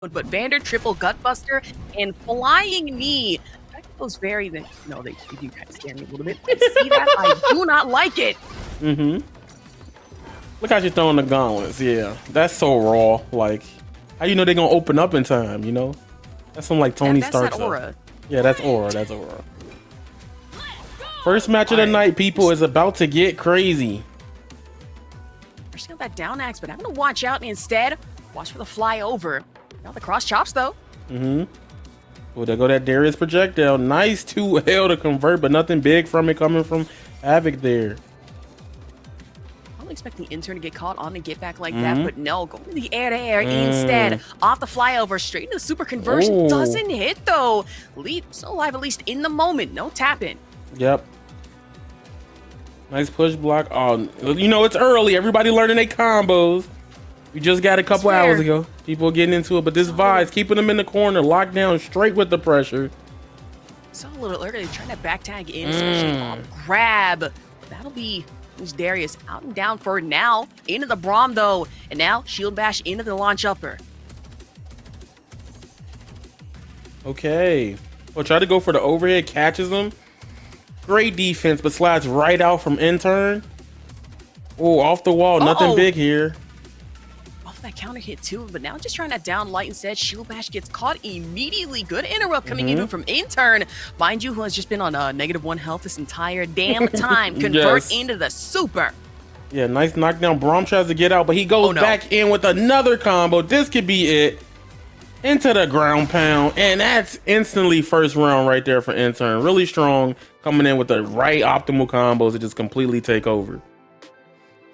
but Vander triple gutbuster and flying knee. That feels very, no, they do kind of scare me a little bit. I see that, I do not like it. Mm-hmm. Look how you're throwing the gauntlets. Yeah, that's so raw. Like, how you know they're gonna open up in time? You know, that's some like Tony Stark stuff. Aura. Yeah, that's aura. That's aura. First match of the night, people, is about to get crazy. First got that down axe, but I'm gonna watch out and instead watch for the fly over. Now the cross chops though. Mm-hmm. Well, there go that Darius projectile. Nice 2L to convert, but nothing big from it coming from Havoc there. I don't expect the intern to get caught on and get back like that, but no, go to the air instead. Off the flyover, straight into the super conversion. Doesn't hit though. Lead still alive, at least in the moment. No tapping. Yep. Nice push block. Oh, you know, it's early. Everybody learning their combos. We just got a couple hours ago. People getting into it, but this Vi's keeping them in the corner, locked down straight with the pressure. Saw a little earlier, trying to back tag in, especially on grab. That'll be Darius out and down for now. Into the Braum though, and now shield bash into the launch upper. Okay. Well, try to go for the overhead, catches him. Great defense, but slides right out from Intern. Oh, off the wall, nothing big here. Off that counter hit too, but now just trying to down light instead. Shield bash gets caught immediately. Good interrupt coming in from Intern. Mind you, who has just been on -1 health this entire damn time. Convert into the super. Yeah, nice knockdown. Braum tries to get out, but he goes back in with another combo. This could be it. Into the ground pound, and that's instantly first round right there for Intern. Really strong, coming in with the right optimal combos to just completely take over.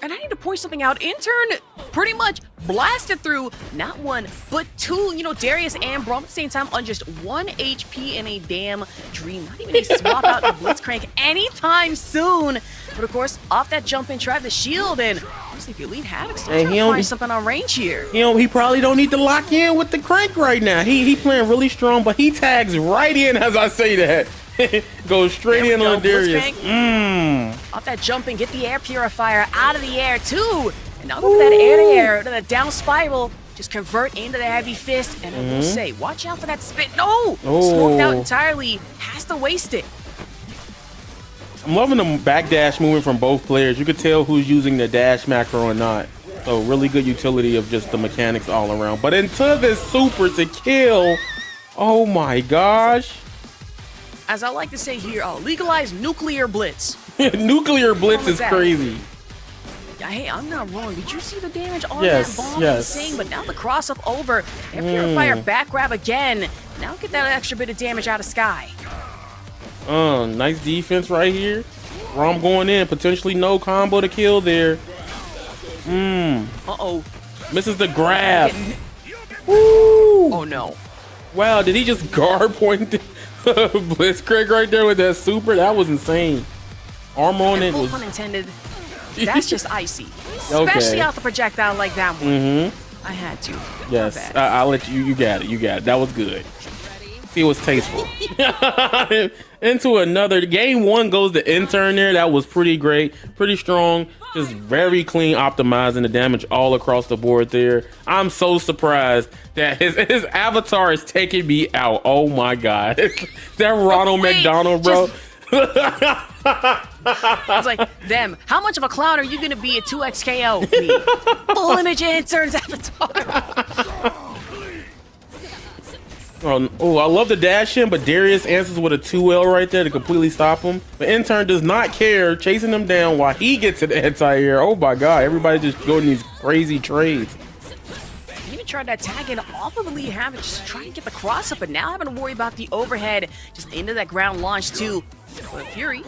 And I need to point something out. Intern pretty much blasted through not one, but two, Darius and Braum at the same time on just 1 HP and a damn dream. Not even a swap out of Blitzcrank anytime soon. But of course, off that jump in, tried the shield, and honestly, if EliteHavoc still trying to find something on range here. He probably don't need to lock in with the crank right now. He playing really strong, but he tags right in as I say that. Goes straight in on Darius. Off that jump and get the air purifier out of the air too. And now look at that air to the down spiral. Just convert into the heavy fist. And I will say, watch out for that spit. No! Smoked out entirely. Has to waste it. I'm loving the backdash movement from both players. You could tell who's using the dash macro or not. So really good utility of just the mechanics all around. But into this super to kill. Oh my gosh. As I like to say here, legalize nuclear blitz. Nuclear blitz is crazy. Yeah, hey, I'm not wrong. Did you see the damage on that bomb? Insane, but now the cross up over. Air purifier back grab again. Now get that extra bit of damage out of Sky. Nice defense right here. Braum going in, potentially no combo to kill there. Misses the grab. Oh no. Wow, did he just guard point Blitzcrank right there with that super? That was insane. Armor on it was pun intended. That's just icy. Especially out the projectile like that one. I had to. Yes, I'll let you. You got it. You got it. That was good. See, it was tasteful. Into another game one goes the Intern there. That was pretty great, pretty strong, just very clean, optimizing the damage all across the board there. I'm so surprised that his avatar is taking me out. Oh my god. That Ronald McDonald, bro. I was like, them, how much of a clown are you gonna be at 2x KO me? Full image Intern's avatar. Oh, I love the dash in, but Darius answers with a 2L right there to completely stop him. But Intern does not care, chasing him down while he gets to the anti-air. Oh my god, everybody just going these crazy trades. Even tried that tag in off of EliteHavoc, just trying to get the cross up, but now having to worry about the overhead, just into that ground launch too. But Fury.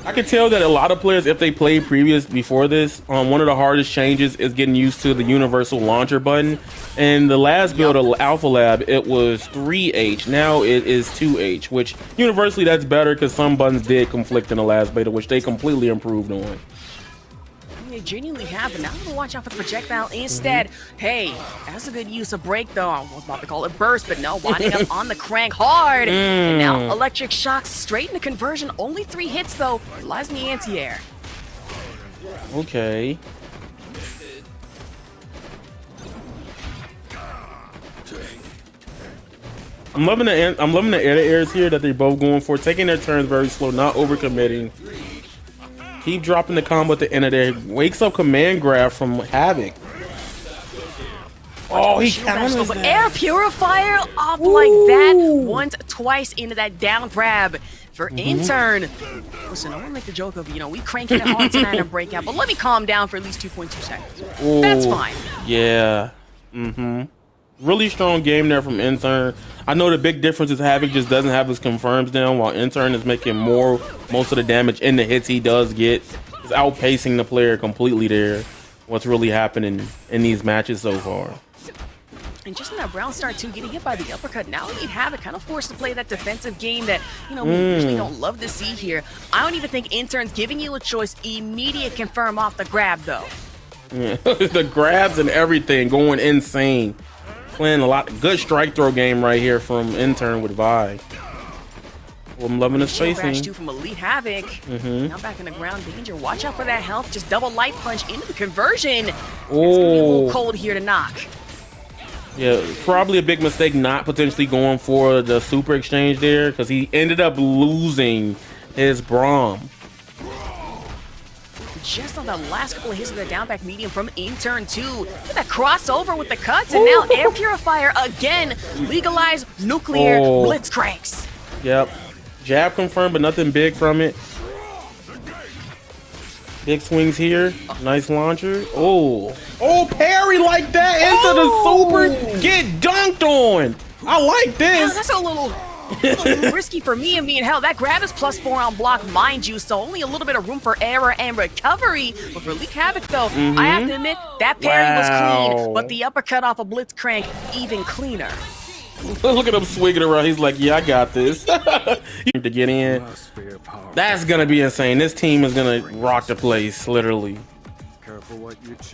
I can tell that a lot of players, if they played before this, one of the hardest changes is getting used to the universal launcher button. And the last build of Alpha Lab, it was 3H. Now it is 2H, which universally that's better because some buttons did conflict in the last beta, which they completely improved on. They genuinely have, but now I'm gonna watch out for the projectile instead. Hey, that's a good use of break though. I was about to call it burst, but no, winding up on the crank hard. And now electric shocks straight into conversion. Only 3 hits though. Lies in the anti-air. Okay. I'm loving the air to airs here that they're both going for, taking their turns very slow, not overcommitting. Keep dropping the combo at the end of there. Wakes up command grab from Havoc. Oh, he counters that. Air purifier off like that once, twice into that down grab for Intern. Listen, I want to make the joke of, you know, we cranking it hard tonight on Breakout, but let me calm down for at least 2.2 seconds. That's fine. Yeah. Really strong game there from Intern. I know the big difference is Havoc just doesn't have his confirms down, while Intern is making most of the damage in the hits he does get. He's outpacing the player completely there. What's really happening in these matches so far. And just in that round start too, getting hit by the uppercut, now EliteHavoc kind of forced to play that defensive game that, you know, we usually don't love to see here. I don't even think Intern's giving you a choice. Immediate confirm off the grab though. Yeah. The grabs and everything going insane. Playing a lot good strike throw game right here from Intern with Vi. Well, I'm loving the spacing. Too from EliteHavoc. Now back in the ground danger. Watch out for that health. Just double light punch into the conversion. It's gonna be a little cold here to knock. Yeah, probably a big mistake not potentially going for the super exchange there, because he ended up losing his Braum. Just on the last couple of hits of the down back medium from Intern too. Look at that crossover with the cuts, and now air purifier again. Legalized nuclear blitzcranks. Yep. Jab confirmed, but nothing big from it. Big swings here. Nice launcher. Oh, parry like that into the super. Get dunked on. I like this. Yeah, that's a little risky for me. I mean, hell, that grab is +4 on block, mind you, so only a little bit of room for error and recovery. But for EliteHavoc, though, I have to admit, that parry was clean, but the uppercut off of Blitzcrank, even cleaner. Look at him swinging around. He's like, yeah, I got this. To get in. That's going to be insane. This team is going to rock the place, literally.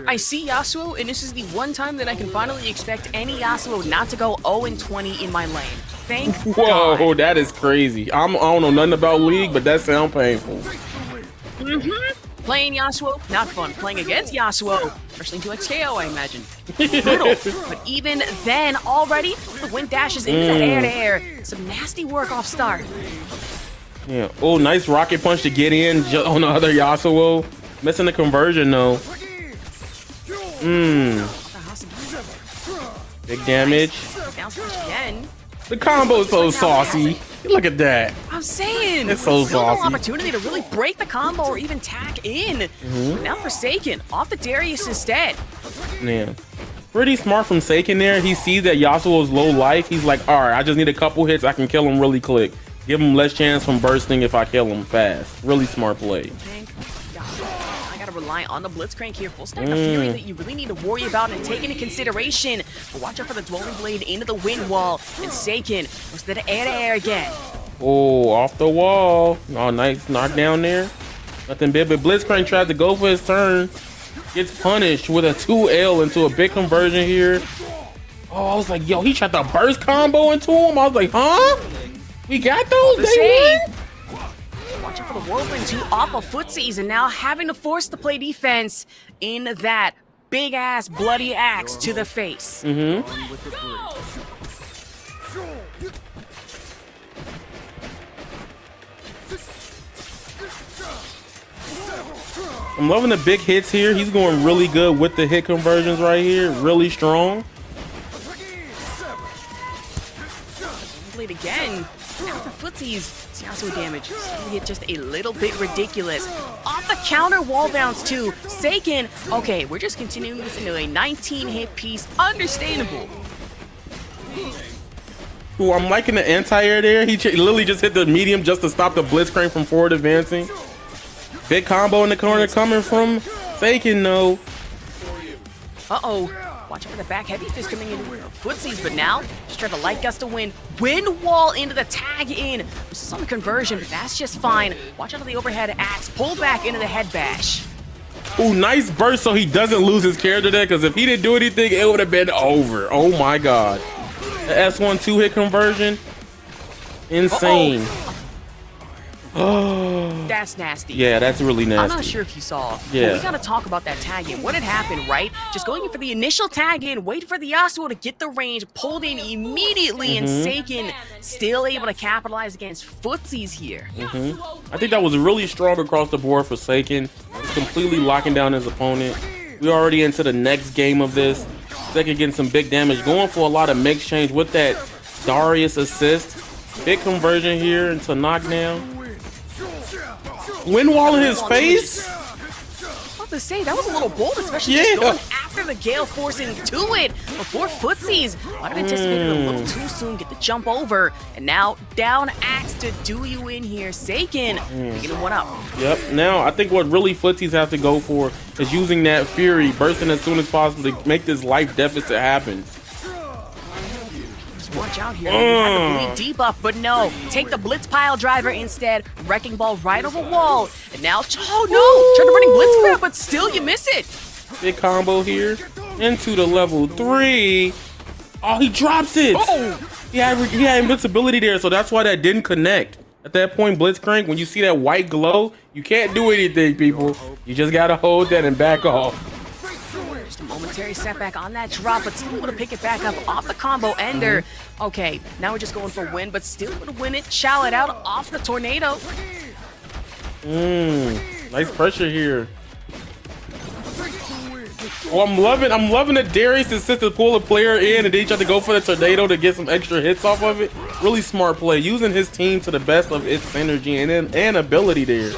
I see Yasuo, and this is the one time that I can finally expect any Yasuo not to go 0-20 in my lane. Thank God. Whoa, that is crazy. I don't know nothing about League, but that sounds painful. Playing Yasuo, not fun. Playing against Yasuo, wrestling to XKO, I imagine. Brutal. But even then, already, the wind dashes into that air-to-air. Some nasty work off start. Yeah. Oh, nice rocket punch to get in on the other Yasuo. Missing the conversion, though. Big damage. Again. The combo is so saucy. Look at that. I'm saying. It's so saucy. No opportunity to really break the combo or even tack in. Now for Saykin, off the Darius instead. Yeah. Pretty smart from Saykin there. He sees that Yasuo is low life. He's like, all right, I just need a couple hits. I can kill him really quick. Give him less chance from bursting if I kill him fast. Really smart play. I gotta rely on the Blitzcrank here. Full stack of Fury that you really need to worry about and take into consideration. But watch out for the Dwelling Blade into the wind wall. And Saykin was the air-to-air again. Oh, off the wall. Oh, nice knockdown there. Nothing big, but Blitzcrank tries to go for his turn. Gets punished with a 2L into a big conversion here. Oh, I was like, yo, he tried to burst combo into him. I was like, huh? We got those? They win? Watch out for the whirlwind too off of Footzeez, and now having to force the play defense in that big ass bloody axe to the face. I'm loving the big hits here. He's going really good with the hit conversions right here. Really strong. Blade again. Now for Footzeez. Yasuo damage. It's just a little bit ridiculous. Off the counter wall bounce too. Saykin. Okay, we're just continuing this into a 19-hit piece. Understandable. Ooh, I'm liking the anti-air there. He literally just hit the medium just to stop the Blitzcrank from forward advancing. Big combo in the corner coming from Saykin, though. Uh-oh. Watch out for the back heavy fist coming in Footzeez, but now just try to light gust of wind. Wind wall into the tag in. This is on the conversion, but that's just fine. Watch out for the overhead axe. Pull back into the head bash. Ooh, nice burst so he doesn't lose his character there, because if he didn't do anything, it would have been over. Oh my God. The S1 2-hit conversion. Insane. That's nasty. Yeah, that's really nasty. I'm not sure if you saw. Yeah. But we gotta talk about that tag in. What had happened, right? Just going in for the initial tag in, wait for the Yasuo to get the range, pulled in immediately, and Saykin still able to capitalize against Footzeez here. I think that was really strong across the board for Saykin. He's completely locking down his opponent. We're already into the next game of this. Saykin getting some big damage, going for a lot of mix change with that Darius assist. Big conversion here into knockdown. Wind wall in his face? I was about to say, that was a little bold, especially just going after the Gale, forcing to it before Footzeez. Might have anticipated a little too soon, get the jump over, and now down axe to do you in here. Saykin picking one up. Yep, now I think what really Footzeez have to go for is using that Fury, bursting as soon as possible to make this life deficit happen. Watch out here. You had the bleed debuff, but no. Take the Blitz pile driver instead. Wrecking ball right over wall. And now, oh no! Trying to running Blitz grab, but still you miss it. Big combo here into the level 3. Oh, he drops it. He had invincibility there, so that's why that didn't connect. At that point, Blitzcrank, when you see that white glow, you can't do anything, people. You just gotta hold that and back off. Just a momentary setback on that drop, but still able to pick it back up off the combo ender. Okay, now we're just going for win, but still able to win it. Chow it out off the tornado. Nice pressure here. Oh, I'm loving that Darius insisted to pull a player in and then he tried to go for the tornado to get some extra hits off of it. Really smart play, using his team to the best of its synergy and ability there.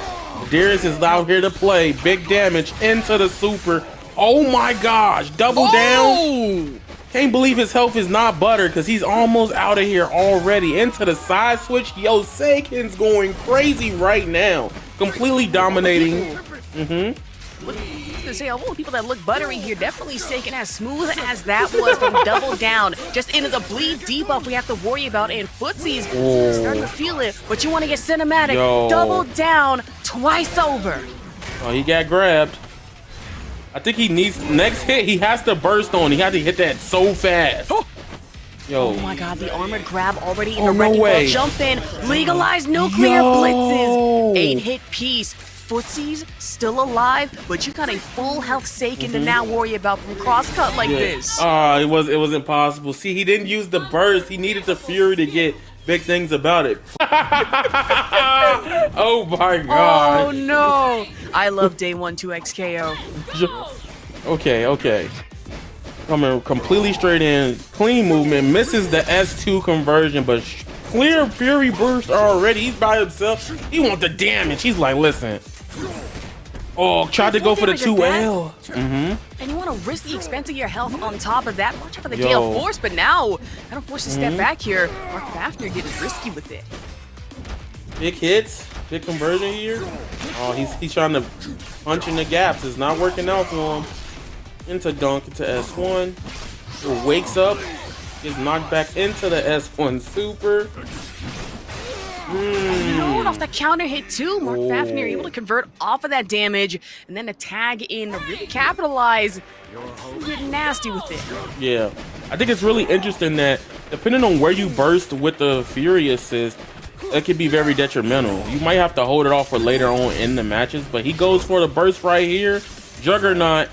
Darius is out here to play. Big damage into the super. Oh my gosh, double down. Can't believe his health is not butter because he's almost out of here already. Into the side switch. Yo, Saykin's going crazy right now. Completely dominating. I was gonna say, of all the people that look buttery here, definitely Saykin, as smooth as that was from double down. Just into the bleed debuff we have to worry about, and Footzeez starting to feel it, but you want to get cinematic. Yo. Double down twice over. Oh, he got grabbed. I think he needs, next hit, he has to burst on. He has to hit that so fast. Yo. Oh my god, the armored grab already in the wrecking ball. Jump in, legalized nuclear blitzes. 8-hit piece. Footzeez still alive, but you got a full health Saykin to now worry about from crosscut like this. It was impossible. See, he didn't use the burst. He needed the Fury to get big things about it. Oh my god. Oh no. I love day 1 2x KO. Okay. Coming completely straight in. Clean movement. Misses the S2 conversion, but clear Fury burst already. He's by himself. He wants the damage. He's like, listen. Oh, tried to go for the 2L. And you want to risk the expense of your health on top of that. Watch out for the Gale Force, but now kind of forced to step back here. Mark Fafnir getting risky with it. Big hits, big conversion here. Oh, he's trying to punch in the gaps. It's not working out for him. Into dunk, into S1. Wakes up, gets knocked back into the S1 super. No, off that counter hit too. Mark Fafnir able to convert off of that damage and then a tag in to really capitalize. Get nasty with it. Yeah, I think it's really interesting that depending on where you burst with the Fury assist, it could be very detrimental. You might have to hold it off for later on in the matches, but he goes for the burst right here. Juggernaut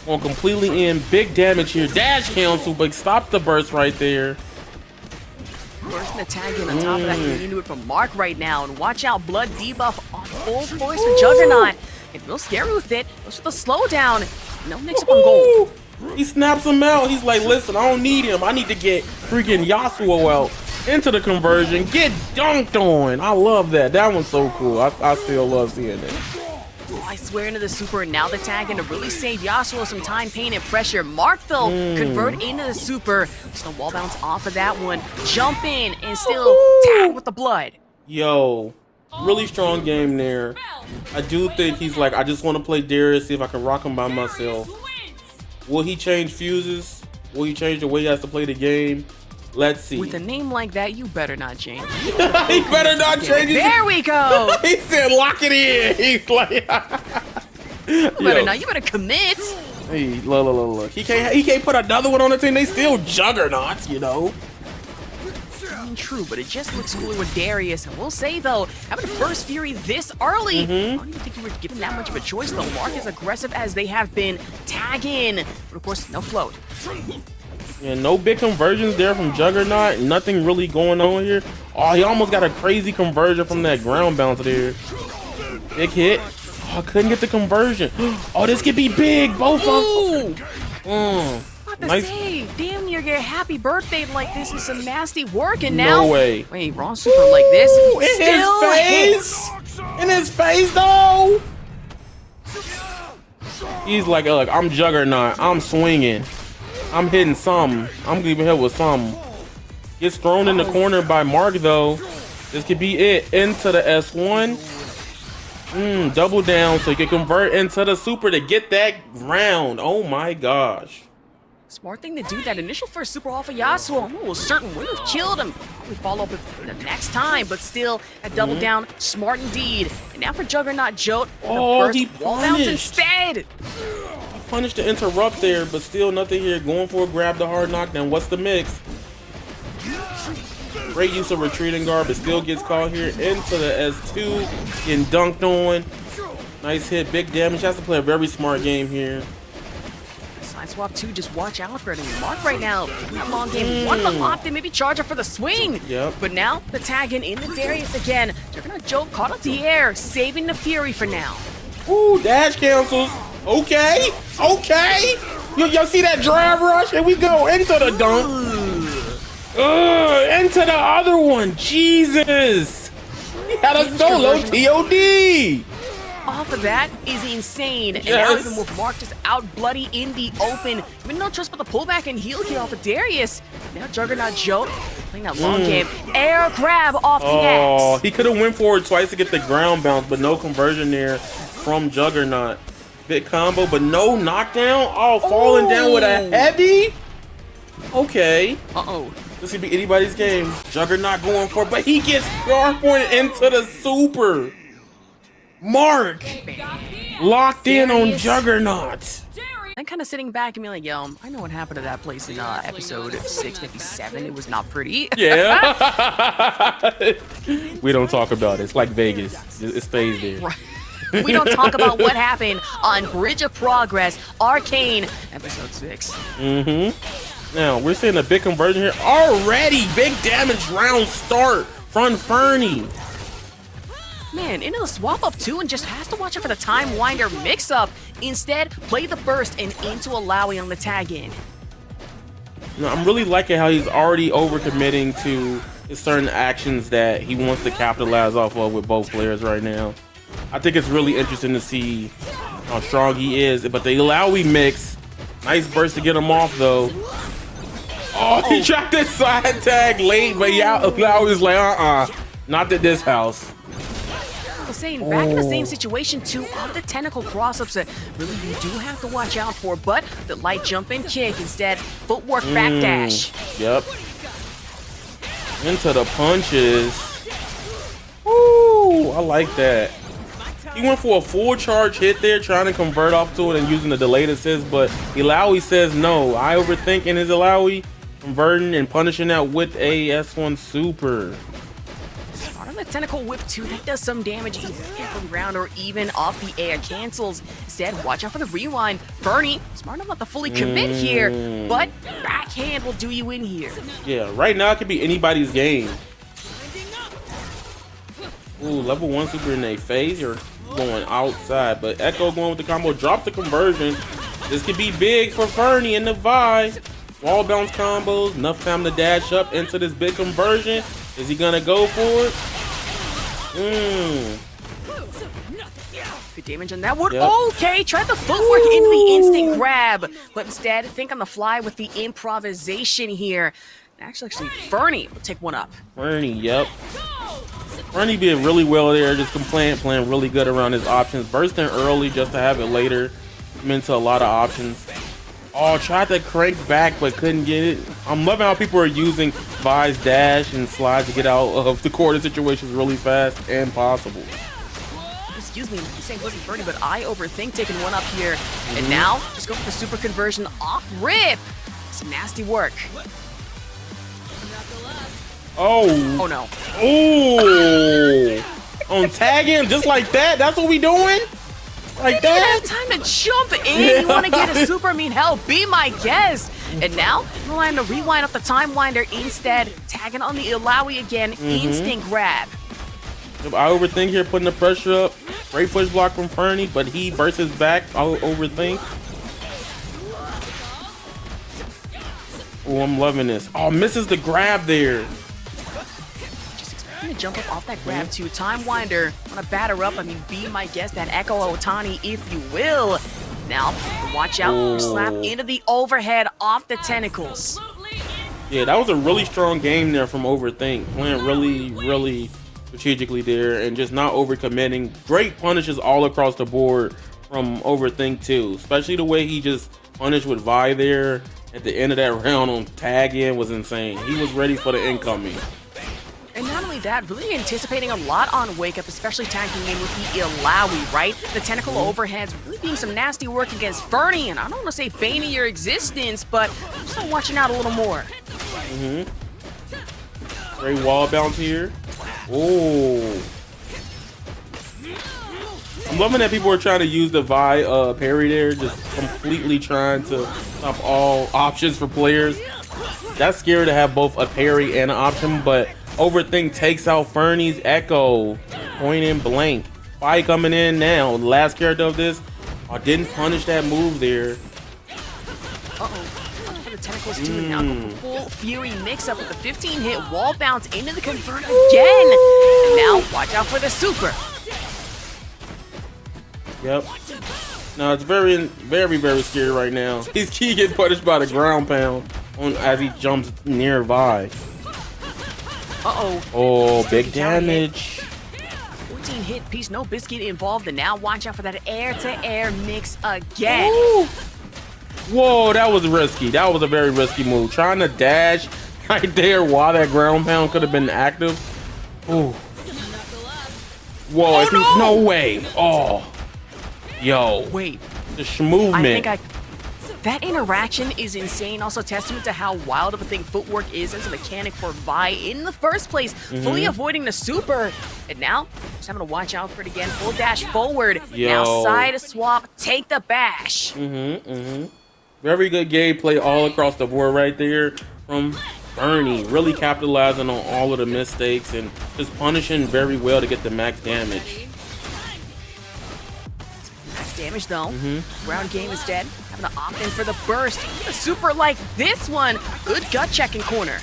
on completely in. Big damage here. Dash cancel, but stops the burst right there. Bursting the tag in on top of that. You need to it from Mark right now. And watch out, blood debuff on full force for Juggernaut. It's real scary with it. Goes for the slowdown. No mix up on gold. He snaps him out. He's like, listen, I don't need him. I need to get freaking Yasuo out. Into the conversion. Get dunked on. I love that. That one's so cool. I still love seeing it. Oh, I swear into the super, and now the tag in to really save Yasuo some time, pain, and pressure. Mark, though, convert into the super. Just a wall bounce off of that one. Jump in and still tag with the blood. Yo, really strong game there. I do think he's like, I just want to play Darius, see if I can rock him by myself. Will he change fuses? Will he change the way he has to play the game? Let's see. With a name like that, you better not change. He better not change it. There we go. He said lock it in. He's like, you better not. You better commit. Hey, look. He can't put another one on the team. They still juggernauts, you know. I mean, true, but it just looks cooler with Darius. And we'll say, though, having a burst Fury this early, I don't even think you were given that much of a choice, though. Mark as aggressive as they have been. Tag in. But, of course, no float. Yeah, no big conversions there from Juggernaut. Nothing really going on here. Oh, he almost got a crazy conversion from that ground bounce there. Big hit. Oh, I couldn't get the conversion. Oh, this could be big. Both of them. Nice. Say, damn near get happy birthday like this is some nasty work, and now. No way. Wait, Raw super like this. In his face. In his face, though. He's like, look, I'm Juggernaut. I'm swinging. I'm hitting some. I'm gonna hit with some. Gets thrown in the corner by Mark, though. This could be it. Into the S1. Double down so you can convert into the super to get that round. Oh my gosh. Smart thing to do. That initial first super off of Yasuo certain would have killed him. We follow up with the next time, but still a double down. Smart indeed. And now for JuggernautJOAT. Oh, the he first wall bounce instead. Punished to interrupt there, but still nothing here. Going for a grab the hard knockdown. What's the mix? Great use of retreating guard, but still gets caught here into the S2. Getting dunked on. Nice hit, big damage. Has to play a very smart game here. Side swap 2, just watch out for it. Mark right now, that long game, one of them opted, maybe charge up for the swing. Yep. But now, the tag in the Darius again. JuggernautJOAT caught up the air, saving the Fury for now. Ooh, dash cancels. Okay, okay. Y'all see that drive rush? Here we go, into the dunk. Into the other one. Jesus. He had a solo TOD. Off of that is insane. And now even with Mark just out bloody in the open. Even no trust but the pullback and heal kill off of Darius. Now JuggernautJOAT playing that long game. Air grab off the X. He could have went forward twice to get the ground bounce, but no conversion there from Juggernaut. Big combo, but no knockdown. Oh, falling down with a heavy. Okay. This could be anybody's game. Juggernaut going for it, but he gets star pointed into the super. Mark locked in on Juggernaut. I'm kind of sitting back and being like, yo, I know what happened to that place in episode 6, maybe 7. It was not pretty. Yeah. We don't talk about it. It's like Vegas. It stays there. Right. We don't talk about what happened on Bridge of Progress, Arcane, episode 6. Now, we're seeing a big conversion here. Already, big damage round start from Ferny. Man, into the swap up too, and just has to watch out for the time winder mix up. Instead, play the burst and into Illaoi on the tag in. No, I'm really liking how he's already overcommitting to certain actions that he wants to capitalize off of with both players right now. I think it's really interesting to see how strong he is. But the Illaoi mix, nice burst to get him off though. Oh, he tried this side tag late, but Illaoi's like, not at this house. Saying back in the same situation too of the tentacle cross-ups that really you do have to watch out for, but the light jump and kick instead, footwork backdash. Yep. Into the punches. Woo, I like that. He went for a full charge hit there, trying to convert off to it and using the delayed assist, but Illaoi says no. IOVRTHK in his Illaoi, converting and punishing that with a S1 super. The tentacle whip too, that does some damage either from ground or even off the air. Cancels. Instead, watch out for the rewind. Ferny, smart enough not to fully commit here, but backhand will do you in here. Yeah, right now it could be anybody's game. Ooh, level 1 super in a phase. You're going outside, but Ekko going with the combo, drop the conversion. This could be big for Ferny in the Vi. Wall bounce combos, enough time to dash up into this big conversion. Is he gonna go for it? Good damage on that one. Yep. Okay, tried the footwork into the instant grab, but instead think on the fly with the improvisation here. Actually, Ferny will take one up. Ferny, yep. Ferny did really well there, just playing really good around his options. Bursting early just to have it later. Meant to a lot of options. Oh, tried to crank back but couldn't get it. I'm loving how people are using Vi's dash and slide to get out of the corner situations really fast and possible. Excuse me, I'm saying wasn't Ferny, but IOVRTHK taking one up here. And now, just go for the super conversion off rip. Some nasty work. Oh. Oh no. Oh. On tagging just like that? That's what we doing? Like that? Time to jump in. You want to get a super? I mean, hell, be my guest. And now, we're going to rewind up the Time Winder instead, tagging on the Illaoi again. Instant grab. I overthink here, putting the pressure up. Great push block from Ferny, but he bursts his back. I'll overthink. Oh, I'm loving this. Oh, misses the grab there. Gonna jump up off that grab too. Time Winder wanna batter up. I mean, be my guest, that Ekko Otani, if you will. Now, watch out. Slap into the overhead off the tentacles. Yeah, that was a really strong game there from Overthink. Playing really strategically there and just not overcommitting. Great punishes all across the board from Overthink too. Especially the way he just punished with Vi there at the end of that round on tag in was insane. He was ready for the incoming. And not only that, really anticipating a lot on Wake Up, especially tagging in with the Illaoi, right? The tentacle overheads really being some nasty work against Ferny, and I don't want to say bane your existence, but I'm still watching out a little more. Great wall bounce here. Oh. I'm loving that people are trying to use the Vi parry there, just completely trying to stop all options for players. That's scary to have both a parry and an option, but Overthink takes out Ferny's Ekko, point and blank. Vi coming in now. The last character of this, I didn't punish that move there. For the tentacles too. Now go for full fury mix up with the 15-hit wall bounce into the convert again. And now watch out for the super. Yep. No, it's very scary right now. He's getting punished by the ground pound as he jumps near Vi. Oh, big damage. 14-hit piece, no biscuit involved, and now watch out for that air-to-air mix again. Ooh. Whoa, that was risky. That was a very risky move. Trying to dash right there while that ground pound could have been active. Ooh. Whoa, no way. Oh. Yo. Wait. The movement. That interaction is insane. Also testament to how wild of a thing footwork is as a mechanic for Vi in the first place. Fully avoiding the super. And now, just having to watch out for it again. Full dash forward. Yo. Now side swap, take the bash. Very good gameplay all across the board right there from Ferny. Really capitalizing on all of the mistakes and just punishing very well to get the max damage. Damage though. Ground game is dead. Having to opt in for the burst. A super like this one. Good gut checking corner.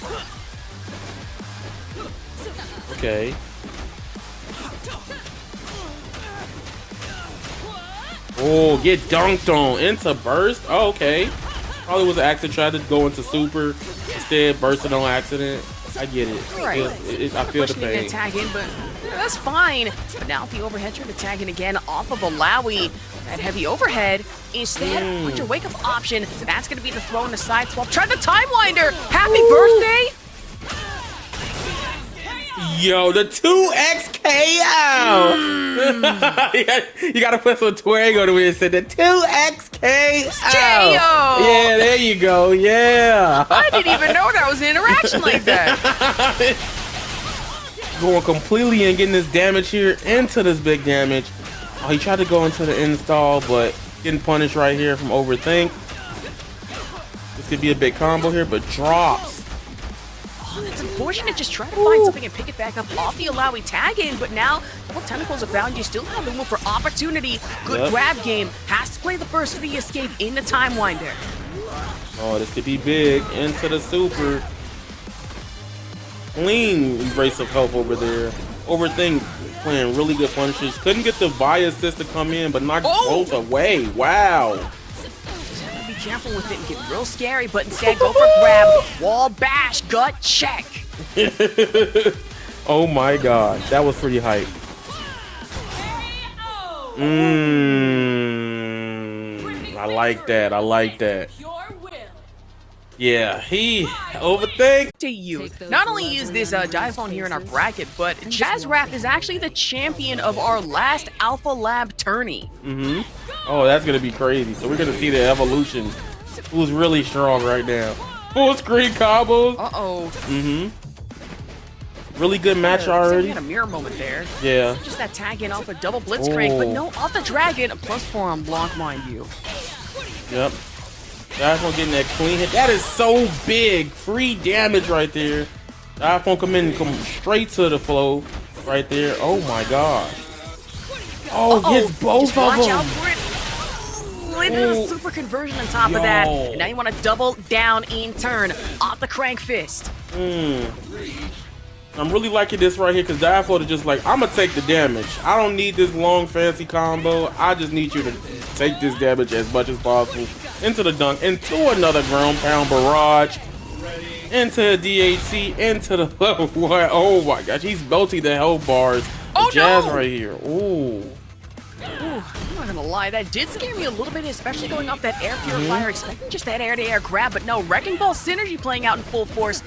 Okay. Oh, get dunked on into burst. Oh, okay. Probably was an accident. Tried to go into super. Instead, bursted on accident. I get it. Right. I feel the pain. To tag in, but that's fine. But now the overhead trying to tag in again off of Illaoi. That heavy overhead. Instead, put your wake up option. That's going to be the throw in the side swap. Try the Time Winder. Happy birthday. Yo, the 2x KO. You gotta put some twang on the way and say the 2x KO. Yeah, there you go. Yeah. I didn't even know that was an interaction like that. Going completely and getting this damage here into this big damage. Oh, he tried to go into the install, but getting punished right here from Overthink. This could be a big combo here, but drops. Oh, that's unfortunate. Just try to find something and pick it back up off the Illaoi tag in, but now double tentacles abound. You still have the room for opportunity. Good grab game. Has to play the burst for the escape in the Time Winder. Oh, this could be big. Into the super. Clean embrace of health over there. Overthink playing really good punishes. Couldn't get the Vi assist to come in, but knocked both away. Wow. Be careful with it and get real scary, but instead go for grab, wall bash, gut check. Oh my god, that was pretty hype. I like that. I like that. Yeah, he Overthink. To you, not only is this Diaphone here in our bracket, but Jaazrap is actually the champion of our last Alpha Lab tourney. Oh, that's gonna be crazy. So we're gonna see the evolution. Who's really strong right now? Full screen combos. Really good match already. Had a mirror moment there. Yeah. Just that tag in off a double Blitzcrank, but no, off the dragon. +4 on Blanc, mind you. Yep. Diaphone getting that clean hit. That is so big. Free damage right there. Diaphone come straight to the flow right there. Oh my god. Oh, gets both of watch them. Out for it. Into the super conversion on top of that. And now you want to double down in turn off the crank fist. I'm really liking this right here because Diaphone is just like, I'm going to take the damage. I don't need this long fancy combo. I just need you to take this damage as much as possible. Into the dunk, into another ground pound barrage. Into the DHC, into the what? Oh my gosh, he's belting the health bars. Oh, Jazz no! right here. Ooh. Ooh, I'm not gonna lie, that did scare me a little bit, especially going off that air purifier, expecting just that air-to-air grab, but no, Wrecking Ball synergy playing out in full force.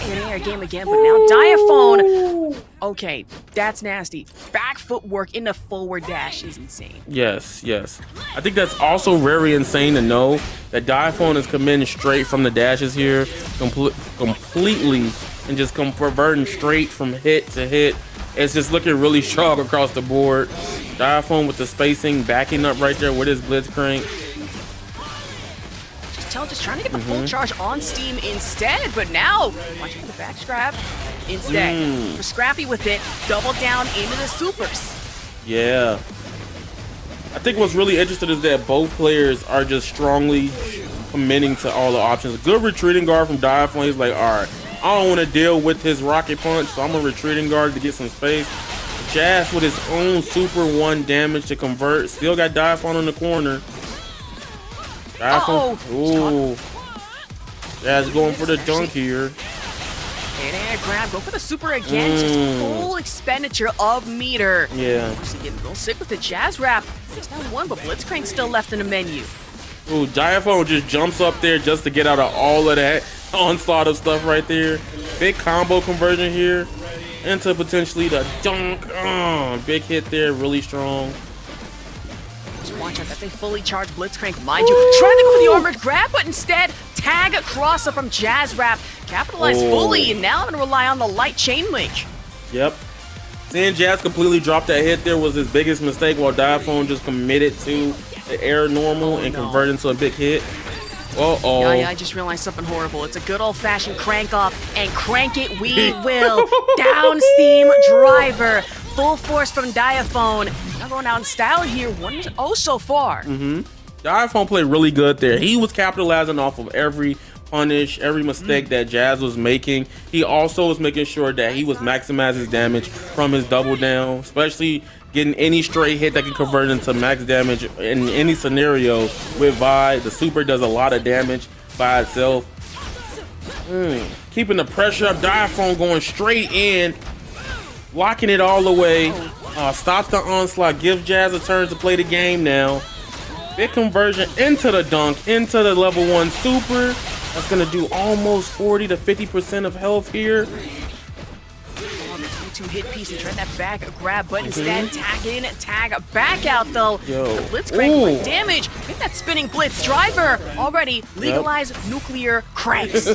Air-to-air game again, but now Diaphone. Okay, that's nasty. Back footwork in the forward dash is insane. Yes, yes. I think that's also very insane to know that Diaphone is committing straight from the dashes here, completely, and just converting straight from hit to hit. It's just looking really strong across the board. Diaphone with the spacing, backing up right there with his Blitzcrank. Just trying to get the full charge on Steam instead, but now watching for the back grab instead. For Scrappy with it, double down into the supers. Yeah. I think what's really interesting is that both players are just strongly committing to all the options. A good retreating guard from Diaphone. He's like, all right, I don't want to deal with his rocket punch, so I'm a retreating guard to get some space. Jazz with his own super 1 damage to convert. Still got Diaphone in the corner. Diaphone. Ooh. Jazz going for the dunk here. And grab, go for the super again. Just full expenditure of meter. Yeah. Getting real sick with the Jaazrap. 6-1, but Blitzcrank still left in the menu. Ooh, Diaphone just jumps up there just to get out of all of that onslaught of stuff right there. Big combo conversion here into potentially the dunk. Big hit there, really strong. Just watch out, that's a fully charged Blitzcrank, mind you. Trying to go for the armored grab, but instead, tag cross up from Jaazrap. Capitalize fully, and now I'm going to rely on the light chain link. Yep. Seeing Jazz completely drop that hit there was his biggest mistake, while Diaphone just committed to the air normal and converted into a big hit. Yeah, I just realized something horrible. It's a good old-fashioned crank off, and crank it we will. Down steam driver. Full force from Diaphone. Now going out in style here. 1-0 so far. Diaphone played really good there. He was capitalizing off of every punish, every mistake that Jazz was making. He also was making sure that he was maximizing his damage from his double down, especially getting any straight hit that can convert into max damage in any scenario with Vi. The super does a lot of damage by itself. Keeping the pressure up. Diaphone going straight in, locking it all the way. Stops the onslaught. Gives Jazz a turn to play the game now. Big conversion into the dunk, into the level 1 super. That's gonna do almost 40 to 50% of health here. 2-hit piece and try that back grab, but instead tag in, tag back out though. Yo. The Blitzcrank with damage. Hit that spinning blitz driver. Already legalized nuclear cranks.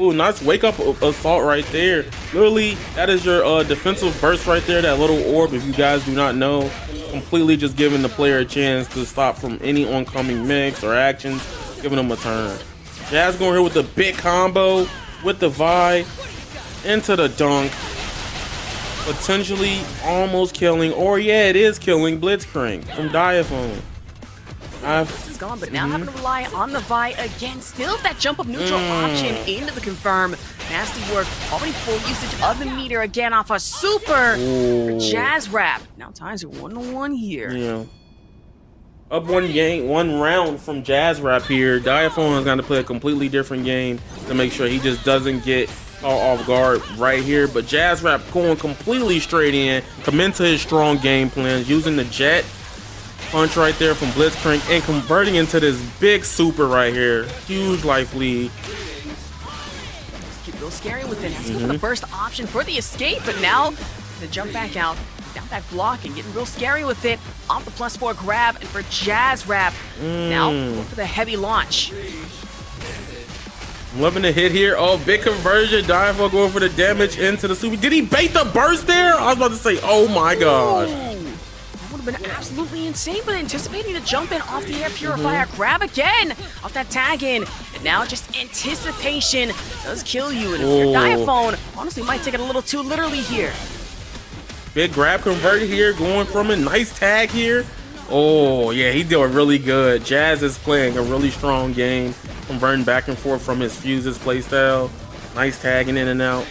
Ooh, nice wake up assault right there. Literally, that is your defensive burst right there. That little orb, if you guys do not know, completely just giving the player a chance to stop from any oncoming mix or actions, giving them a turn. Jazz going here with the big combo with the Vi into the dunk. Potentially almost killing, or yeah, it is killing Blitzcrank from Diaphone. It's gone, but now having to rely on the Vi again. Still that jump of neutral option into the confirm. Nasty work. Already full usage of the meter again off a super for Jaazrap. Now ties are 1-1 here. Yeah. Up one round from Jaazrap here. Diaphone is going to play a completely different game to make sure he just doesn't get off guard right here. But Jaazrap going completely straight in, commit to his strong game plan, using the jet punch right there from Blitzcrank and converting into this big super right here. Huge life lead. Keep real scary with it. Has to go for the burst option for the escape, but now the jump back out. Down back block and getting real scary with it. Off the +4 grab, and for Jaazrap, now go for the heavy launch. I'm loving the hit here. Oh, big conversion. Diaphone going for the damage into the super. Did he bait the burst there? I was about to say, oh my gosh. That would have been absolutely insane, but anticipating to jump in off the air purifier, grab again off that tag in. And now just anticipation does kill you. And if you're Diaphone, honestly might take it a little too literally here. Big grab convert here, going from a nice tag here. Oh, yeah, he doing really good. Jazz is playing a really strong game, converting back and forth from his fuses playstyle. Nice tagging in and out.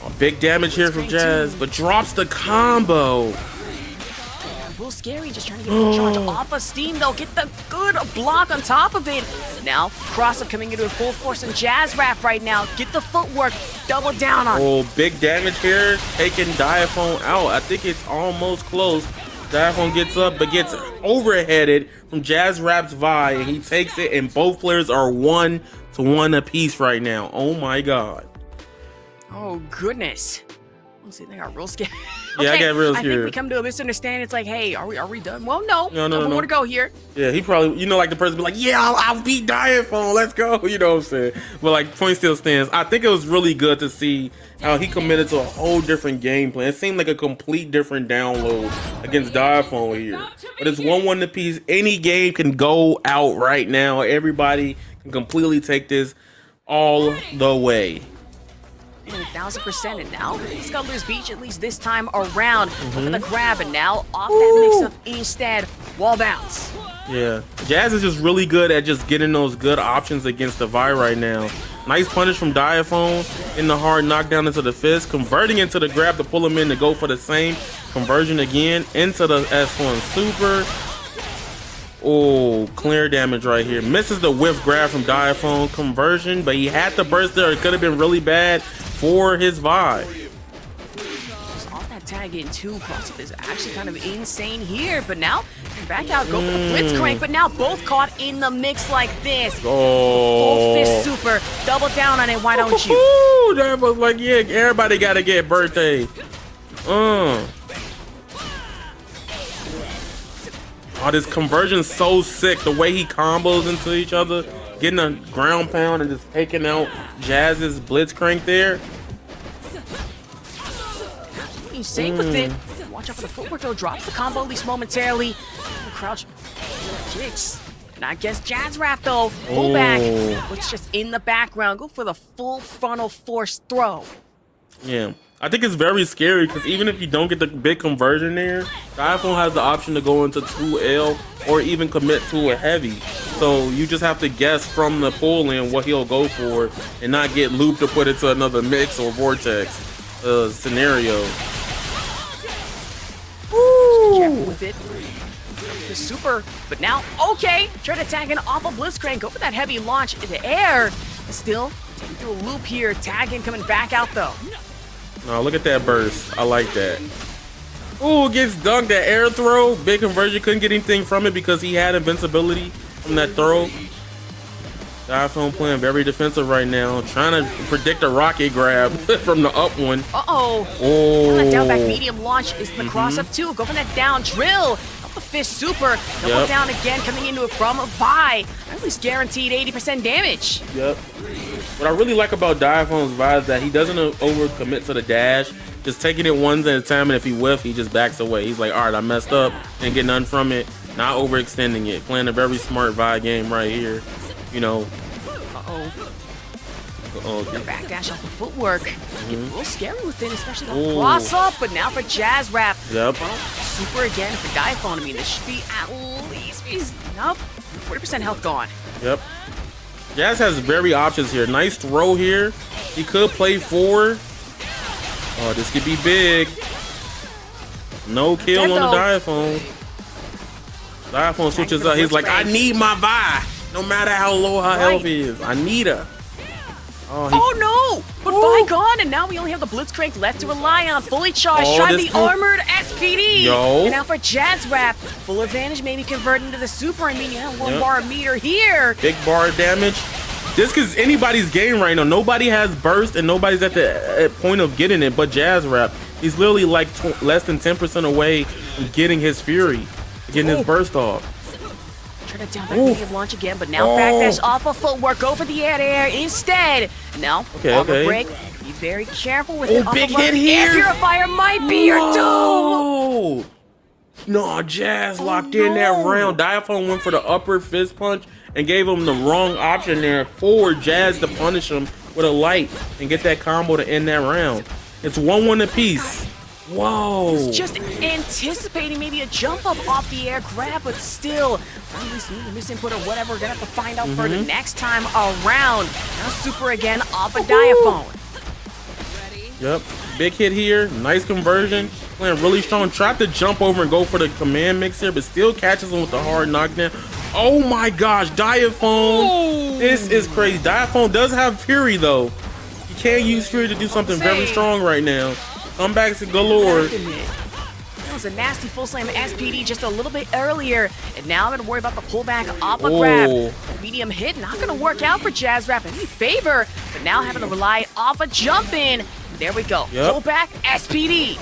Oh, big damage here from Jazz, but drops the combo. A little scary, just trying to get the charge off of steam, though. Get the good block on top of it. Now, cross-up coming into full force and Jaazrap right now. Get the footwork, double down on it. Oh, big damage here, taking Diaphone out. I think it's almost close. Diaphone gets up, but gets overheaded from Jaazrap's Vi, and he takes it, and both players are 1-1 apiece right now. Oh my god. Oh, goodness. Let's see, they got real scared. Yeah, I got real scared. I think we come to a misunderstanding. It's like, hey, are we done? Well, no. No. More to go here. Yeah, he probably, you know, like the person be like, yeah, I'll beat Diaphone, let's go. You know what I'm saying? But like, point still stands. I think it was really good to see how he committed to a whole different game plan. It seemed like a complete different download against Diaphone here. But it's 1-1 apiece. Any game can go out right now. Everybody can completely take this all the way. 1,000%, and now Scuttler's Beach, at least this time around, for the grab, and now off that mix-up instead, wall bounce. Yeah, Jazz is just really good at just getting those good options against the Vi right now. Nice punish from Diaphone in the hard knockdown into the fist, converting into the grab to pull him in to go for the same conversion again into the S1 super. Oh, clear damage right here. Misses the whiff grab from Diaphone conversion, but he had the burst there. It could have been really bad for his Vi. Just off that tag in too. Cross-up is actually kind of insane here, but now back out, go for the Blitzcrank, but now both caught in the mix like this. Oh. Full fist super, double down on it, why don't you? That was like, yeah, everybody got to get birthday. Oh, this conversion's so sick. The way he combos into each other, getting a ground pound and just taking out Jazz's Blitzcrank there. He's safe with it. Watch out for the footwork though. Drops the combo at least momentarily. Crouch kicks. And I guess Jaazrap though. Pull back. It's just in the background. Go for the full frontal force throw. Yeah. I think it's very scary because even if you don't get the big conversion there, Diaphone has the option to go into 2L or even commit to a heavy. So you just have to guess from the pull in what he'll go for and not get looped or put into another mix or vortex scenario. Careful with it. The super, but now, okay. Try to tag in off of Blitzcrank. Go for that heavy launch in the air. Still taking through a loop here. Tagging coming back out though. No, look at that burst. I like that. Ooh, gets dunked. That air throw. Big conversion. Couldn't get anything from it because he had invincibility from that throw. Diaphone playing very defensive right now. Trying to predict a rocket grab from the up one. Uh-oh. Oh. That down back medium launch is the cross-up too. Go for that down drill. Up the fist super. Double down again coming into it from a Vi. At least guaranteed 80% damage. Yep. What I really like about Diaphone's Vi is that he doesn't overcommit to the dash. Just taking it one at a time, and if he whiffs, he just backs away. He's like, all right, I messed up, didn't get none from it. Not overextending it. Playing a very smart Vi game right here. You know. The backdash off the footwork. Get a little scary with it, especially the cross up, but now for Jaazrap. Yep. Well, super again for Diaphone. I mean, this should be at least, nope, 40% health gone. Yep. Jazz has very options here. Nice throw here. He could play forward. Oh, this could be big. No kill on the Diaphone. Diaphone switches up. He's like, I need my Vi. No matter how low her health is. I need her. Oh no! But Vi gone, and now we only have the Blitzcrank left to rely on. Fully charged, trying the armored SPD. And now for Jaazrap, full advantage, maybe converting to the super. I mean, you have 1 bar meter here. Big bar damage. This is anybody's game right now. Nobody has burst, and nobody's at the point of getting it but Jaazrap. He's literally like less than 10% away from getting his Fury, getting his burst off. Try to down back medium launch again, but now backdash off of footwork. Go for the air instead. No, armor break. Be very careful with it. Big hit here. Air purifier might be your doom. No, Jazz locked in that round. Diaphone went for the upper fist punch and gave him the wrong option there for Jazz to punish him with a light and get that combo to end that round. It's 1-1 apiece. Whoa. Just anticipating maybe a jump up off the air grab, but still, misinput or whatever. We're gonna have to find out for the next time around. Now super again off a Diaphone. Yep, big hit here, nice conversion, playing really strong. Tried to jump over and go for the command mix here, but still catches him with the hard knockdown. Oh my gosh, Diaphone, this is crazy. Diaphone does have Fury though. You can't use Fury to do something very strong right now. Comebacks galore. That was a nasty full slam SPD just a little bit earlier, and now I'm gonna worry about the pullback off a grab. Medium hit, not gonna work out for Jaazrap in any favor, but now having to rely off a jump in. There we go. Pull back, SPD.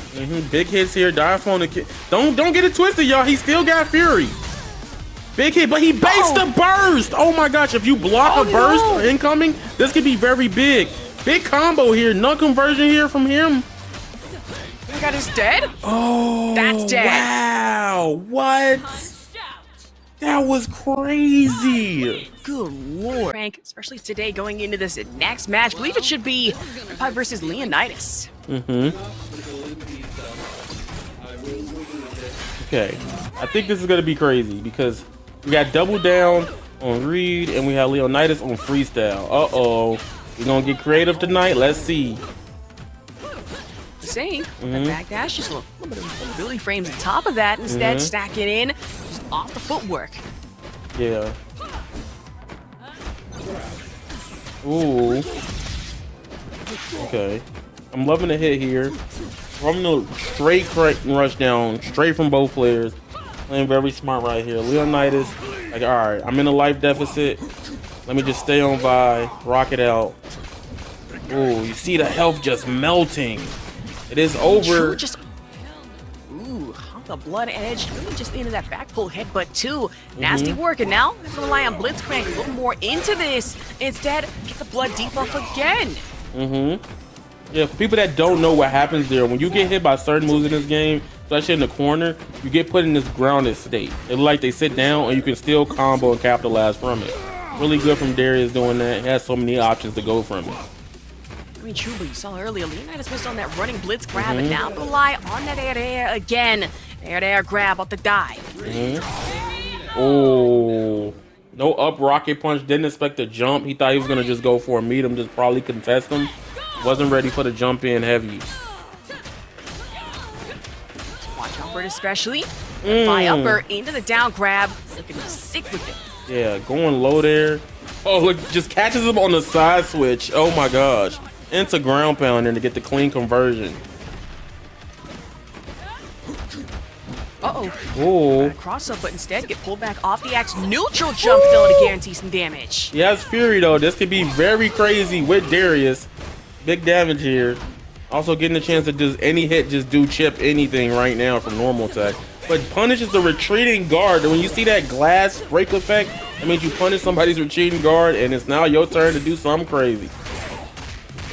Big hits here. Diaphone. Don't get it twisted, y'all. He still got Fury. Big hit, but he baits the burst. Oh my gosh! If you block a burst incoming, this could be very big. Big combo here. No conversion here from him. That is dead. Oh, that's dead. Wow! What? That was crazy. Good lord. Frank, especially today going into this next match, I believe it should be RedPai versus Leonidas. Okay, I think this is gonna be crazy because we got double down on Reed and we have Leonidas on freestyle. We're gonna get creative tonight. Let's see. Saying that backdash, just a little bit of ability frames on top of that. Instead, stack it in, just off the footwork. Yeah. Ooh. Okay. I'm loving the hit here. From the straight rush down, straight from both players. Playing very smart right here. Leonidas, like, all right, I'm in a life deficit. Let me just stay on by, rock it out. Ooh, you see the health just melting. It is over. Just, ooh, on the blood edge, really just into that back pull headbutt too. Nasty work, and now let's rely on Blitzcrank a little more into this. Instead, get the blood debuff again. Yeah, for people that don't know what happens there, when you get hit by certain moves in this game, especially in the corner, you get put in this grounded state. It's like they sit down and you can still combo and capitalize from it. Really good from Darius doing that. He has so many options to go from it. I mean, true, but you saw earlier, Leonidas missed on that running blitz grab, and now rely on that air again. Air grab off the dive. Oh, no up rocket punch. Didn't expect to jump. He thought he was gonna just go for a meet him, just probably contest him. Wasn't ready for the jump in heavy. Watch out for it, especially. Fly upper into the down grab. Looking sick with it. Yeah, going low there. Oh, look, just catches him on the side switch. Oh my gosh. Into ground pounder to get the clean conversion. Oh. Cross up, but instead get pulled back off the axe. Neutral jump fill to guarantee some damage. He has Fury though. This could be very crazy with Darius. Big damage here. Also getting a chance to just any hit, just do chip anything right now from normal attack. But punishes the retreating guard. And when you see that glass break effect, that means you punish somebody's retreating guard and it's now your turn to do something crazy.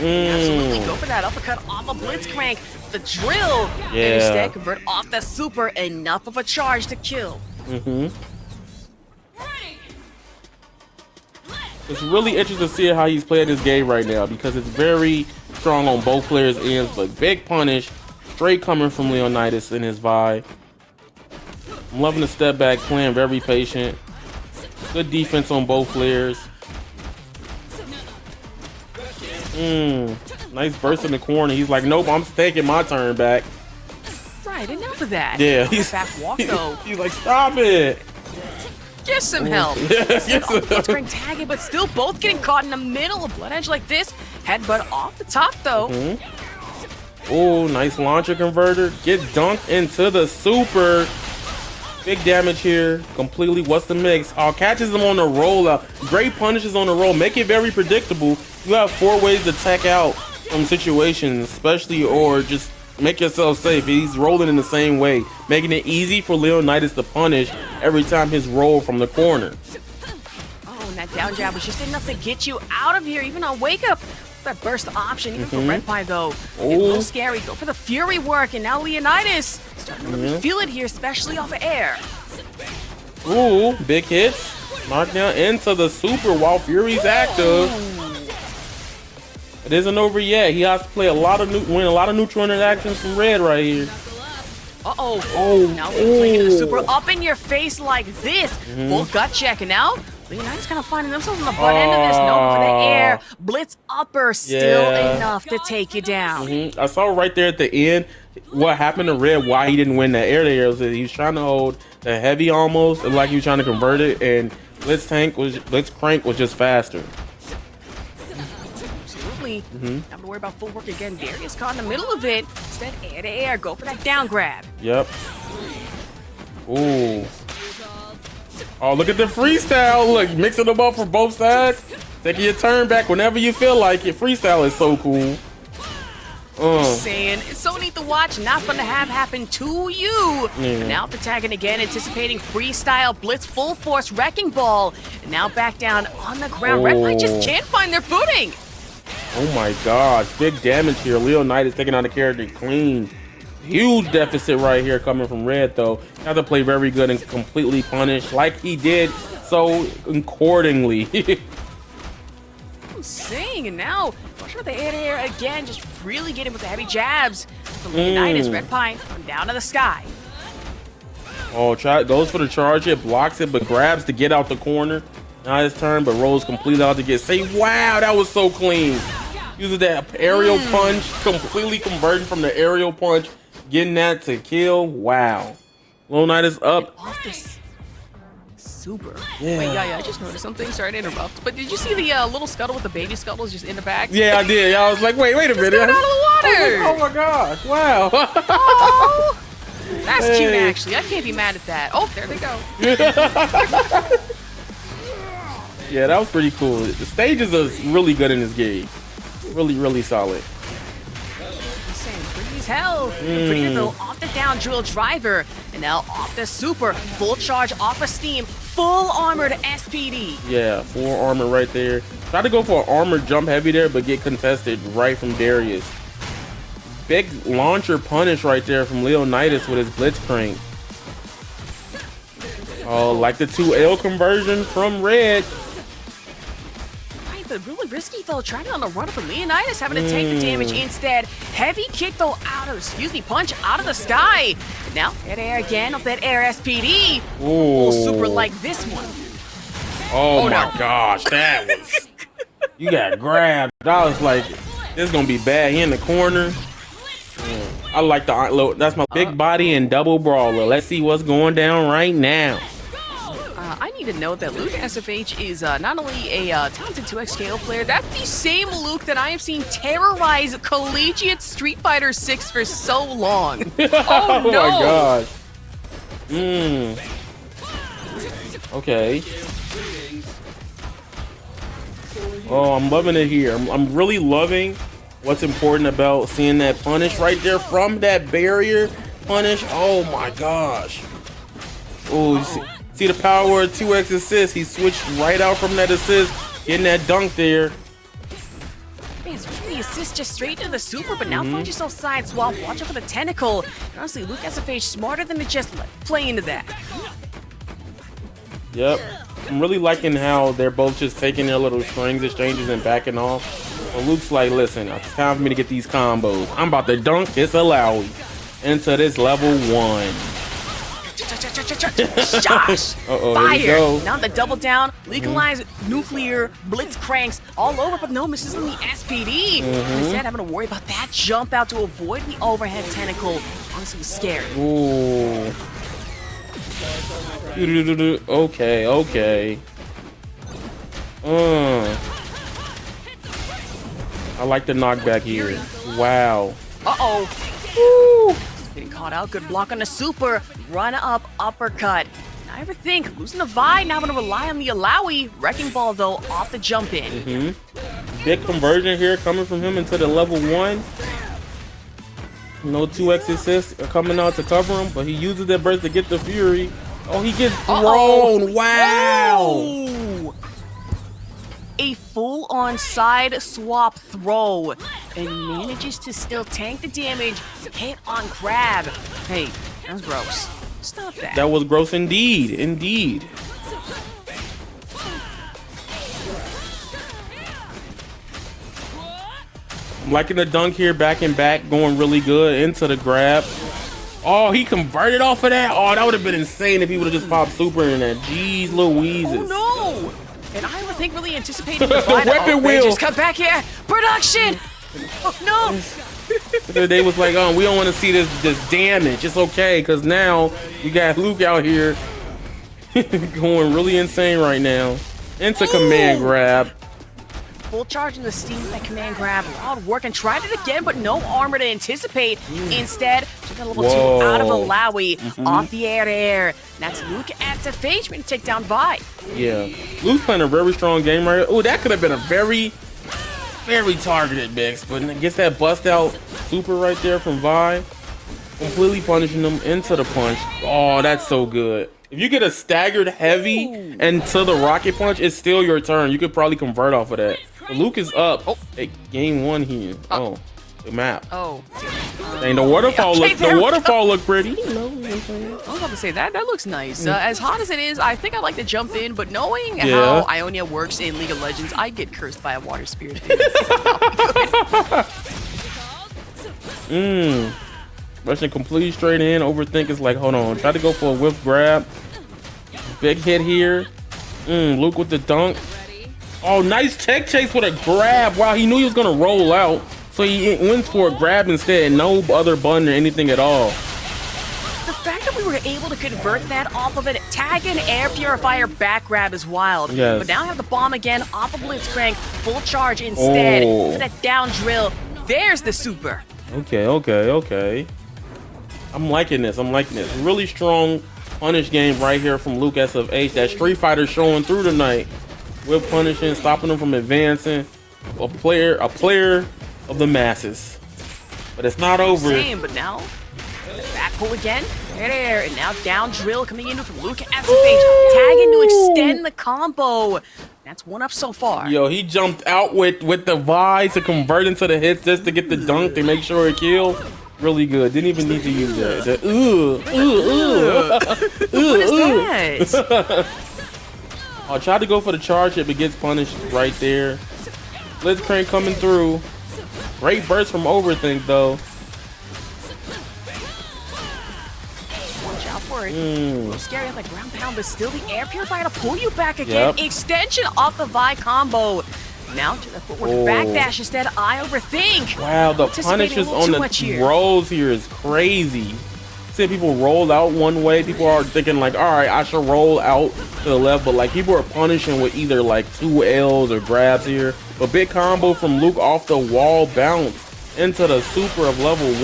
Absolutely, go for that uppercut off a Blitzcrank. The drill. And instead convert off the super. Enough of a charge to kill. It's really interesting to see how he's playing this game right now because it's very strong on both players' ends, but big punish straight coming from Leonidas in his vibe. I'm loving the step back, playing very patient. Good defense on both players. Nice burst in the corner. He's like, nope, I'm taking my turn back. Right, enough of that. Yeah, he's back walk though. He's like, stop it. Get some help. Blitzcrank tag it, but still both getting caught in the middle of blood edge like this. Headbutt off the top though. Oh, nice launcher converter. Get dunked into the super. Big damage here. Completely. What's the mix? Oh, catches him on the rollout. Great punishes on the roll. Make it very predictable. You have 4 ways to tech out from situations, especially or just make yourself safe. He's rolling in the same way, making it easy for Leonidas to punish every time his roll from the corner. Oh, and that down jab was just enough to get you out of here, even on wake up. That burst option, even for RedPai though. It's a little scary. Go for the Fury work, and now Leonidas starting to really feel it here, especially off of air. Ooh, big hits. Knockdown into the super while Fury's active. It isn't over yet. He has to play win a lot of neutral interactions from Red right here. Uh-oh. Oh. Now they're playing the super up in your face like this. Full gut check, and now Leonidas kind of finding themselves on the butt end of this. No, for the air. Blitz upper, still enough to take you down. I saw right there at the end what happened to Red, why he didn't win that air to air. He was trying to hold the heavy almost, like he was trying to convert it, and Blitzcrank was just faster. Absolutely. Not to worry about full work again. Darius caught in the middle of it. Instead, air to air. Go for that down grab. Yep. Ooh. Oh, look at the freestyle. Look, mixing them up for both sides. Taking your turn back whenever you feel like it. Freestyle is so cool. Saying it's so neat to watch, not fun to have happen to you. Now the tagging again, anticipating freestyle blitz full force wrecking ball. And now back down on the ground. RedPai just can't find their footing. Oh my gosh, big damage here. Leonidas taking out the character clean. Huge deficit right here coming from Red though. Have to play very good and completely punish like he did so accordingly. Saying, and now push with the air again, just really getting with the heavy jabs. From Leonidas, RedPai down to the sky. Oh, goes for the charge, it blocks it, but grabs to get out the corner. Now his turn, but rolls completely out to get saved. Wow, that was so clean. Uses that aerial punch, completely converting from the aerial punch, getting that to kill. Wow. Leonidas up. Off this super. Yeah. Wait, I just noticed something. Sorry to interrupt, but did you see the little scuttle with the baby scuttles just in the back? Yeah, I did. I was like, wait a minute. Out of the water. Oh my gosh! Wow. Oh, that's cute, actually. I can't be mad at that. Oh, there they go. Yeah, that was pretty cool. The stages are really good in this game. Really solid. Pretty as hell. Pretty though off the down drill driver, and now off the super full charge off of steam, full armored SPD. Yeah, full armor right there. Try to go for an armored jump heavy there, but get contested right from Darius. Big launcher punish right there from Leonidas with his Blitzcrank. Oh, like the 2L conversion from Red. But really risky though, trying on the run from Leonidas, having to take the damage instead. Heavy kick though punch out of the sky. And now air again off that air SPD. Full super like this one. Oh my gosh, that was you got grabbed. I was like, this is gonna be bad. He in the corner. I like that's my big body and double brawler. Let's see what's going down right now. I need to note that LukeSFH is not only a talented 2x scale player, that's the same Luke that I have seen terrorize Collegiate Street Fighter 6 for so long. Oh no! My gosh. Okay. Oh, I'm loving it here. I'm really loving what's important about seeing that punish right there from that barrier punish. Oh my gosh. Oh, see the power of 2x assist. He switched right out from that assist, getting that dunk there. Man, switching the assist just straight to the super, but now find yourself side swap. Watch out for the tentacle. And honestly, LukeSFH smarter than to just play into that. Yep. I'm really liking how they're both just taking their little strings exchanges and backing off. But Luke's like, listen, it's time for me to get these combos. I'm about to dunk this Illaoi into this level 1. Josh! Fire! Now the double down, legalize nuclear Blitzcranks all over, but no misses on the SPD. Instead, having to worry about that jump out to avoid the overhead tentacle. Honestly, scary. Ooh. Okay. I like the knockback here. Wow. Uh-oh. Getting caught out. Good block on the super. Run up uppercut. I ever think losing the Vi, now going to rely on the Illaoi. Wrecking ball, though, off the jump in. Big conversion here coming from him into the level 1. No 2x assists coming out to cover him, but he uses that burst to get the Fury. Oh, he gets thrown. Wow. Whoa. A full-on side swap throw and manages to still tank the damage. Hit on grab. Hey, that was gross. Stop that. That was gross indeed. Indeed. I'm liking the dunk here, back and back, going really good into the grab. Oh, he converted off of that. Oh, that would have been insane if he would have just popped super in that. Jeez Louises. Oh no! And I would think really anticipating the fight. Weapon wheel. Just come back here. Production. Oh no! They was like, we don't want to see this damage. It's okay, because now we got Luke out here going really insane right now. Into command grab. Full charge in the steam that command grab. Wild work and tried it again, but no armor to anticipate. Instead, took a level 2 out of Illaoi. Off the air. That's LukeSFH to take down Vi. Yeah. Luke's playing a very strong game right here. Oh, that could have been a very targeted mix, but gets that bust out super right there from Vi. Completely punishing him into the punch. Oh, that's so good. If you get a staggered heavy and to the rocket punch, it's still your turn. You could probably convert off of that. But Luke is up. Hey, game 1 here. Oh, the map. Oh. Dang, the waterfall look pretty. You know what I'm saying? I was about to say that looks nice. As hot as it is, I think I'd like to jump in, but knowing how Ionia works in League of Legends, I get cursed by a water spirit. Rushing completely straight in. Overthink is like, hold on. Try to go for a whiff grab. Big hit here. Luke with the dunk. Oh, nice tech chase with a grab. Wow, he knew he was going to roll out. So he went for a grab instead. No other button or anything at all. The fact that we were able to convert that off of it, tag and air purifier back grab is wild. Yes. But now I have the bomb again off of Blitzcrank. Full charge instead. For that down drill. There's the super. Okay. I'm liking this. Really strong punish game right here from LukeSFH. That Street Fighter showing through tonight. We're punishing, stopping them from advancing. A player of the masses. But it's not over. Same, but now back pull again. There, and now down drill coming in from LukeSFH. Tagging to extend the combo. That's 1 up so far. Yo, he jumped out with the Vi to convert into the hits just to get the dunk to make sure it killed. Really good. Didn't even need to use that. What is that? I tried to go for the charge hit, but gets punished right there. Blitzcrank coming through. Great burst from Overthink, though. Watch out for it. A little scary like ground pound, but still the air purifier to pull you back again. Yep. Extension off the Vi combo. Now to the footwork backdash instead. IOVRTHK. Wow, the punishes on the rolls here is crazy. See, people roll out one way. People are thinking like, all right, I should roll out to the left, but like people are punishing with either like 2 L's or grabs here. But big combo from Luke off the wall bounce into the super of level 1.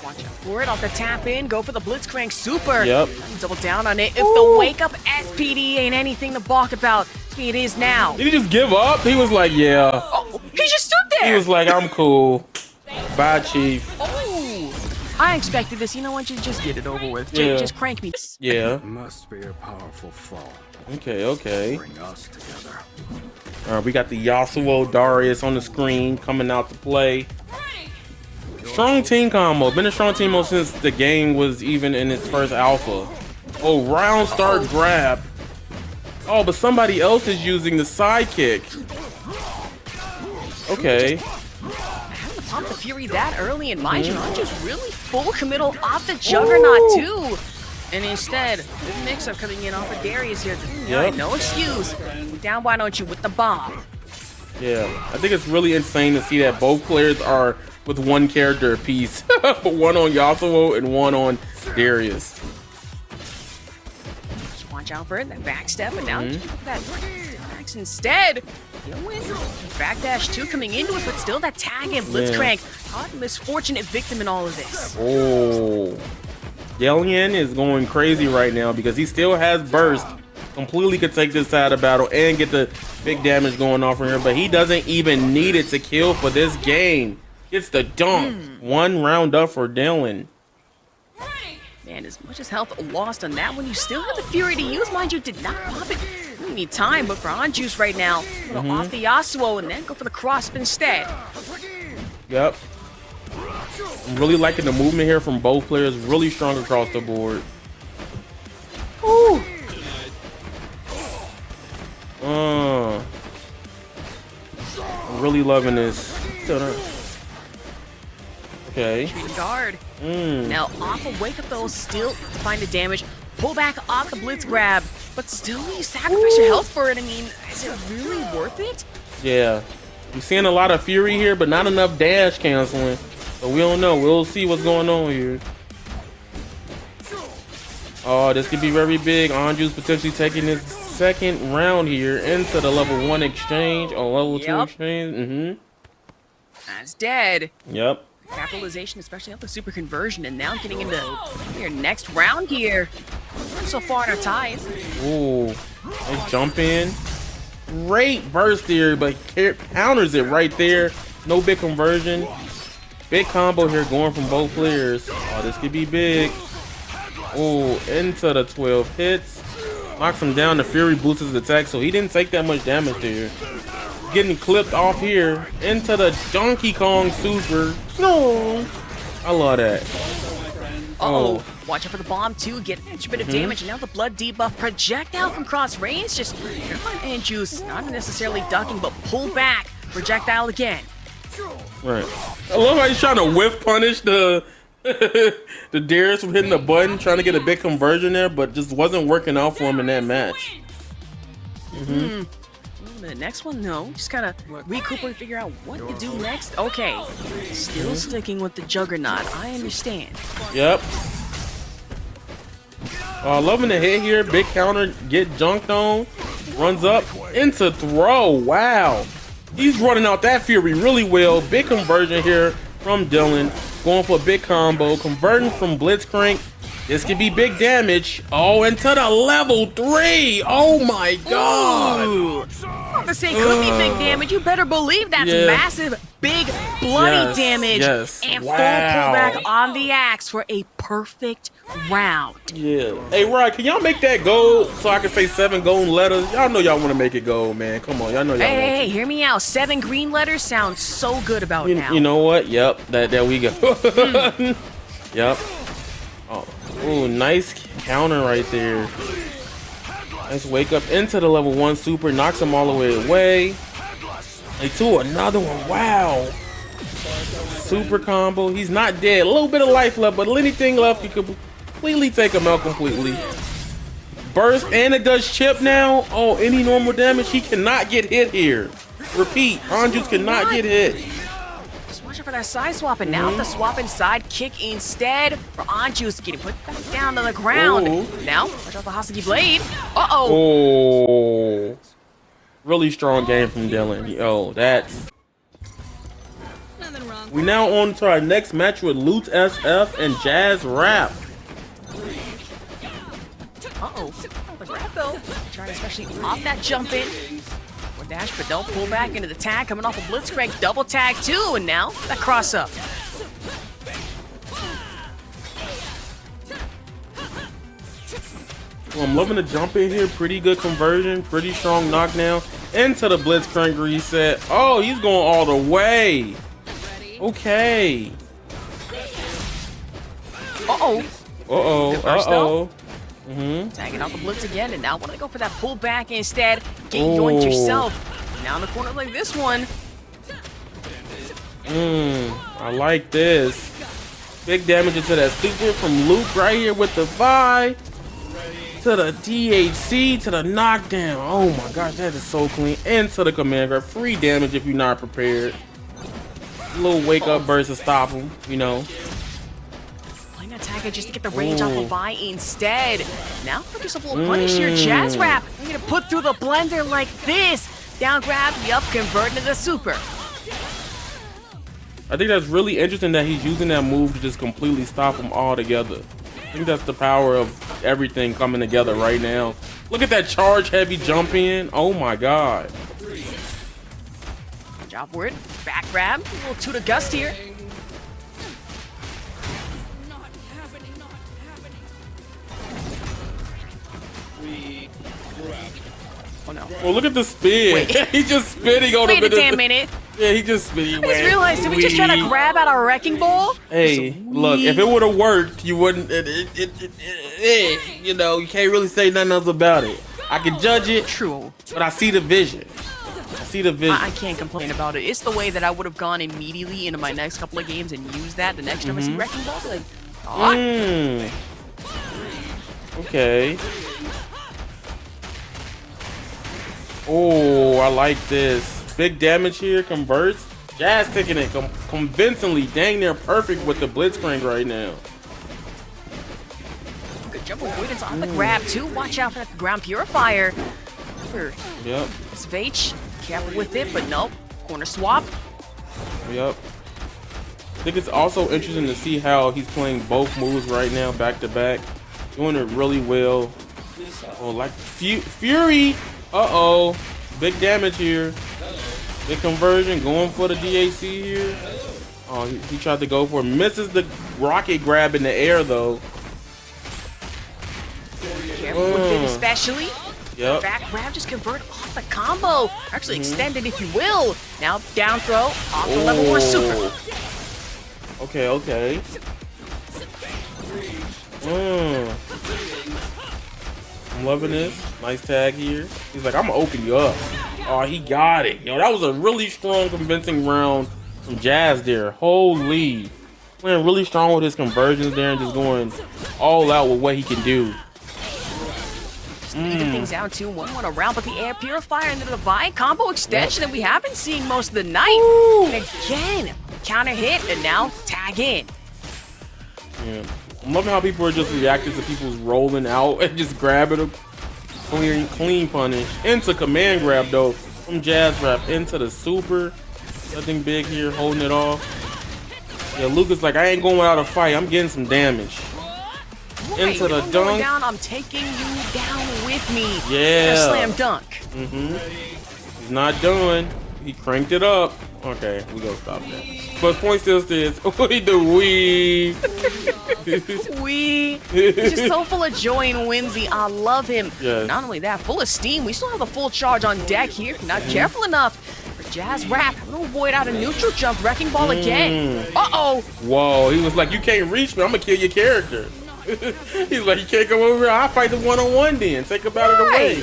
Watch out for it. Off the tap in. Go for the Blitzcrank super. Yep. Double down on it. If the wake up SPD ain't anything to balk about, it is now. Did he just give up? He was like, yeah. Oh, he just stood there. He was like, I'm cool. Bye, Chief. I expected this. You know what? Just get it over with. Just crank me. Yeah. It must be a powerful fall. Okay. Bring us together. All right, we got the Yasuo Darius on the screen coming out to play. Strong team combo. Been a strong team since the game was even in its first alpha. Oh, round start grab. Oh, but somebody else is using the sidekick. Okay. How to pump the Fury that early, and mind you, I'm just really full committal off the Juggernaut too. And instead, the mix-up coming in off of Darius here. Yep. No excuse. Down, why don't you, with the bomb. Yeah, I think it's really insane to see that both players are with one character apiece. But one on Yasuo and one on Darius. Just watch out for it, that backstep, and now that backs instead. Backdash 2 coming into it, but still that tag and Blitzcrank. Caught misfortunate victim in all of this. Oh. Dylnyan is going crazy right now because he still has burst. Completely could take this side of battle and get the big damage going off from here, but he doesn't even need it to kill for this game. Gets the dunk. 1 round up for Dylnyan. Man, as much as health lost on that one, you still have the Fury to use. Mind you, did not pop it. You need time, but for ANJuice right now, off the Yasuo and then go for the cross instead. Yep. I'm really liking the movement here from both players. Really strong across the board. Ooh. I'm really loving this. Okay. Treating guard. Now off a wake up though, still to find the damage. Pull back off the blitz grab, but still you sacrifice your health for it. I mean, is it really worth it? Yeah. We're seeing a lot of Fury here, but not enough dash canceling. So we don't know. We'll see what's going on here. Oh, this could be very big. ANJuice potentially taking his second round here into the level 1 exchange or level 2 exchange. That's dead. Yep. Capitalization, especially off the super conversion, and now getting into your next round here. So far in our ties. Ooh, nice jump in. Great burst here, but counters it right there. No big conversion. Big combo here going from both players. Oh, this could be big. Ooh, into the 12 hits. Knocks him down. The Fury boosts his attack, so he didn't take that much damage there. Getting clipped off here into the Donkey Kong super. No, I love that. Uh-oh. Watch out for the bomb too. Get an extra bit of damage. And now the blood debuff projectile from cross range. Just ANJuice, not necessarily ducking, but pull back. Projectile again. Right. I love how he's trying to whiff punish the the Darius from hitting the button, trying to get a big conversion there, but just wasn't working out for him in that match. The next one, no. Just kind of recoup and figure out what to do next. Okay. Still sticking with the Juggernaut. I understand. Yep. Loving the hit here. Big counter. Get junked on. Runs up into throw. Wow. He's running out that Fury really well. Big conversion here from Dylnyan. Going for a big combo. Converting from Blitzcrank. This could be big damage. Oh, into the level 3. Oh my god. Ooh. To say could be big damage, you better believe that's massive, big, bloody damage. Yes. And full pullback on the axe for a perfect round. Yeah. Hey, Rod, can y'all make that gold so I can say 7 golden letters? Y'all know y'all want to make it gold, man. Come on, y'all know y'all want Hey, hear me out. 7 green letters sounds so good about now. You know what? Yep. There we go. Yep. Oh, ooh, nice counter right there. Let's wake up into the level 1 super, knocks him all the way away. Hey, to another one. Wow. Super combo. He's not dead. A little bit of life left, but anything left, you could completely take him out completely. Burst, and it does chip now. Oh, any normal damage, he cannot get hit here. Repeat, ANJuice cannot get hit. Watch out for that side swap, and now the swap inside kick instead for ANJuice getting put back down on the ground. Now, watch out for Hosaki Blade. Oh, really strong game from Dylnyan. Yo, that's. We now on to our next match with LukeSFH and Jaazrap. The grab though. Trying especially off that jump in. Dash, but don't pull back into the tag. Coming off a Blitzcrank, double tag too, and now that cross up. Well, I'm loving the jump in here. Pretty good conversion, pretty strong knockdown into the Blitzcrank reset. Oh, he's going all the way. Okay. Tagging out the blitz again, and now want to go for that pullback instead. Get yoinked yourself. Now in the corner like this one. I like this. Big damage into that super from Luke right here with the Vi. To the DHC, to the knockdown. Oh my gosh, that is so clean. And to the command grab. Free damage if you're not prepared. A little wake up burst to stop him, you know. Attacker just to get the range off of Vi instead. Now look yourself a little punish here, Jaazrap. You're gonna put through the blender like this. Down grab, yup, convert into the super. I think that's really interesting that he's using that move to just completely stop him all together. I think that's the power of everything coming together right now. Look at that charge heavy jump in. Oh my god. Watch out for it. Back grab. A little to the gust here. Oh no. Oh, look at the spin. He's just spinning on Wait the a damn minute. Yeah, he just spinning. I just realized, did we just try to grab out our wrecking ball? Hey, look, if it would have worked, you wouldn't. You know, you can't really say nothing else about it. I can judge it, True. but I see the vision. I see the vision. I can't complain about it. It's the way that I would have gone immediately into my next couple of games and used that the next time I see wrecking balls. Like, Okay. Oh, I like this. Big damage here, converts. Jazz taking it convincingly, dang near perfect with the Blitzcrank right now. Good jump avoidance on the grab too. Watch out for that ground purifier. Yep. SFH, careful with it, but nope. Corner swap. Yep. I think it's also interesting to see how he's playing both moves right now, back to back. Doing it really well. Oh, like Fury. Uh-oh. Big damage here. Big conversion. Going for the DAC here. Oh, he tried to go for it. Misses the rocket grab in the air, though. Careful with it especially. Yep. Back grab, just convert off the combo. Actually extended, if you will. Now down throw off the level 4 super. Okay, okay. I'm loving this. Nice tag here. He's like, I'm gonna open you up. Oh, he got it. Yo, that was a really strong, convincing round from Jazz there. Holy. Playing really strong with his conversions there and just going all out with what he can do. Even things down 2-1 around, but the air purifier and the divine combo extension that we have been seeing most of the night. And again, counter hit and now tag in. Yeah. I'm loving how people are just reacting to people's rolling out and just grabbing them. Clean punish. Into command grab though from Jaazrap into the super. Nothing big here, holding it off. Yeah, Luke is like, I ain't going without a fight. I'm getting some damage. Into the I'm going dunk. down, I'm taking you down with me. Yeah. A slam dunk. He's not done. He cranked it up. Okay, we gonna stop that. But point still stands. The wee. He's just so full of joy and whimsy. I love him. Yes. Not only that, full of steam. We still have the full charge on deck here. Not careful enough. For Jaazrap, I'm gonna avoid out a neutral jump, wrecking ball again. Uh-oh. Whoa, he was like, you can't reach me. I'm gonna kill your character. He's like, you can't come over here. I'll fight the one-on-one then. Take him out of the way.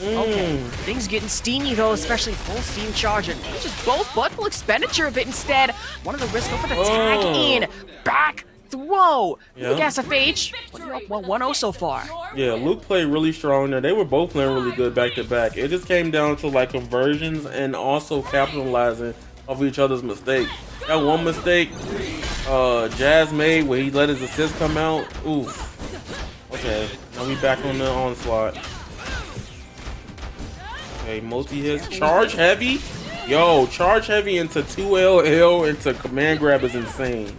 Okay, things getting steamy though, especially full steam charge. And just both buttful expenditure of it instead. One of the risks go for the tag in. Back throw. Yep. LukeSFH. You're up 1-0 so far. Yeah, Luke played really strong there. They were both playing really good back to back. It just came down to like conversions and also capitalizing off each other's mistakes. That one mistake Jazz made where he let his assist come out. Oof. Okay, now we back on the onslaught. Okay, multi-hits. Charge heavy. Yo, charge heavy into 2LL into command grab is insane.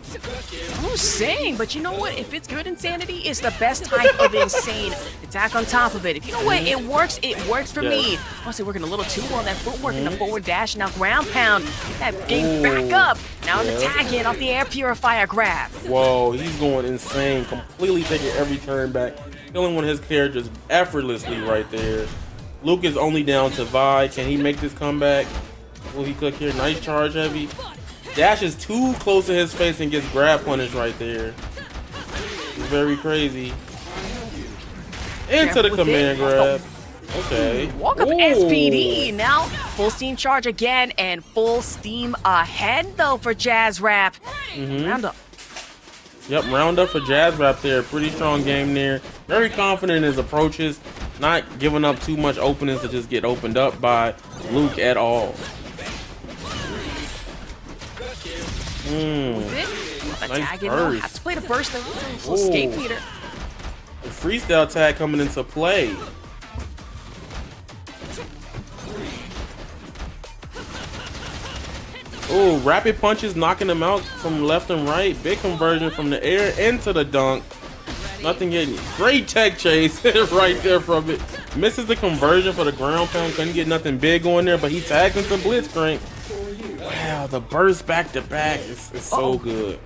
Who's saying? But you know what? If it's good insanity, it's the best type of insane. Attack on top of it. If you know what? It works for me. Also working a little too well. That footwork and the forward dash. Now ground pound. That game back up. Now the tag in off the air purifier grab. Whoa, he's going insane. Completely taking every turn back. Killing one of his characters effortlessly right there. Luke is only down to Vi. Can he make this comeback? Will he cook here? Nice charge heavy. Dash is too close to his face and gets grab punished right there. It's very crazy. Into the command grab. Okay. Walk up SPD. Now full steam charge again and full steam ahead though for Jaazrap. Round up. Yep, round up for Jaazrap there. Pretty strong game there. Very confident in his approaches. Not giving up too much openings to just get opened up by Luke at all. Nice burst. Have to play the burst. Full escape meter. The freestyle tag coming into play. Oh, rapid punches knocking him out from left and right. Big conversion from the air into the dunk. Nothing getting. Great tech chase right there from it. Misses the conversion for the ground pound. Couldn't get nothing big on there, but he tags into Blitzcrank. Wow, the burst back to back is so good.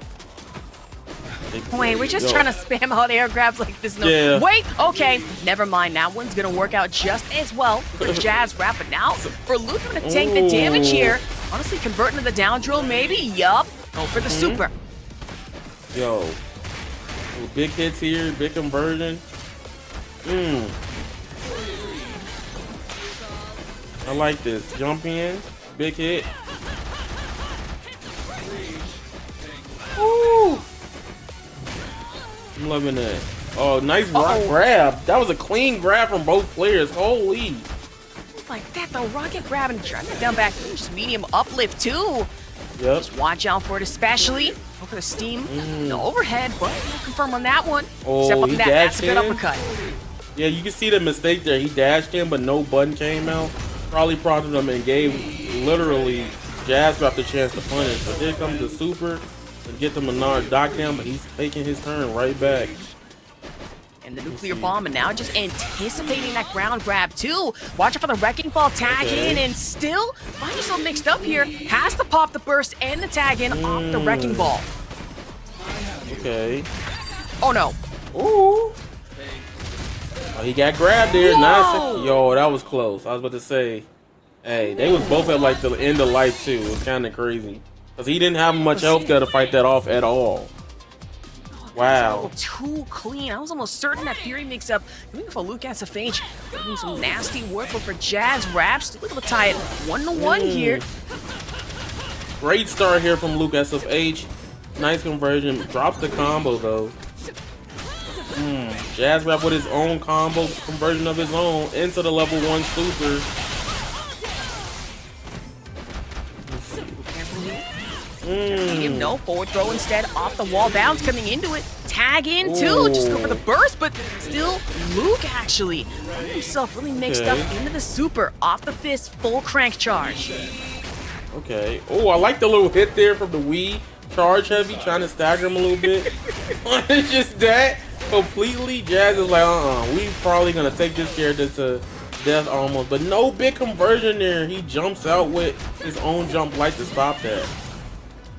Wait, we're just trying to spam out air grabs like this. No. Yeah. Wait, okay, never mind. That one's gonna work out just as well for Jaazrap. But now for Luke to take the damage here. Honestly, converting to the down drill, maybe. Yup. Go for the super. Yo, big hits here, big conversion. I like this. Jump in, big hit. Ooh. I'm loving that. Oh, nice rock grab. That was a clean grab from both players. Holy. Like that, though. Rocket grab and trying to get down back. Just medium uplift, too. Yep. Just watch out for it, especially. Go for the steam. The overhead, but no confirm on that one. Oh, Step up he that. That's a good uppercut. Yeah, you can see the mistake there. He dashed in, but no button came out. Probably prompted him and gave literally Jaazrap the chance to punish. But here comes the super to get the Menard knockdown, but he's taking his turn right back. And the nuclear bomb, and now just anticipating that ground grab too. Watch out for the wrecking ball tag in, and still find yourself mixed up here. Has to pop the burst and the tag in off the wrecking ball. Okay. Oh no. Ooh. Oh, he got grabbed there. Whoa. Nice. Yo, that was close. I was about to say, hey, they was both at like the end of life too. It was kind of crazy because he didn't have much health there to fight that off at all. Wow. Too clean. I was almost certain that Fury mix-up coming for LukeSFH. Doing some nasty work, but for Jaazrap, still able to tie it 1-1 here. Great start here from LukeSFH. Nice conversion. Drops the combo though. Jaazrap with his own combo conversion of his own into the level 1 super. No forward throw instead, off the wall bounce coming into it. Tag in too, just go for the burst, but still Luke actually got himself really mixed up into the super off the fist, full crank charge. Okay. Oh, I like the little hit there from the Wii. Charge heavy, trying to stagger him a little bit. It's just that completely. Jazz is like, we probably gonna take this character to death almost, but no big conversion there. He jumps out with his own jump light to stop that.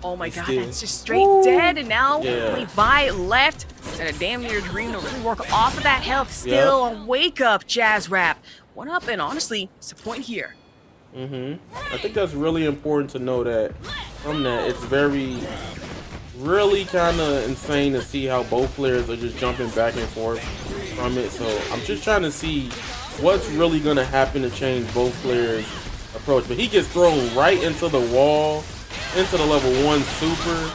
Oh my god, that's just straight dead, and now Levi left, and a damn near dream to really work off of that health. Still a wake up, Jaazrap. 1 up, and honestly, it's a point here. I think that's really important to know that from that. It's really kind of insane to see how both players are just jumping back and forth from it. So I'm just trying to see what's really going to happen to change both players' approach. But he gets thrown right into the wall, into the level 1 super.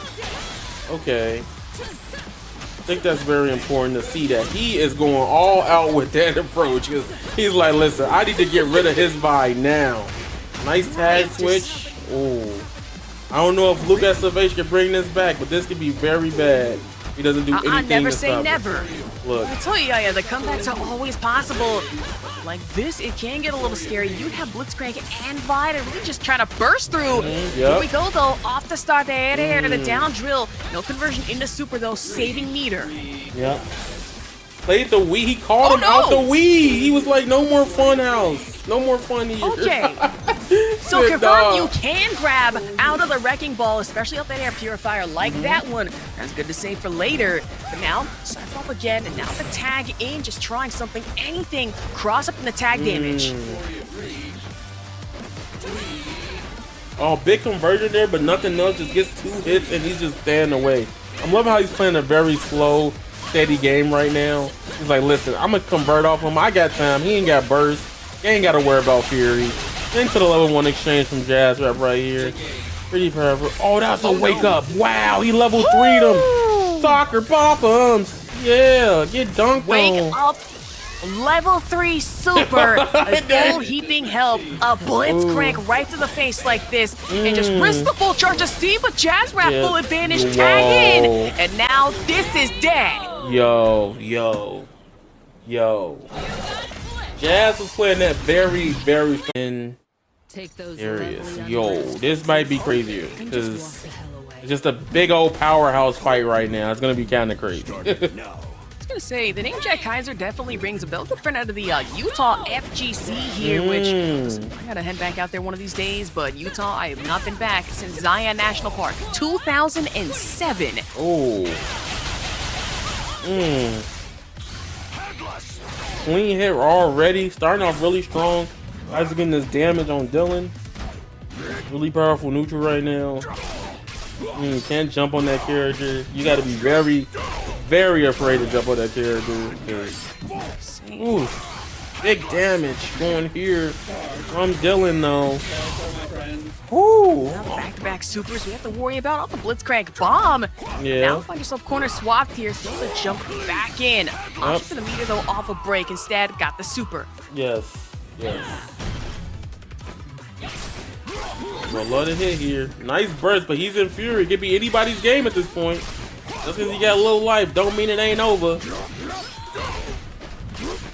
Okay. I think that's very important to see that he is going all out with that approach, because he's like, listen, I need to get rid of his vibe now. Nice tag switch. Ooh. I don't know if LukeSFH can bring this back, but this could be very bad. He doesn't do anything never to say stop never. it. Look. I tell you, the comebacks are always possible. Like this, it can get a little scary. You have Blitzcrank and Vi to really just try to burst through. Here we go, though. Off the start, the air to the down drill. No conversion into super, though. Saving meter. Yep. Played the Wii. He called him out the Wii. He was like, no more fun house. No more fun here. Okay. So confirm you can grab out of the wrecking ball, especially off that air purifier like that one. That's good to save for later. But now, starts off again, and now the tag in, just trying something, anything. Cross up in the tag damage. Oh, big conversion there, but nothing else. Just gets 2 hits, and he's just staying away. I'm loving how he's playing a very slow, steady game right now. He's like, listen, I'm going to convert off him. I got time. He ain't got burst. He ain't got to worry about Fury. Into the level 1 exchange from Jaazrap right here. Pretty powerful. Oh, that's a wake up. Wow, he level 3'd him. Soccer bottoms. Yeah, get dunked Wake on. up. Level 3 super. A full heaping help. A Blitzcrank right to the face like this. And just risk the full charge of steam, but Jaazrap full advantage. Tag in. And now this is dead. Yo. Jazz was playing that very in areas. Yo, this might be crazier because it's just a big old powerhouse fight right now. It's gonna be kind of crazy. It's gonna say the name JetKaizer definitely rings a bell. Good friend out of the Utah FGC here, which I gotta head back out there one of these days. But Utah, I have not been back since Zion National Park, 2007. Oh. Clean hit already, starting off really strong. Guys are getting this damage on Dylan. Really powerful neutral right now. Can't jump on that character. You got to be very, very afraid to jump on that character. Ooh, big damage going here from Dylan though. Ooh. Back-to-back supers we have to worry about on the Blitzcrank bomb. Yeah. Now find yourself corner swapped here, so to jump back in. Option for the meter though off a break. Instead, got the super. Yes. Yes. Well, love to hit here. Nice burst, but he's in fury. It could be anybody's game at this point. Just because he got low life, don't mean it ain't over.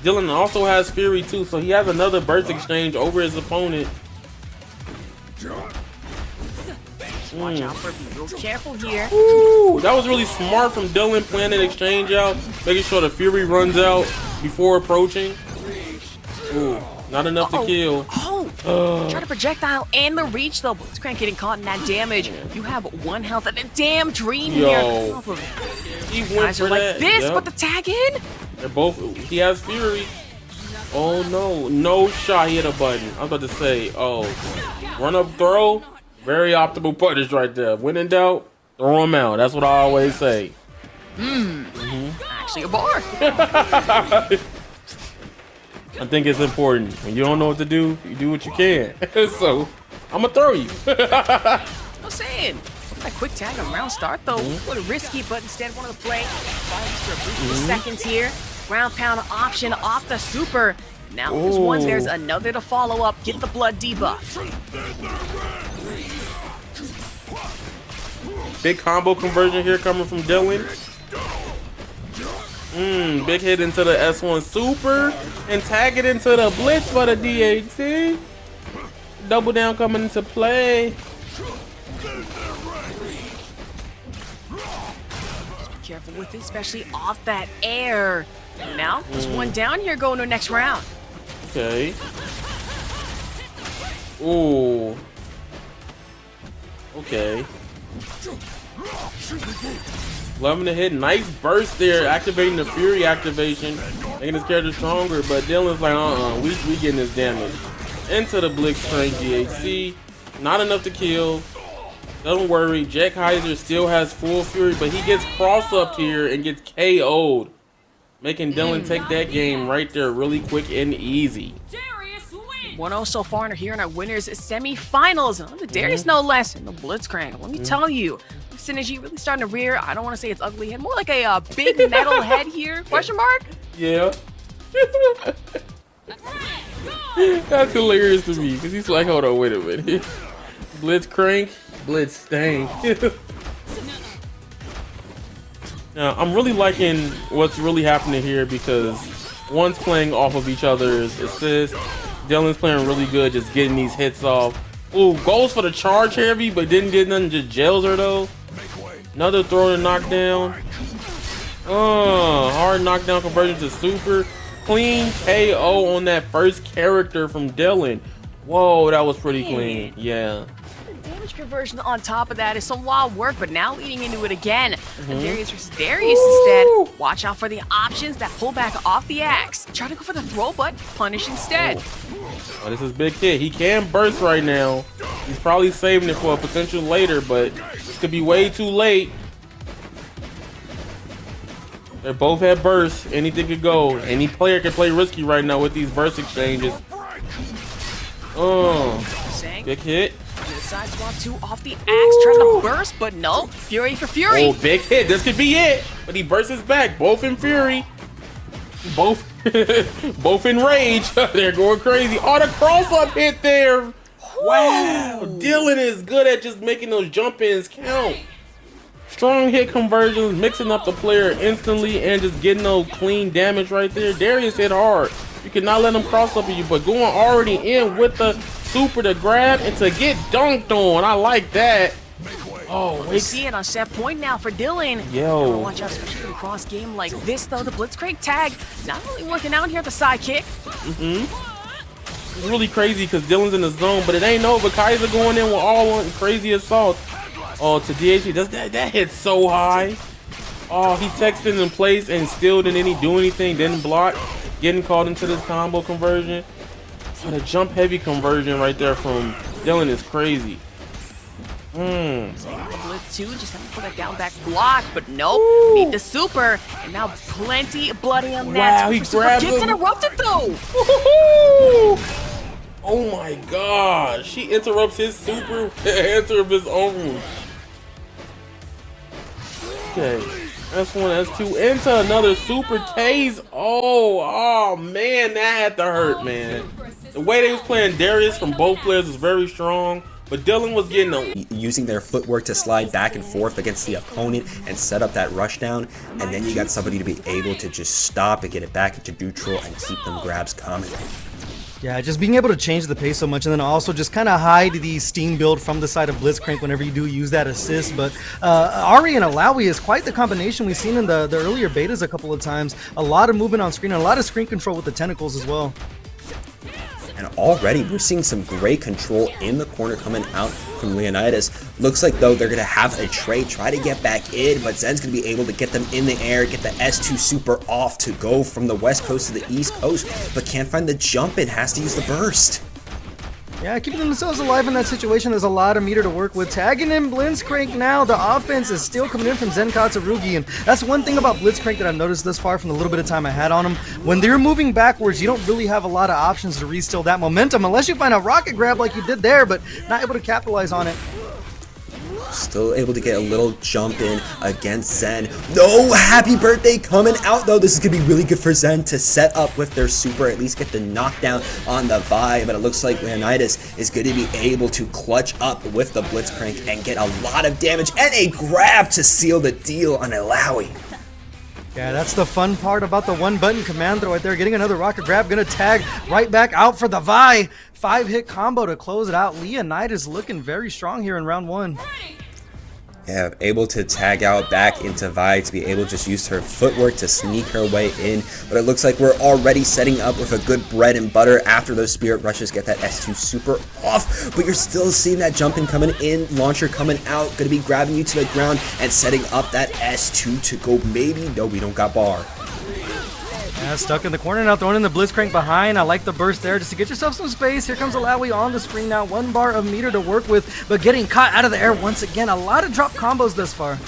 Dylan also has fury too, so he has another burst exchange over his opponent. Watch out for Beatles. Careful here. Ooh, that was really smart from Dylan, playing an exchange out, making sure the fury runs out before approaching. Ooh, not enough to kill. Try to projectile and the reach though. Blitzcrank getting caught in that damage. You have 1 health and a damn dream here. He went Guys for are like that. this, but the tag in. They're both. He has fury. Oh no, no shot. He hit a button. I was about to say, oh, run up throw. Very optimal punish right there. When in doubt, throw him out. That's what I always say. Actually, a bar. I think it's important. When you don't know what to do, you do what you can. So, I'm gonna throw you. I'm saying. A quick tag on round start though. What a risky, but instead wanted to play. Fires for a brief few seconds here. Ground pound option off the super. Now this one, there's another to follow up. Get the blood debuff. Big combo conversion here coming from Dylan. Big hit into the S1 super and tag it into the blitz for the DHC. Double down coming into play. Just be careful with it, especially off that air. Now there's one down here going to the next round. Okay. Ooh. Okay. Loving the hit. Nice burst there, activating the fury activation, making his character stronger. But Dylan's like, we getting this damage. Into the Blitzcrank DHC. Not enough to kill. Don't worry, JetKaizer still has full fury, but he gets cross-upped here and gets KO'd. Making Dylan take that game right there really quick and easy. 1-0 so far here in our winners semifinals. The Darius no less in the Blitzcrank. Let me tell you, synergy really starting to rear. I don't want to say it's ugly head, more like a big metal head here. Question mark? Yeah. That's hilarious to me because he's like, hold on, wait a minute. Blitzcrank, Blitzstank. Now, I'm really liking what's really happening here because one's playing off of each other's assists. Dylan's playing really good, just getting these hits off. Ooh, goes for the charge heavy, but didn't get nothing, just jails her though. Another throw to knockdown. Hard knockdown conversion to super. Clean KO on that first character from Dylan. Whoa, that was pretty clean. Yeah. Damage conversion on top of that is some wild work, but now leading into it again. Darius versus Darius instead. Watch out for the options that pull back off the axe. Try to go for the throw, but punish instead. Oh, this is big hit. He can burst right now. He's probably saving it for a potential later, but this could be way too late. They both have bursts. Anything could go. Any player can play risky right now with these burst exchanges. Big hit. Side swap 2 off the axe, trying to burst, but no. Fury for fury. Oh, big hit. This could be it. But he bursts his back. Both in fury. Both both in rage. They're going crazy. Oh, the cross-up hit there. Wow. Dylan is good at just making those jump-ins count. Strong hit conversions, mixing up the player instantly and just getting those clean damage right there. Darius hit hard. You cannot let him cross up you, but going already in with the super to grab and to get dunked on. I like that. Oh, We see it on set point now for Dylan. Yo. Watch out, especially in a cross game like this, though. The Blitzcrank tag not only working out here at the sidekick. It's really crazy because Dylan's in the zone, but it ain't over. Kaiser going in with all on crazy assaults. Oh, to DHC. That hit so high. Oh, he texted in place and still didn't do anything, didn't block. Getting caught into this combo conversion. Oh, the jump heavy conversion right there from Dylan is crazy. Blitz 2 just having to put that down back block, but nope. Need the super, and now plenty of bloody on that. Wow, he super grabbed gets him. interrupted though. Oh my gosh, she interrupts his super answer of his own. Okay, S1, S2 into another super tase. Oh man, that had to hurt, man. The way they was playing Darius from both players was very strong. But Dylan was getting using their footwork to slide back and forth against the opponent and set up that rush down, and then you got somebody to be able to just stop and get it back into neutral and keep them grabs coming. Yeah, just being able to change the pace so much, and then also just kind of hide the steam build from the side of Blitzcrank whenever you do use that assist. But Ahri and Illaoi is quite the combination we've seen in the earlier betas a couple of times. A lot of movement on screen and a lot of screen control with the tentacles as well. And already we're seeing some great control in the corner coming out from Leonidas. Looks like though they're going to have a trade, try to get back in, but Zen's going to be able to get them in the air, get the S2 super off to go from the west coast to the east coast, but can't find the jump in, has to use the burst. Yeah, keeping themselves alive in that situation. There's a lot of meter to work with. Tagging in Blitzcrank now. The offense is still coming in from Zen Katsuragi, and that's one thing about Blitzcrank that I've noticed thus far from the little bit of time I had on him. When they're moving backwards, you don't really have a lot of options to resteal that momentum unless you find a rocket grab like you did there, but not able to capitalize on it. Still able to get a little jump in against Zen. No happy birthday coming out though. This is going to be really good for Zen to set up with their super, at least get the knockdown on the Vi. But it looks like Leonidas is going to be able to clutch up with the Blitzcrank and get a lot of damage and a grab to seal the deal on Illaoi. Yeah, that's the fun part about the one-button command throw right there. Getting another rocket grab, gonna tag right back out for the Vi. 5-hit combo to close it out. Leonidas looking very strong here in round 1. Yeah, able to tag out back into Vi to be able to just use her footwork to sneak her way in. But it looks like we're already setting up with a good bread and butter after those spirit rushes get that S2 super off. But you're still seeing that jumping coming in, launcher coming out, going to be grabbing you to the ground and setting up that S2 to go maybe. No, we don't got bar. Yeah, stuck in the corner now, throwing in the Blitzcrank behind. I like the burst there just to get yourself some space. Here comes Illaoi on the screen now. 1 bar of meter to work with, but getting caught out of the air once again. A lot of drop combos thus far.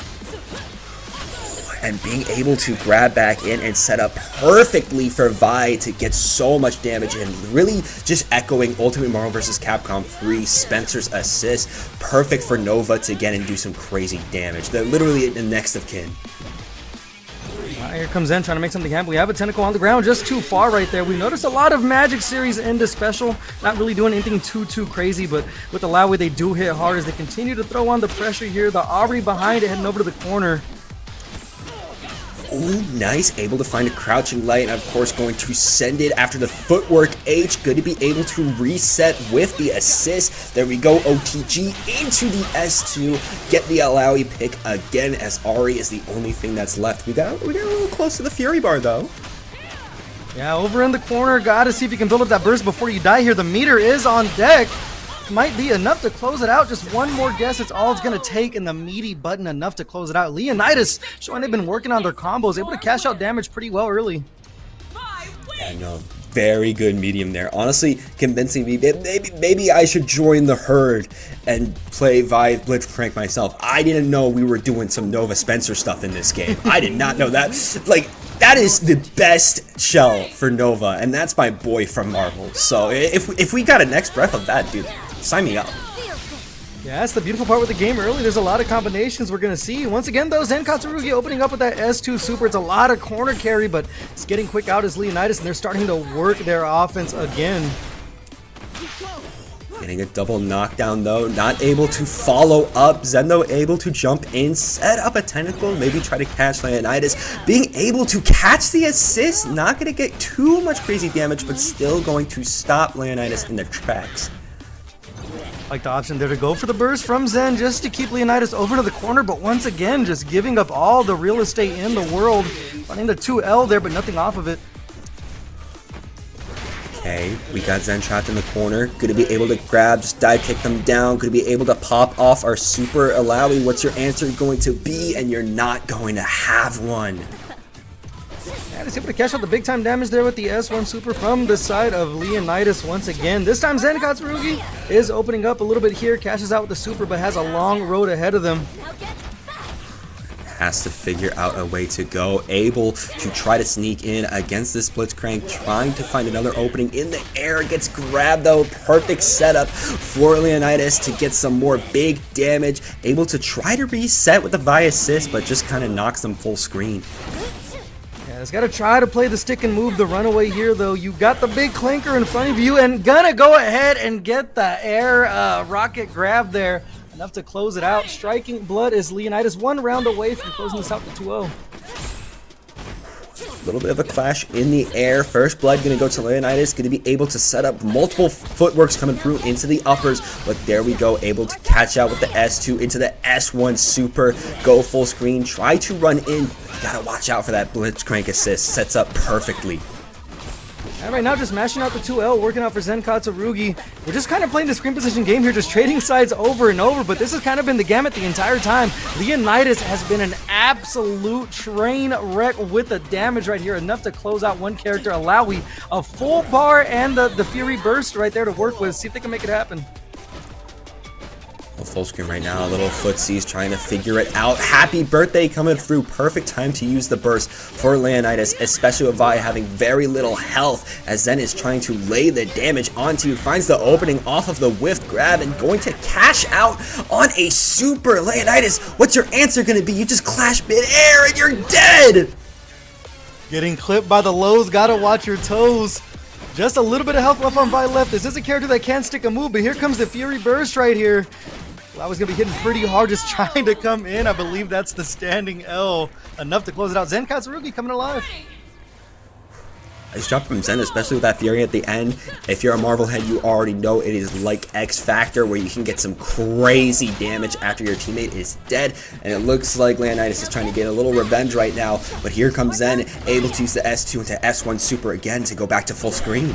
And being able to grab back in and set up perfectly for Vi to get so much damage and really just echoing Ultimate Marvel vs. Capcom 3 Spencer's assist. Perfect for Nova to get and do some crazy damage. They're literally the next of kin. Here comes Zen trying to make something happen. We have a tentacle on the ground just too far right there. We noticed a lot of Magic Series into special. Not really doing anything too crazy, but with Illaoi they do hit hard as they continue to throw on the pressure here. The Ahri behind it heading over to the corner. Oh, nice. Able to find a crouching light, and of course going to send it after the footwork H. Good to be able to reset with the assist. There we go. OTG into the S2. Get the Illaoi pick again as Ahri is the only thing that's left. We got a little close to the Fury bar though. Yeah, over in the corner. Gotta see if you can build up that burst before you die here. The meter is on deck. Might be enough to close it out. Just one more guess. It's all it's going to take, and the meaty button enough to close it out. Leonidas showing they've been working on their combos, able to cash out damage pretty well early. I know. Very good medium there. Honestly, convincing me maybe I should join the herd and play Vi Blitzcrank myself. I didn't know we were doing some Nova Spencer stuff in this game. I did not know that. Like, that is the best shell for Nova, and that's my boy from Marvel. So if we got a next breath of that, dude, sign me up. Yeah, that's the beautiful part with the game early. There's a lot of combinations we're going to see. Once again, though, Zen Katsuragi opening up with that S2 super. It's a lot of corner carry, but it's getting quick out as Leonidas, and they're starting to work their offense again. Getting a double knockdown, though. Not able to follow up. Zen, though, able to jump in, set up a tentacle, maybe try to catch Leonidas. Being able to catch the assist, not going to get too much crazy damage, but still going to stop Leonidas in their tracks. Like the option there to go for the burst from Zen just to keep Leonidas over to the corner, but once again, just giving up all the real estate in the world. Running the 2L there, but nothing off of it. Okay, we got Zen trapped in the corner. Gonna be able to grab, just dive kick them down. Gonna be able to pop off our super. Illaoi, what's your answer going to be? And you're not going to have one. And he's able to cash out the big time damage there with the S1 super from the side of Leonidas once again. This time Zen Katsuragi is opening up a little bit here, cashes out with the super, but has a long road ahead of them. Has to figure out a way to go, able to try to sneak in against this Blitzcrank, trying to find another opening in the air, gets grabbed though. Perfect setup for Leonidas to get some more big damage, able to try to reset with the Vi assist, but just kind of knocks them full screen. Yeah, it's got to try to play the stick and move the runaway here though. You got the big clinker in front of you and gonna go ahead and get the air rocket grab there. Enough to close it out. Striking blood is Leonidas 1 round away from closing this out to 2-0. A little bit of a clash in the air. First blood going to go to Leonidas. Going to be able to set up multiple footworks coming through into the uppers. But there we go. Able to catch out with the S2 into the S1 super. Go full screen. Try to run in. Gotta watch out for that Blitzcrank assist. Sets up perfectly. And right now just mashing out the 2L, working out for Zen Katsuragi. We're just kind of playing the screen position game here, just trading sides over and over, but this has kind of been the gamut the entire time. Leonidas has been an absolute train wreck with the damage right here, enough to close out one character. Illaoi, a full bar and the Fury Burst right there to work with. See if they can make it happen. Full screen right now, a little Footzeez trying to figure it out. Happy birthday coming through. Perfect time to use the burst for Leonidas, especially with Vi having very little health, as Zen is trying to lay the damage onto you. Finds the opening off of the whiff grab and going to cash out on a super. Leonidas, what's your answer going to be? You just clash mid-air and you're dead! Getting clipped by the lows, gotta watch your toes. Just a little bit of health left on Vi left. This is a character that can stick a move, but here comes the Fury Burst right here. Illaoi's gonna be hitting pretty hard, just trying to come in. I believe that's the standing L. Enough to close it out. Zen Katsuragi coming alive. Nice job from Zen, especially with that Fury at the end. If you're a Marvel head, you already know it is like X Factor, where you can get some crazy damage after your teammate is dead. And it looks like Leonidas is trying to get a little revenge right now. But here comes Zen, able to use the S2 into S1 super again to go back to full screen.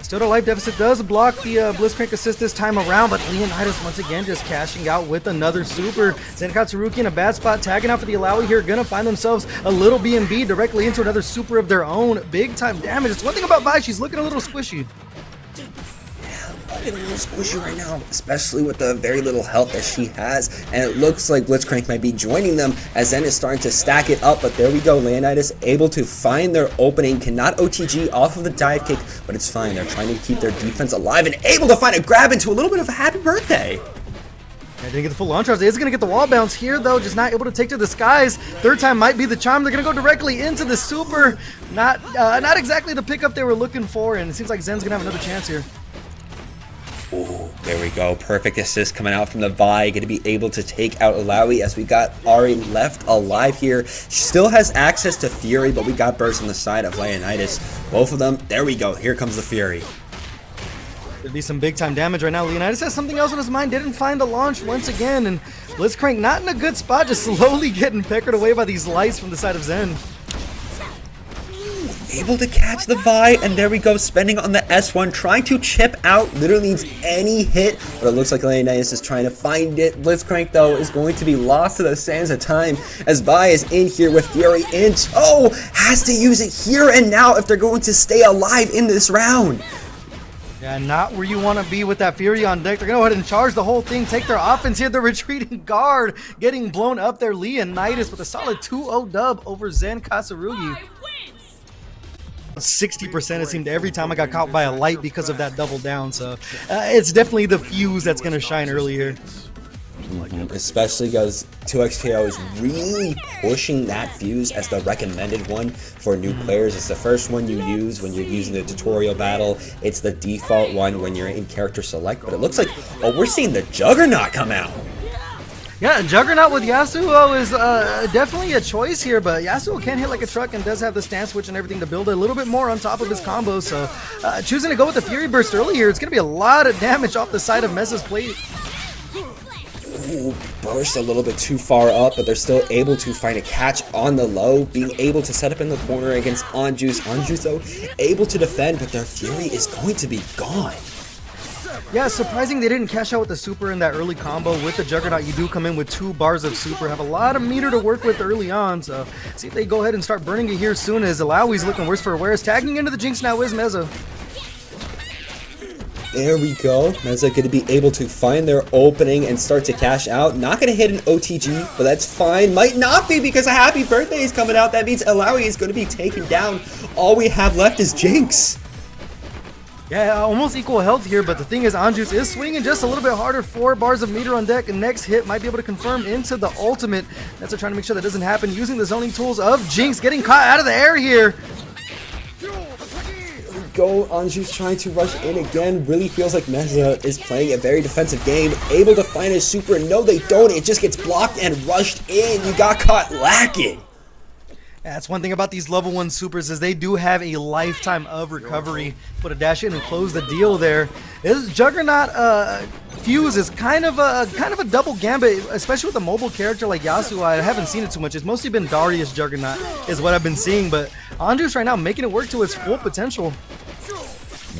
Still, the life deficit does block the Blitzcrank assist this time around, but Leonidas once again just cashing out with another super. Zen Katsuragi in a bad spot, tagging out for the Illaoi here, gonna find themselves a little B&B directly into another super of their own. Big time damage. It's one thing about Vi, she's looking a little squishy. A little squishy right now, especially with the very little health that she has, and it looks like Blitzcrank might be joining them as Zen is starting to stack it up, but there we go. Leonidas able to find their opening, cannot OTG off of the dive kick, but it's fine. They're trying to keep their defense alive and able to find a grab into a little bit of a happy birthday. I didn't get the full launch charge. Is going to get the wall bounce here, though. Just not able to take to the skies. Third time might be the charm. They're going to go directly into the super. Not exactly the pickup they were looking for, and it seems like Zen's going to have another chance here. Ooh, there we go. Perfect assist coming out from the Vi. Going to be able to take out Illaoi as we got Ahri left alive here. She still has access to Fury, but we got burst on the side of Leonidas. Both of them. There we go. Here comes the Fury. There'd be some big time damage right now. Leonidas has something else on his mind. Didn't find the launch once again. And Blitzcrank not in a good spot. Just slowly getting peckered away by these lights from the side of Zen. Able to catch the Vi, and there we go, spending on the S1, trying to chip out, literally needs any hit, but it looks like Leonidas is trying to find it. Blitzcrank, though, is going to be lost to the sands of time, as Vi is in here with Fury in tow, has to use it here and now if they're going to stay alive in this round. Yeah, not where you want to be with that Fury on deck. They're going to go ahead and charge the whole thing, take their offense here. The retreating guard getting blown up there. Leonidas with a solid 2-0 dub over Zen Katsuragi. 60% it seemed every time I got caught by a light because of that double down, so it's definitely the fuse that's going to shine early here. Especially because 2xKO is really pushing that fuse as the recommended one for new players. It's the first one you use when you're using the tutorial battle. It's the default one when you're in character select, but it looks like, oh, we're seeing the Juggernaut come out. Yeah, Juggernaut with Yasuo is definitely a choice here, but Yasuo can hit like a truck and does have the stance switch and everything to build a little bit more on top of his combo, so choosing to go with the Fury Burst early here, it's going to be a lot of damage off the side of Mezza's plate. Ooh, burst a little bit too far up, but they're still able to find a catch on the low, being able to set up in the corner against ANJuice. ANJuice, though, able to defend, but their Fury is going to be gone. Yeah, surprising they didn't cash out with the super in that early combo. With the Juggernaut, you do come in with 2 bars of super, have a lot of meter to work with early on, so see if they go ahead and start burning it here soon, as Illaoi's looking worse for wear. Tagging into the Jinx now is Mezza. There we go. Mezza going to be able to find their opening and start to cash out. Not going to hit an OTG, but that's fine. Might not be because a happy birthday is coming out. That means Illaoi is going to be taken down. All we have left is Jinx. Yeah, almost equal health here, but the thing is, ANJuice is swinging just a little bit harder. 4 bars of meter on deck, and next hit might be able to confirm into the ultimate. That's trying to make sure that doesn't happen, using the zoning tools of Jinx, getting caught out of the air here. Go, ANJuice trying to rush in again. Really feels like Mezza is playing a very defensive game. Able to find his super, and no they don't. It just gets blocked and rushed in. You got caught lacking. That's one thing about these level 1 supers, is they do have a lifetime of recovery. Put a dash in and close the deal there. This Juggernaut fuse is kind of a double gambit, especially with a mobile character like Yasuo. I haven't seen it too much. It's mostly been Darius Juggernaut is what I've been seeing, but ANJuice right now making it work to its full potential.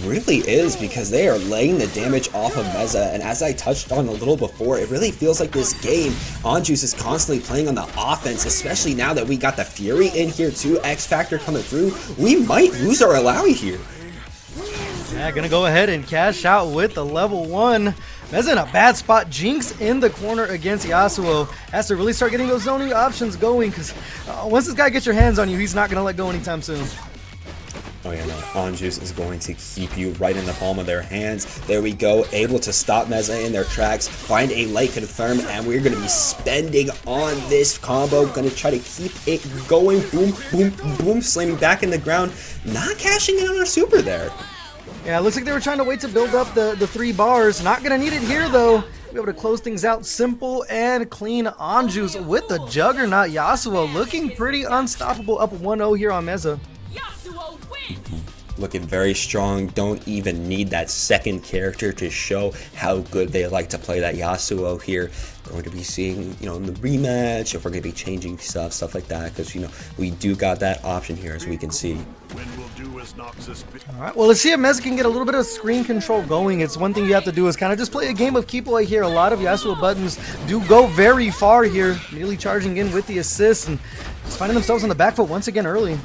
Really is, because they are laying the damage off of Mezza, and as I touched on a little before, it really feels like this game ANJuice is constantly playing on the offense, especially now that we got the Fury in here too, X Factor coming through. We might lose our Illaoi here. Yeah, gonna go ahead and cash out with the level 1. Mezza in a bad spot. Jinx in the corner against Yasuo. Has to really start getting those zoning options going, because once this guy gets your hands on you, he's not gonna let go anytime soon. Oh yeah, no, ANJuice is going to keep you right in the palm of their hands. There we go, able to stop Mezza in their tracks, find a light confirm, and we're going to be spending on this combo. Going to try to keep it going. Boom, boom, boom, slamming back in the ground. Not cashing in on our super there. Yeah, it looks like they were trying to wait to build up the 3 bars. Not going to need it here, though. Be able to close things out simple and clean. ANJuice with the Juggernaut. Yasuo looking pretty unstoppable, up 1-0 here on Mezza. Looking very strong. Don't even need that second character to show how good they like to play that Yasuo here. Going to be seeing, in the rematch, if we're going to be changing stuff like that, because, we do got that option here, as we can see. Alright, well, let's see if Mezza can get a little bit of screen control going. It's one thing you have to do is kind of just play a game of keep away here. A lot of Yasuo buttons do go very far here. Nearly charging in with the assist, and just finding themselves on the back foot once again early.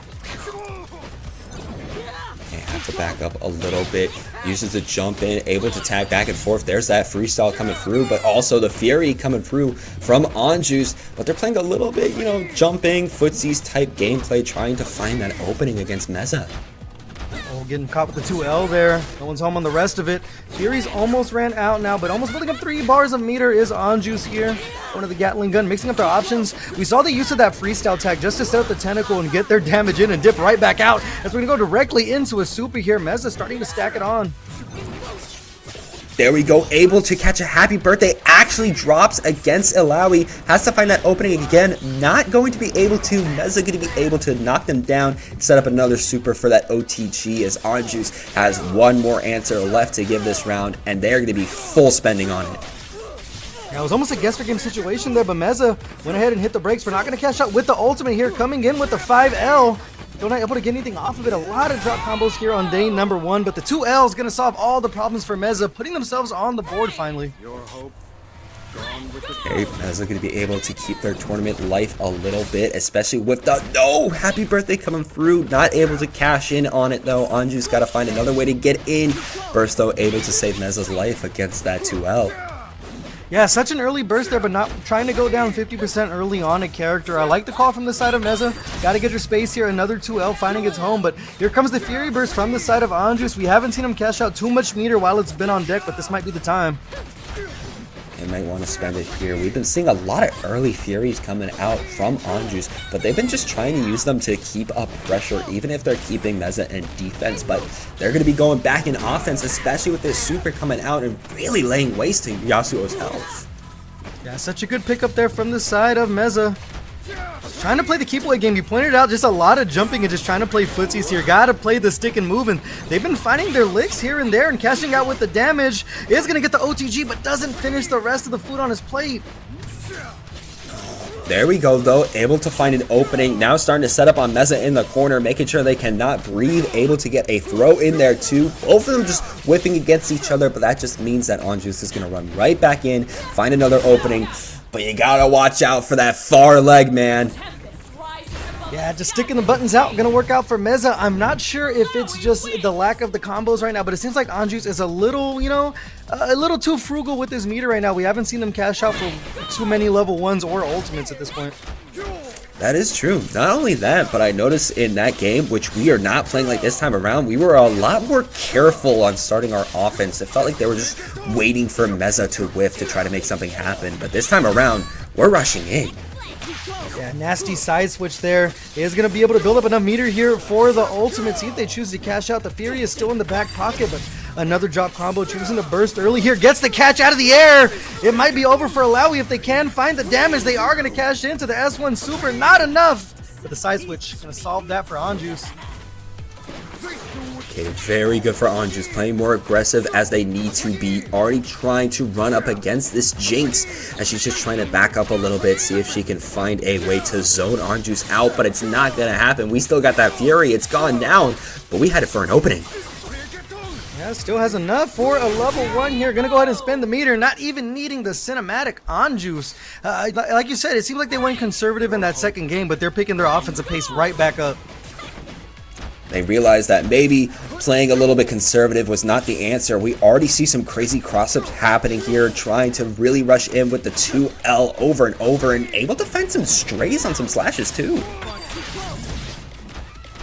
To back up a little bit, uses the jump in, able to tag back and forth. There's that freestyle coming through, but also the Fury coming through from ANJuice. But they're playing a little bit, jumping, Footzeez type gameplay, trying to find that opening against Mezza. Oh, getting caught with the 2L there. No one's home on the rest of it. Fury's almost ran out now, but almost building up 3 bars of meter is ANJuice here. One of the Gatling gun, mixing up their options. We saw the use of that freestyle tag just to set up the tentacle and get their damage in and dip right back out. As we're gonna go directly into a super here. Mezza starting to stack it on. There we go, able to catch a happy birthday, actually drops against Illaoi, has to find that opening again, not going to be able to. Mezza going to be able to knock them down, set up another super for that OTG, as ANJuice has one more answer left to give this round, and they're going to be full spending on it. Yeah, it was almost a guess for game situation there, but Mezza went ahead and hit the brakes. We're not going to cash out with the ultimate here, coming in with the 5L. Still not able to get anything off of it. A lot of drop combos here on day number 1, but the 2L is going to solve all the problems for Mezza, putting themselves on the board finally. Okay, Mezza going to be able to keep their tournament life a little bit, especially with the happy birthday coming through. Not able to cash in on it though. ANJuice got to find another way to get in. Burst though able to save Mezza's life against that 2L. Yeah, such an early burst there, but not trying to go down 50% early on a character. I like the call from the side of Mezza. Got to get your space here. Another 2L finding its home, but here comes the Fury burst from the side of ANJuice. We haven't seen him cash out too much meter while it's been on deck, but this might be the time. They might want to spend it here. We've been seeing a lot of early Furies coming out from ANJuice, but they've been just trying to use them to keep up pressure, even if they're keeping Mezza in defense. But they're going to be going back in offense, especially with this super coming out and really laying waste to Yasuo's health. Yeah, such a good pickup there from the side of Mezza. Trying to play the keep away game. You pointed out just a lot of jumping and just trying to play Footzeez here. Gotta play the stick and move, and they've been finding their licks here and there and cashing out with the damage. Is gonna get the OTG, but doesn't finish the rest of the food on his plate. There we go, though, able to find an opening. Now starting to set up on Mezza in the corner, making sure they cannot breathe, able to get a throw in there too. Both of them just whipping against each other, but that just means that ANJuice is going to run right back in, find another opening. But you gotta watch out for that far leg, man. Yeah, just sticking the buttons out, gonna work out for Mezza. I'm not sure if it's just the lack of the combos right now, but it seems like ANJuice is a little, you know, a little too frugal with his meter right now. We haven't seen them cash out for too many level 1s or ultimates at this point. That is true. Not only that, but I noticed in that game, which we are not playing like this time around, we were a lot more careful on starting our offense. It felt like they were just waiting for Mezza to whiff to try to make something happen. But this time around, we're rushing in. Yeah, nasty side switch there. Is going to be able to build up enough meter here for the ultimate. See if they choose to cash out. The Fury is still in the back pocket, but another drop combo choosing to burst early here. Gets the catch out of the air. It might be over for Illaoi if they can find the damage. They are going to cash into the S1 super. Not enough. But the side switch going to solve that for ANJuice. Okay, very good for ANJuice, playing more aggressive as they need to be. Already trying to run up against this Jinx as she's just trying to back up a little bit, see if she can find a way to zone ANJuice out, but it's not going to happen. We still got that Fury. It's gone down, but we had it for an opening. Yeah, still has enough for a level 1 here. Gonna go ahead and spend the meter, not even needing the cinematic ANJuice. Like you said, it seemed like they went conservative in that second game, but they're picking their offensive pace right back up. They realized that maybe playing a little bit conservative was not the answer. We already see some crazy cross-ups happening here, trying to really rush in with the 2L over and over, and able to find some strays on some slashes too.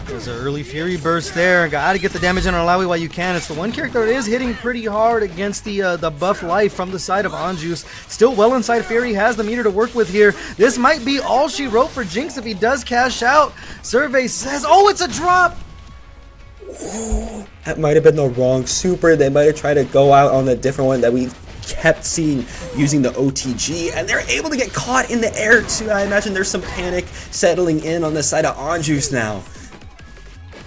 There's an early Fury burst there. Gotta get the damage on Illaoi while you can. It's the one character that is hitting pretty hard against the buff life from the side of ANJuice. Still well inside Fury, has the meter to work with here. This might be all she wrote for Jinx if he does cash out. Survey says, oh, it's a drop! That might have been the wrong super. They might have tried to go out on a different one that we kept seeing using the OTG, and they're able to get caught in the air too. I imagine there's some panic settling in on the side of ANJuice now.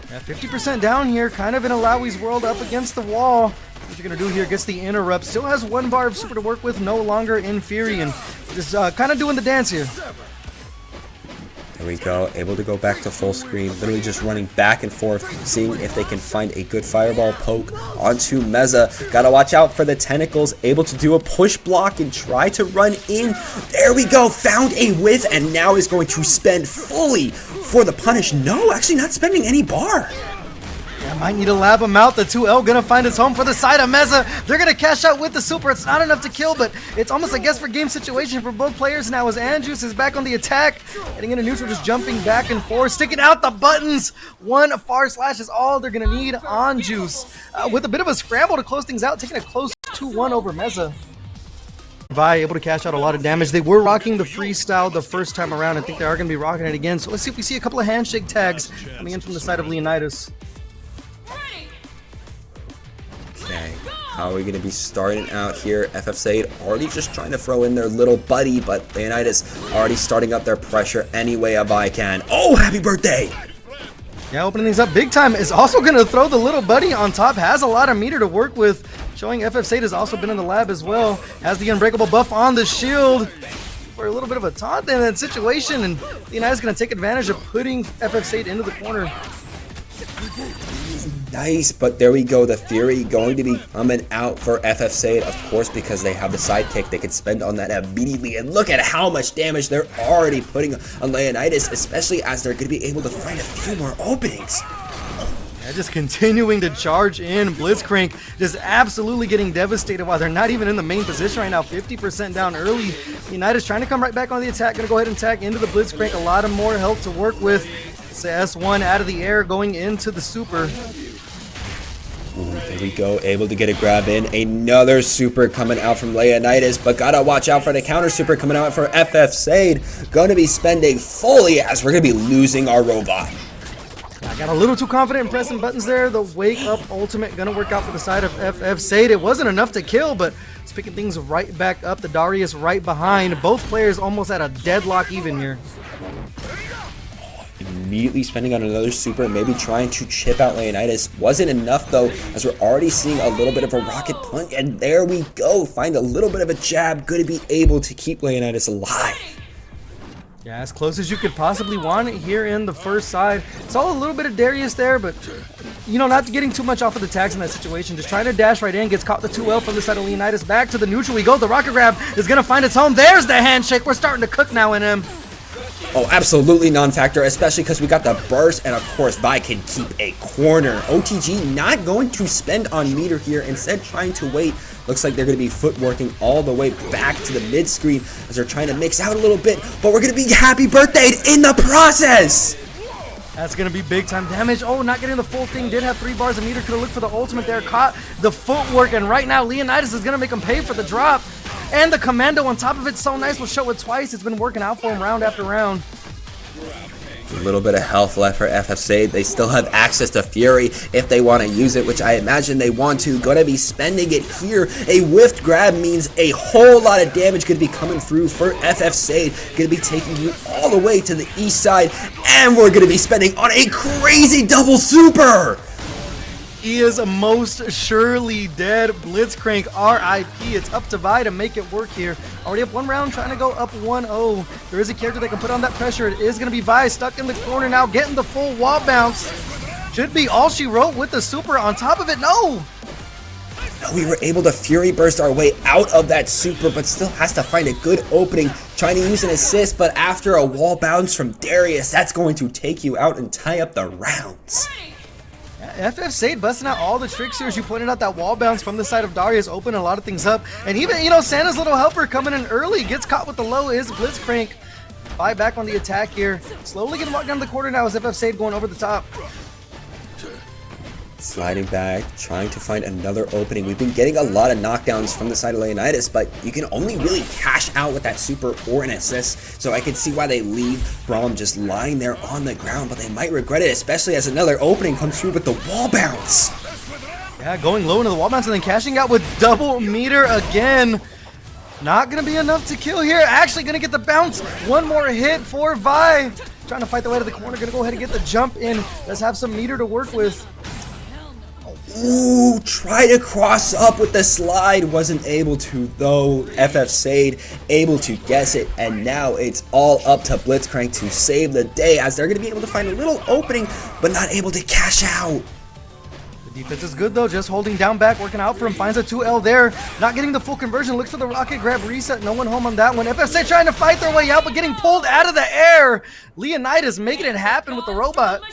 Yeah, 50% down here, kind of in Illaoi's world, up against the wall. What you're gonna do here, gets the interrupt. Still has 1 bar of super to work with, no longer in Fury, and just kind of doing the dance here. There we go, able to go back to full screen, literally just running back and forth, seeing if they can find a good fireball poke onto Mezza. Gotta watch out for the tentacles, able to do a push block and try to run in. There we go, found a whiff, and now is going to spend fully for the punish. No, actually not spending any bar. Yeah, might need to lab him out. The 2L gonna find its home for the side of Mezza. They're gonna cash out with the super. It's not enough to kill, but it's almost a guess for game situation for both players now as ANJuice is back on the attack. Getting into neutral, just jumping back and forth, sticking out the buttons. 1 far slash is all they're gonna need. ANJuice with a bit of a scramble to close things out, taking a close 2-1 over Mezza. Vi able to cash out a lot of damage. They were rocking the freestyle the first time around. I think they are going to be rocking it again. So let's see if we see a couple of handshake tags coming in from the side of Leonidas. Okay, how are we going to be starting out here? FFSade already just trying to throw in their little buddy, but Leonidas already starting up their pressure any way a Vi can. Oh, happy birthday! Yeah, opening things up big time. Is also going to throw the little buddy on top. Has a lot of meter to work with. Showing FFSade has also been in the lab as well. Has the unbreakable buff on the shield. For a little bit of a taunt in that situation. And Leonidas going to take advantage of putting FFSade into the corner. Nice, but there we go. The Fury going to be coming out for FFSade, of course, because they have the sidekick. They could spend on that immediately. And look at how much damage they're already putting on Leonidas, especially as they're going to be able to find a few more openings. Yeah, just continuing to charge in. Blitzcrank just absolutely getting devastated while they're not even in the main position right now. 50% down early. Leonidas trying to come right back on the attack. Going to go ahead and attack into the Blitzcrank. A lot of more health to work with. It's the S1 out of the air going into the super. Ooh, there we go, able to get a grab in. Another super coming out from Leonidas, but gotta watch out for the counter super coming out for FFSade. Gonna be spending fully as we're gonna be losing our robot. I got a little too confident in pressing buttons there. The wake up ultimate gonna work out for the side of FFSade. It wasn't enough to kill, but It's picking things right back up. The Darius right behind. Both players almost at a deadlock even here. Immediately spending on another super, maybe trying to chip out Leonidas. Wasn't enough though, as we're already seeing a little bit of a rocket punch, and there we go. Find a little bit of a jab, going to be able to keep Leonidas alive. Yeah, as close as you could possibly want it here in the first side. Saw a little bit of Darius there, but you know, not getting too much off of the tags in that situation. Just trying to dash right in, gets caught the 2L from the side of Leonidas. Back to the neutral we go. The rocket grab is going to find its home. There's the handshake. We're starting to cook now in him. Oh, absolutely non-factor, especially because we got the burst, and of course, Vi can keep a corner. OTG not going to spend on meter here, instead trying to wait. Looks like they're going to be footworking all the way back to the mid screen as they're trying to mix out a little bit, but we're going to be happy birthday in the process. That's going to be big time damage. Oh, not getting the full thing. Did have 3 bars of meter. Could have looked for the ultimate there. Caught the footwork, and right now Leonidas is going to make him pay for the drop. And the commando on top of it, so nice. We'll show it twice. It's been working out for him round after round. A little bit of health left for FFSade. They still have access to Fury if they want to use it, which I imagine they want to. Gonna be spending it here. A whiffed grab means a whole lot of damage going to be coming through for FFSade. Going to be taking you all the way to the east side, and we're going to be spending on a crazy double super. He is most surely dead. Blitzcrank RIP. It's up to Vi to make it work here. Already up 1 round, trying to go up 1-0. There is a character that can put on that pressure. It is going to be Vi stuck in the corner now, getting the full wall bounce. Should be all she wrote with the super on top of it. No! We were able to Fury burst our way out of that super, but still has to find a good opening. Trying to use an assist, but after a wall bounce from Darius, that's going to take you out and tie up the rounds. FFSade busting out all the tricks here, as you pointed out. That wall bounce from the side of Darius opened a lot of things up, and even, you know, Santa's little helper coming in early, gets caught with the low is Blitzcrank. Vi back on the attack here, slowly getting walked down the corner now as FFSade going over the top. Sliding back, trying to find another opening. We've been getting a lot of knockdowns from the side of Leonidas, but you can only really cash out with that super or an assist, so I can see why they leave Braum just lying there on the ground, but they might regret it, especially as another opening comes through with the wall bounce. Yeah, going low into the wall bounce and then cashing out with double meter again. Not going to be enough to kill here. Actually going to get the bounce. One more hit for Vi. Trying to fight the way to the corner. Going to go ahead and get the jump in. Let's have some meter to work with. Ooh, try to cross up with the slide. Wasn't able to though. FFSade able to guess it, and now it's all up to Blitzcrank to save the day, as they're going to be able to find a little opening, but not able to cash out. The defense is good though, just holding down back, working out for him, finds a 2L there, not getting the full conversion, looks for the rocket grab reset, no one home on that one. FFSade trying to fight their way out, but getting pulled out of the air. Leonidas making it happen with the robot.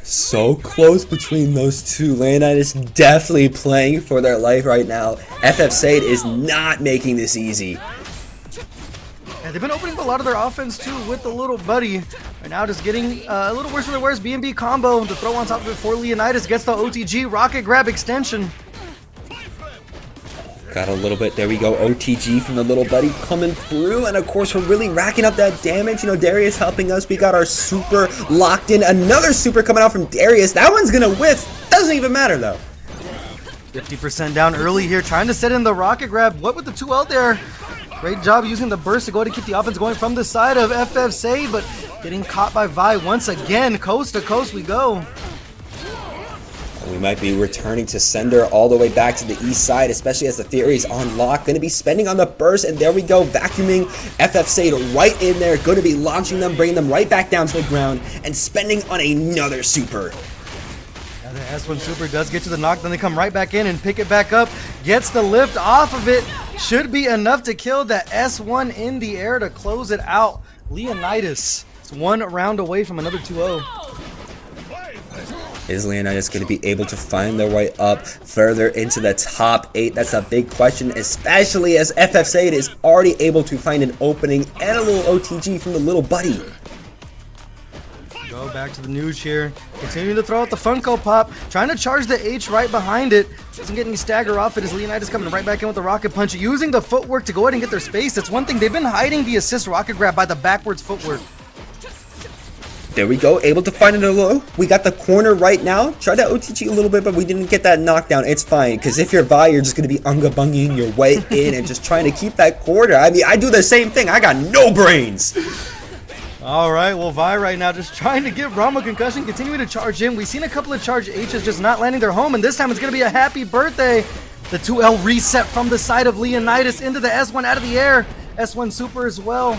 So close between those two. Leonidas definitely playing for their life right now. FFSade is not making this easy. Yeah, they've been opening a lot of their offense too with the little buddy. Right now just getting a little worse for the wears. B&B combo, the throw on top of it for Leonidas, gets the OTG rocket grab extension. Got a little bit, there we go, OTG from the little buddy coming through, and of course we're really racking up that damage. You know, Darius helping us, we got our super locked in, another super coming out from Darius. That one's gonna whiff, doesn't even matter though. 50% down early here, trying to set in the rocket grab. What with the 2L there? Great job using the burst to go ahead and keep the offense going from the side of FFSade, but getting caught by Vi once again. Coast to coast we go. We might be returning to sender all the way back to the east side, especially as the theory is on lock. Going to be spending on the burst, and there we go, vacuuming FFSade right in there. Going to be launching them, bringing them right back down to the ground, and spending on another super. Now the S1 super does get to the knock, then they come right back in and pick it back up. Gets the lift off of it. Should be enough to kill that S1 in the air to close it out. Leonidas, it's 1 round away from another 2-0. Is Leonidas going to be able to find their way up further into the top 8? That's a big question, especially as FFSade is already able to find an opening and a little OTG from the little buddy. Go back to the news here. Continuing to throw out the Funko Pop. Trying to charge the H right behind it. Doesn't get any stagger off it as Leonidas coming right back in with the rocket punch. Using the footwork to go ahead and get their space. That's one thing. They've been hiding the assist rocket grab by the backwards footwork. There we go, able to find it low. We got the corner right now. Tried to OTG a little bit, but we didn't get that knockdown. It's fine, because if you're Vi, you're just going to be unga-bunging your way in and just trying to keep that corner. I mean, I do the same thing. I got no brains. All right, well, Vi right now just trying to give Braum a concussion, continuing to charge in. We've seen a couple of charge H's just not landing their home, and this time it's going to be a happy birthday. The 2L reset from the side of Leonidas into the S1 out of the air. S1 super as well.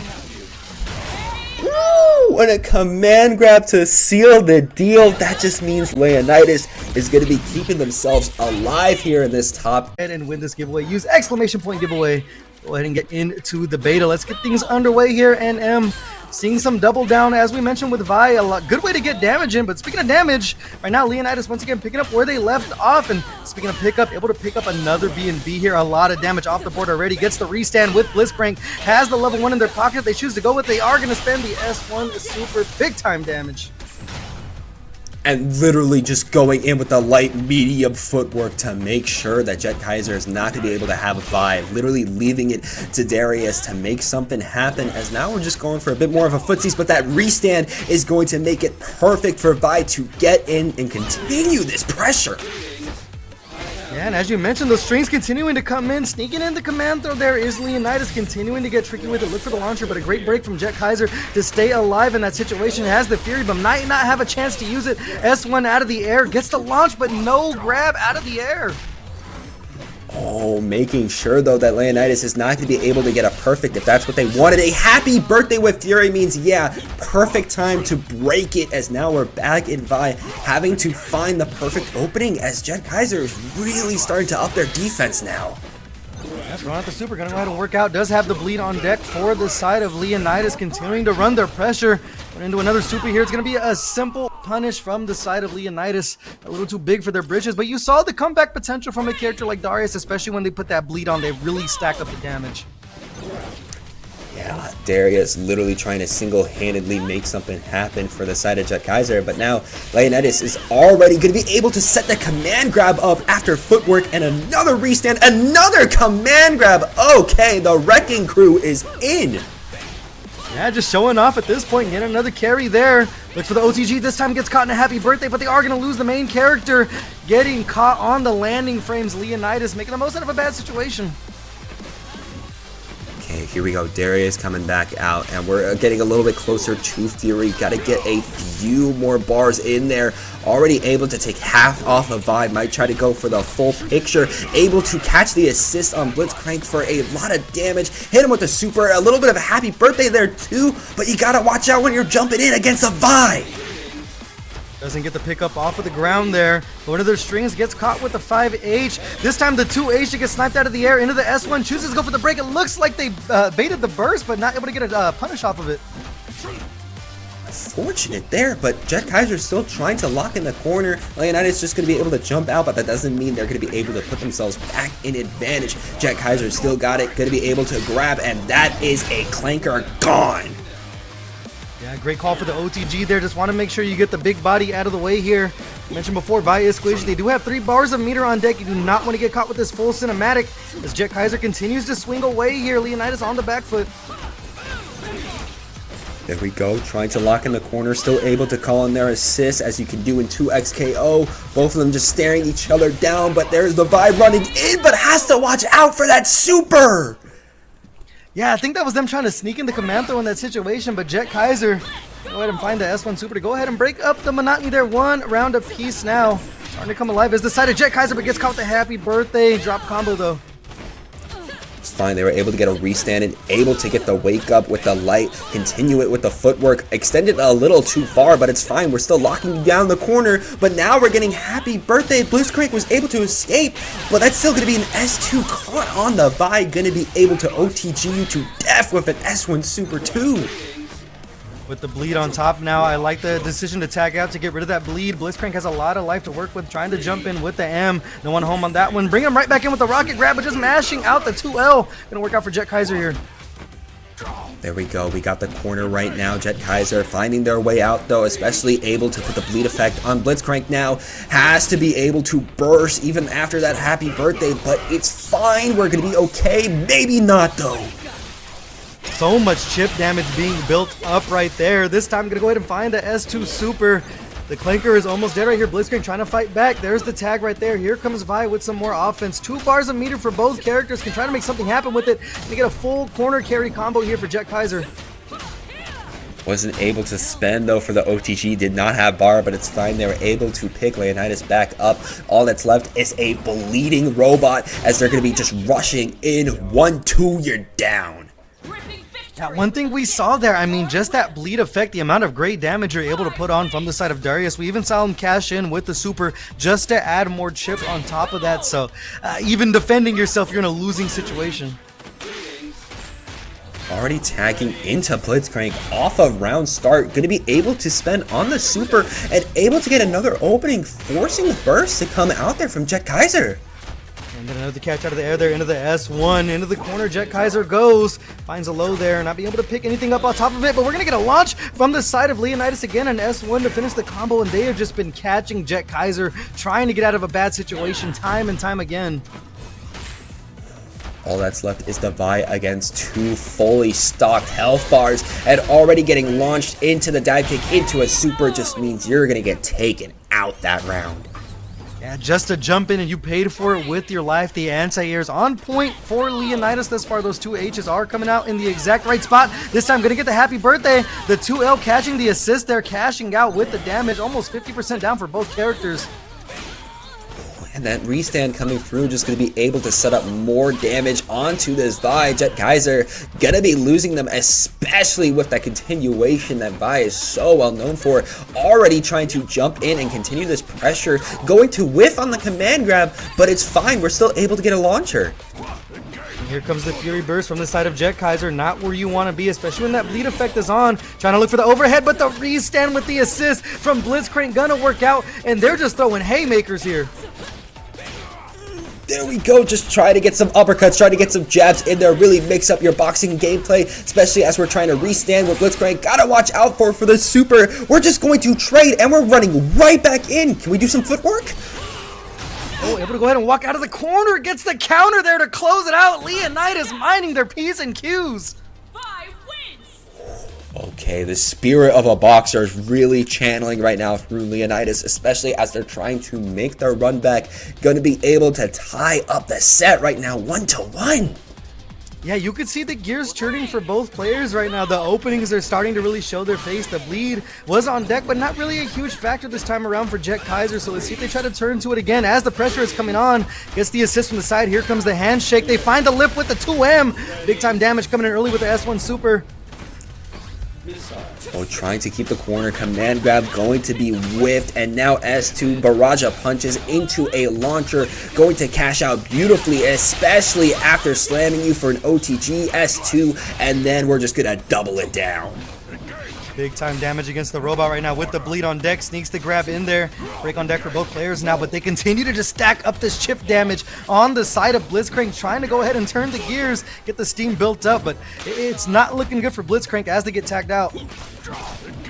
Woo! And a command grab to seal the deal. That just means Leonidas is going to be keeping themselves alive here in this top. And win this giveaway. Use exclamation point giveaway. Go ahead and get into the beta. Let's get things underway here. And seeing some double down, as we mentioned with Vi, a good way to get damage in. But speaking of damage, right now Leonidas once again picking up where they left off. And speaking of pickup, able to pick up another B&B here. A lot of damage off the board already. Gets the restand with Blitzcrank. Has the level 1 in their pocket. They choose to go with. They are going to spend the S1 super big time damage. And literally just going in with the light medium footwork to make sure that JetKaizer is not going to be able to have a Vi. Literally leaving it to Darius to make something happen, as now we're just going for a bit more of a Footzeez, but that restand is going to make it perfect for Vi to get in and continue this pressure. Yeah, and as you mentioned, those strings continuing to come in, sneaking in the command throw there is Leonidas, continuing to get tricky with it. Look for the launcher, but a great break from JetKaizer to stay alive in that situation. Has the Fury, but might not have a chance to use it. S1 out of the air, gets the launch, but no grab out of the air. Oh, making sure though that Leonidas is not going to be able to get a perfect if that's what they wanted. A happy birthday with Fury means, yeah, perfect time to break it, as now we're back in Vi, having to find the perfect opening, as JetKaizer is really starting to up their defense now. That's run out the super, gonna go ahead and work out. Does have the bleed on deck for the side of Leonidas, continuing to run their pressure. Went into another super here. It's gonna be a simple punish from the side of Leonidas. A little too big for their bridges, but you saw the comeback potential from a character like Darius, especially when they put that bleed on. They really stack up the damage. Yeah, Darius literally trying to single-handedly make something happen for the side of JetKaizer, but now Leonidas is already going to be able to set the command grab up after footwork and another restand, another command grab. Okay, the Wrecking Crew is in. Yeah, just showing off at this point, getting another carry there. Looks for the OTG, this time gets caught in a happy birthday, but they are going to lose the main character. Getting caught on the landing frames, Leonidas making the most out of a bad situation. Okay, here we go. Darius coming back out, and we're getting a little bit closer to Fury. Got to get a few more bars in there. Already able to take half off of Vi. Might try to go for the full picture. Able to catch the assist on Blitzcrank for a lot of damage. Hit him with the super. A little bit of a happy birthday there too, but you got to watch out when you're jumping in against a Vi. Doesn't get the pickup off of the ground there. One of their strings gets caught with the 5H. This time the 2H to get sniped out of the air into the S1. Chooses to go for the break. It looks like they baited the burst, but not able to get a punish off of it. Fortunate there, but JetKaizer still trying to lock in the corner. Leonidas just going to be able to jump out, but that doesn't mean they're going to be able to put themselves back in advantage. JetKaizer still got it, going to be able to grab, and that is a clanker gone. Yeah, great call for the OTG there. Just want to make sure you get the big body out of the way here. I mentioned before, Vi is squishy. They do have 3 bars of meter on deck. You do not want to get caught with this full cinematic, as JetKaizer continues to swing away here. Leonidas on the back foot. There we go, trying to lock in the corner, still able to call in their assist, as you can do in 2xKO. Both of them just staring each other down, but there's the Vi running in, but has to watch out for that super! Yeah, I think that was them trying to sneak in the command throw in that situation, but JetKaizer, go ahead and find the S1 super to go ahead and break up the monotony there. 1 round apiece now. Starting to come alive as the side of JetKaizer, but gets caught with the happy birthday. Drop combo though. It's fine, they were able to get a restand and able to get the wake up with the light, continue it with the footwork, extend it a little too far, but it's fine. We're still locking down the corner, but now we're getting happy birthday. Blitzcrank was able to escape, but that's still going to be an S2 caught on the Vi, going to be able to OTG you to death with an S1 super 2. With the bleed on top now, I like the decision to tag out to get rid of that bleed. Blitzcrank has a lot of life to work with, trying to jump in with the M. No one home on that one. Bring him right back in with the rocket grab, but just mashing out the 2L. Gonna work out for JetKaizer here. There we go, we got the corner right now. JetKaizer finding their way out though, especially able to put the bleed effect on Blitzcrank now. Has to be able to burst even after that happy birthday, but it's fine. We're gonna be okay. Maybe not though. So much chip damage being built up right there. This time, gonna go ahead and find the S2 super. The Clanker is almost dead right here. Blitzcrank trying to fight back. There's the tag right there. Here comes Vi with some more offense. 2 bars of meter for both characters. Can try to make something happen with it. They get a full corner carry combo here for JetKaizer. Wasn't able to spend though for the OTG, did not have bar, but it's fine. They were able to pick Leonidas back up. All that's left is a bleeding robot as they're going to be just rushing in. 1-2, you're down. Yeah, one thing we saw there, I mean, just that bleed effect, the amount of great damage you're able to put on from the side of Darius. We even saw him cash in with the super just to add more chips on top of that. So even defending yourself, you're in a losing situation. Already tagging into Blitzcrank off of round start. Going to be able to spend on the super and able to get another opening, forcing the burst to come out there from JetKaizer. And then another catch out of the air there into the S1, into the corner. JetKaizer goes, finds a low there, not being able to pick anything up on top of it, but we're going to get a launch from the side of Leonidas again, an S1 to finish the combo, and they have just been catching JetKaizer, trying to get out of a bad situation time and time again. All that's left is the Vi against 2 fully stocked health bars, and already getting launched into the dive kick into a super just means you're going to get taken out that round. Yeah, just to jump in and you paid for it with your life. The anti-air's on point for Leonidas thus far. Those 2 H's are coming out in the exact right spot. This time gonna get the happy birthday. The 2L catching the assist there, cashing out with the damage. Almost 50% down for both characters. And that restand coming through, just going to be able to set up more damage onto this Vi. JetKaizer going to be losing them, especially with that continuation that Vi is so well known for. Already trying to jump in and continue this pressure, going to whiff on the command grab, but it's fine. We're still able to get a launcher. And here comes the Fury Burst from the side of JetKaizer. Not where you want to be, especially when that bleed effect is on. Trying to look for the overhead, but the restand with the assist from Blitzcrank gonna work out, and they're just throwing haymakers here. There we go, just try to get some uppercuts, try to get some jabs in there, really mix up your boxing gameplay, especially as we're trying to restand with Blitzcrank. Gotta watch out for the super. We're just going to trade and we're running right back in. Can we do some footwork? Oh, able to go ahead and walk out of the corner, gets the counter there to close it out. Leonidas mining their P's and Q's. Okay, the spirit of a boxer is really channeling right now through Leonidas, especially as they're trying to make their run back. Going to be able to tie up the set right now, 1-1. Yeah, you could see the gears turning for both players right now. The openings are starting to really show their face. The bleed was on deck, but not really a huge factor this time around for JetKaizer. So let's see if they try to turn to it again as the pressure is coming on. Gets the assist from the side. Here comes the handshake. They find the lift with the 2M. Big time damage coming in early with the S1 super. Oh, trying to keep the corner, command grab going to be whiffed, and now S2 Barrage punches into a launcher, going to cash out beautifully, especially after slamming you for an OTG S2, and then we're just gonna double it down. Big time damage against the robot right now with the bleed on deck. Sneaks the grab in there. Break on deck for both players now, but they continue to just stack up this chip damage on the side of Blitzcrank, trying to go ahead and turn the gears, get the steam built up, but it's not looking good for Blitzcrank as they get tagged out.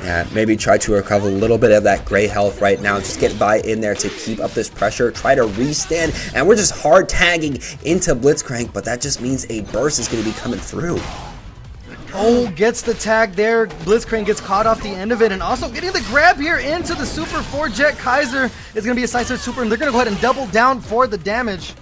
Yeah, maybe try to recover a little bit of that gray health right now. Just get by in there to keep up this pressure. Try to restand, and we're just hard tagging into Blitzcrank, but that just means a burst is going to be coming through. Oh, gets the tag there. Blitzcrank gets caught off the end of it, and also getting the grab here into the super for JetKaizer. It's going to be a side-switch super, and they're going to go ahead and double down for the damage.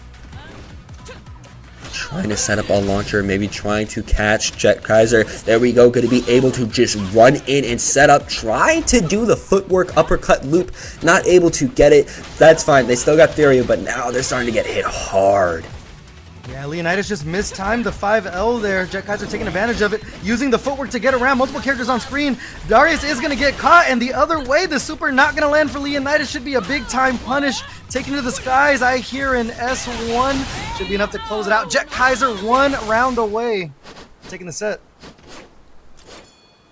Trying to set up a launcher, maybe trying to catch JetKaizer. There we go, going to be able to just run in and set up, trying to do the footwork uppercut loop. Not able to get it. That's fine. They still got Theory, but now they're starting to get hit hard. Yeah, Leonidas just mistimed the 5L there. JetKaizer taking advantage of it, using the footwork to get around multiple characters on screen. Darius is going to get caught, and the other way, the super not going to land for Leonidas. Should be a big-time punish. Taken to the skies, I hear an S1. Should be enough to close it out. JetKaizer 1 round away. Taking the set.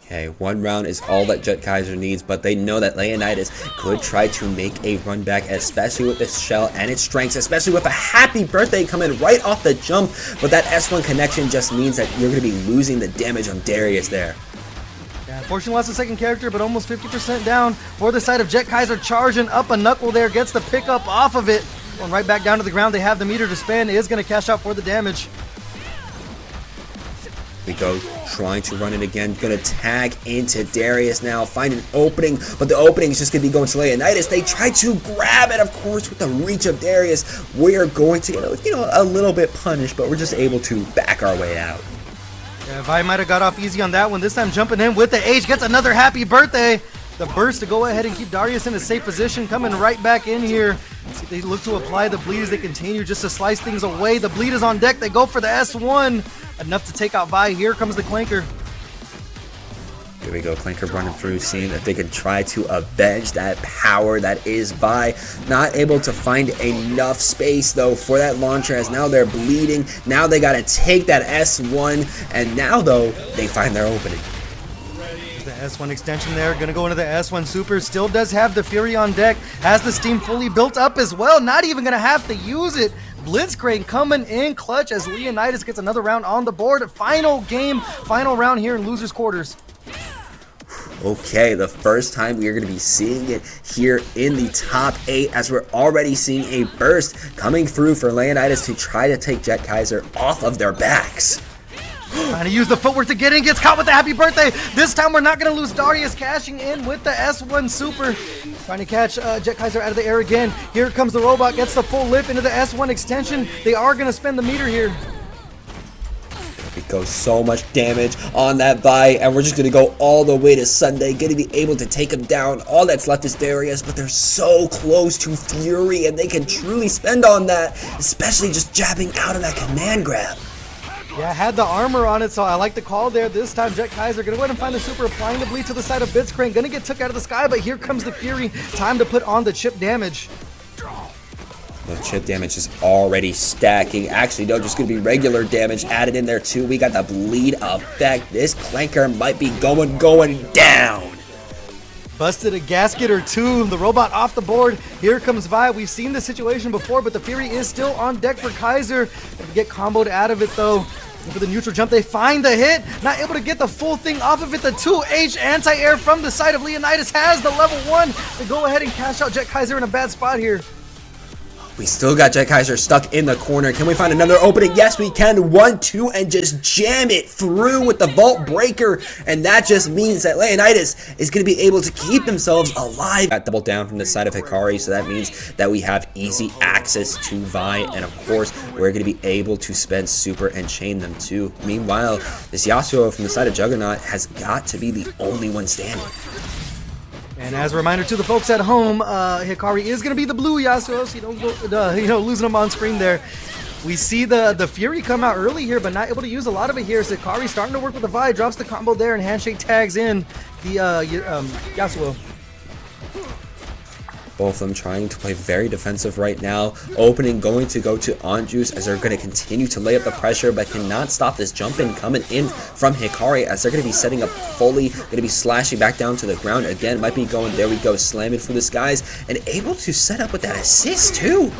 Okay, 1 round is all that JetKaizer needs, but they know that Leonidas could try to make a run back, especially with this shell and its strengths, especially with a happy birthday coming right off the jump. But that S1 connection just means that you're going to be losing the damage on Darius there. Yeah, unfortunately lost the second character, but almost 50% down for the side of JetKaizer, charging up a knuckle there, gets the pickup off of it. Going right back down to the ground. They have the meter to spend, is going to cash out for the damage. We go, trying to run it again, gonna tag into Darius now, find an opening, but the opening is just gonna be going to Leonidas. They try to grab it, of course, with the reach of Darius. We are going to get, you know, a little bit punished, but we're just able to back our way out. Yeah, Vi might have got off easy on that one. This time jumping in with the H, gets another happy birthday. The burst to go ahead and keep Darius in a safe position, coming right back in here. See, they look to apply the bleed as they continue just to slice things away. The bleed is on deck. They go for the S1. Enough to take out Vi. Here comes the Clanker. Here we go, Clanker running through, seeing if they can try to avenge that power that is Vi. Not able to find enough space, though, for that launcher, as now they're bleeding. Now they got to take that S1, and now, though, they find their opening. The S1 extension there, gonna go into the S1 super. Still does have the Fury on deck, has the steam fully built up as well, not even gonna have to use it. Blitzcrank coming in clutch as Leonidas gets another round on the board. Final game, final round here in losers quarters. Okay, the first time we are going to be seeing it here in the top 8, as we're already seeing a burst coming through for Leonidas to try to take JetKaizer off of their backs. Trying to use the footwork to get in, gets caught with the happy birthday. This time we're not going to lose Darius, cashing in with the S1 super. Trying to catch JetKaizer out of the air again. Here comes the robot, gets the full lip into the S1 extension. They are going to spend the meter here. It goes so much damage on that Vi, and we're just going to go all the way to Sunday, going to be able to take him down. All that's left is Darius, but they're so close to Fury, and they can truly spend on that, especially just jabbing out of that command grab. Yeah, had the armor on it, so I like the call there. This time, JetKaizer gonna go ahead and find the super, applying the bleed to the side of Blitzcrank. Gonna get took out of the sky, but here comes the Fury. Time to put on the chip damage. The chip damage is already stacking. Actually, no, just gonna be regular damage added in there too. We got the bleed effect. This Clanker might be going down. Busted a gasket or two. The robot off the board. Here comes Vi. We've seen this situation before, but the Fury is still on deck for Kaiser. Get comboed out of it though. For the neutral jump, they find the hit. Not able to get the full thing off of it. The 2H anti-air from the side of Leonidas has the level 1 to go ahead and cash out JetKaizer in a bad spot here. We still got JetKaizer stuck in the corner. Can we find another opening? Yes, we can. 1, 2, and just jam it through with the Vault Breaker. And that just means that Leonidas is going to be able to keep themselves alive. Got double down from the side of Hikari, so that means that we have easy access to Vi. And of course, we're going to be able to spend super and chain them too. Meanwhile, this Yasuo from the side of Juggernaut has got to be the only one standing. And as a reminder to the folks at home, Hikari is going to be the blue Yasuo, so you don't losing them on screen there. We see the Fury come out early here, but not able to use a lot of it here. So Hikari starting to work with the Vi, drops the combo there, and handshake tags in the Yasuo. Both of them trying to play very defensive right now. Opening going to go to ANJuice, as they're going to continue to lay up the pressure, but cannot stop this jump in coming in from Hikari, as they're going to be setting up fully, going to be slashing back down to the ground again. Might be going, there we go, slamming through the skies, and able to set up with that assist too.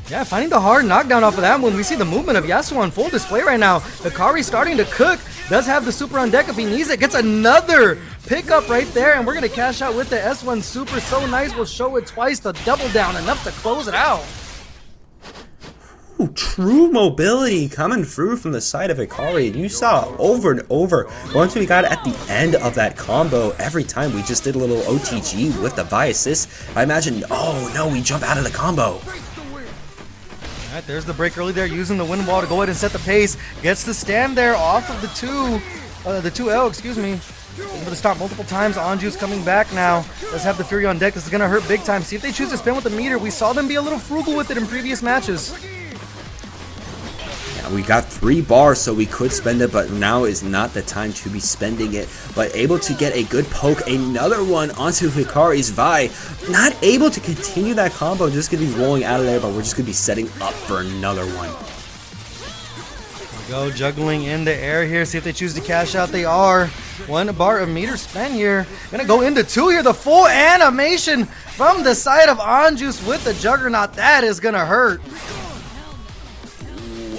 Yeah, finding the hard knockdown off of that one. We see the movement of Yasuo on full display right now. Hikari starting to cook. Does have the super on deck if he needs it. Gets another pickup right there, and we're going to cash out with the S1 super. So nice, we'll show it twice. The double down, enough to close it out. Ooh, true mobility coming through from the side of Hikari, and you saw over and over once we got at the end of that combo. Every time we just did a little OTG with the Vi assist, I imagine, oh no, we jump out of the combo. Alright, there's the break early there, using the wind wall to go ahead and set the pace. Gets the stand there off of the 2L, excuse me. Able to stop multiple times. ANJuice coming back now. Does have the Fury on deck. This is going to hurt big time. See if they choose to spin with the meter. We saw them be a little frugal with it in previous matches. We got 3 bars, so we could spend it, but now is not the time to be spending it. But able to get a good poke, another one onto Hikari's Vi. Not able to continue that combo, just going to be rolling out of there, but we're just going to be setting up for another one. Go juggling in the air here, see if they choose to cash out. They are. 1 bar of meter spent here. Gonna go into 2 here. The full animation from the side of ANJuice with the Juggernaut. That is gonna hurt.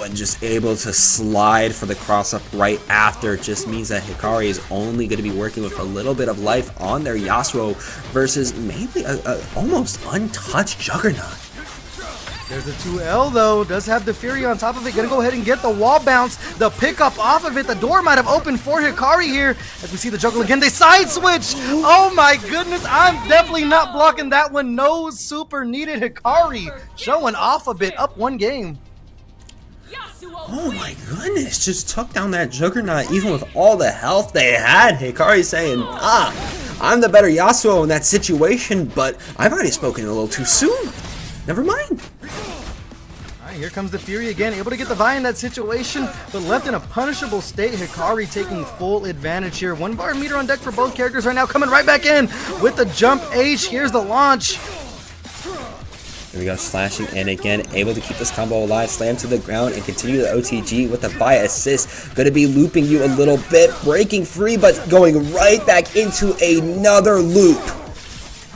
And just able to slide for the cross up right after. Just means that Hikari is only going to be working with a little bit of life on their Yasuo versus maybe a almost untouched Juggernaut. There's the 2L though, does have the Fury on top of it, gonna go ahead and get the wall bounce, the pickup off of it. The door might have opened for Hikari here, as we see the juggle again, they side switch! Oh my goodness, I'm definitely not blocking that one, no super needed. Hikari showing off a bit, up one game. Oh my goodness, just took down that Juggernaut even with all the health they had. Hikari saying, I'm the better Yasuo in that situation, but I've already spoken a little too soon. Never mind. Alright, here comes the Fury again, able to get the Vi in that situation, but left in a punishable state. Hikari taking full advantage here. 1 bar meter on deck for both characters right now, coming right back in with the jump H. Here's the launch. Here we go, slashing in again, able to keep this combo alive, slam to the ground, and continue the OTG with a Vi assist. Gonna be looping you a little bit, breaking free, but going right back into another loop.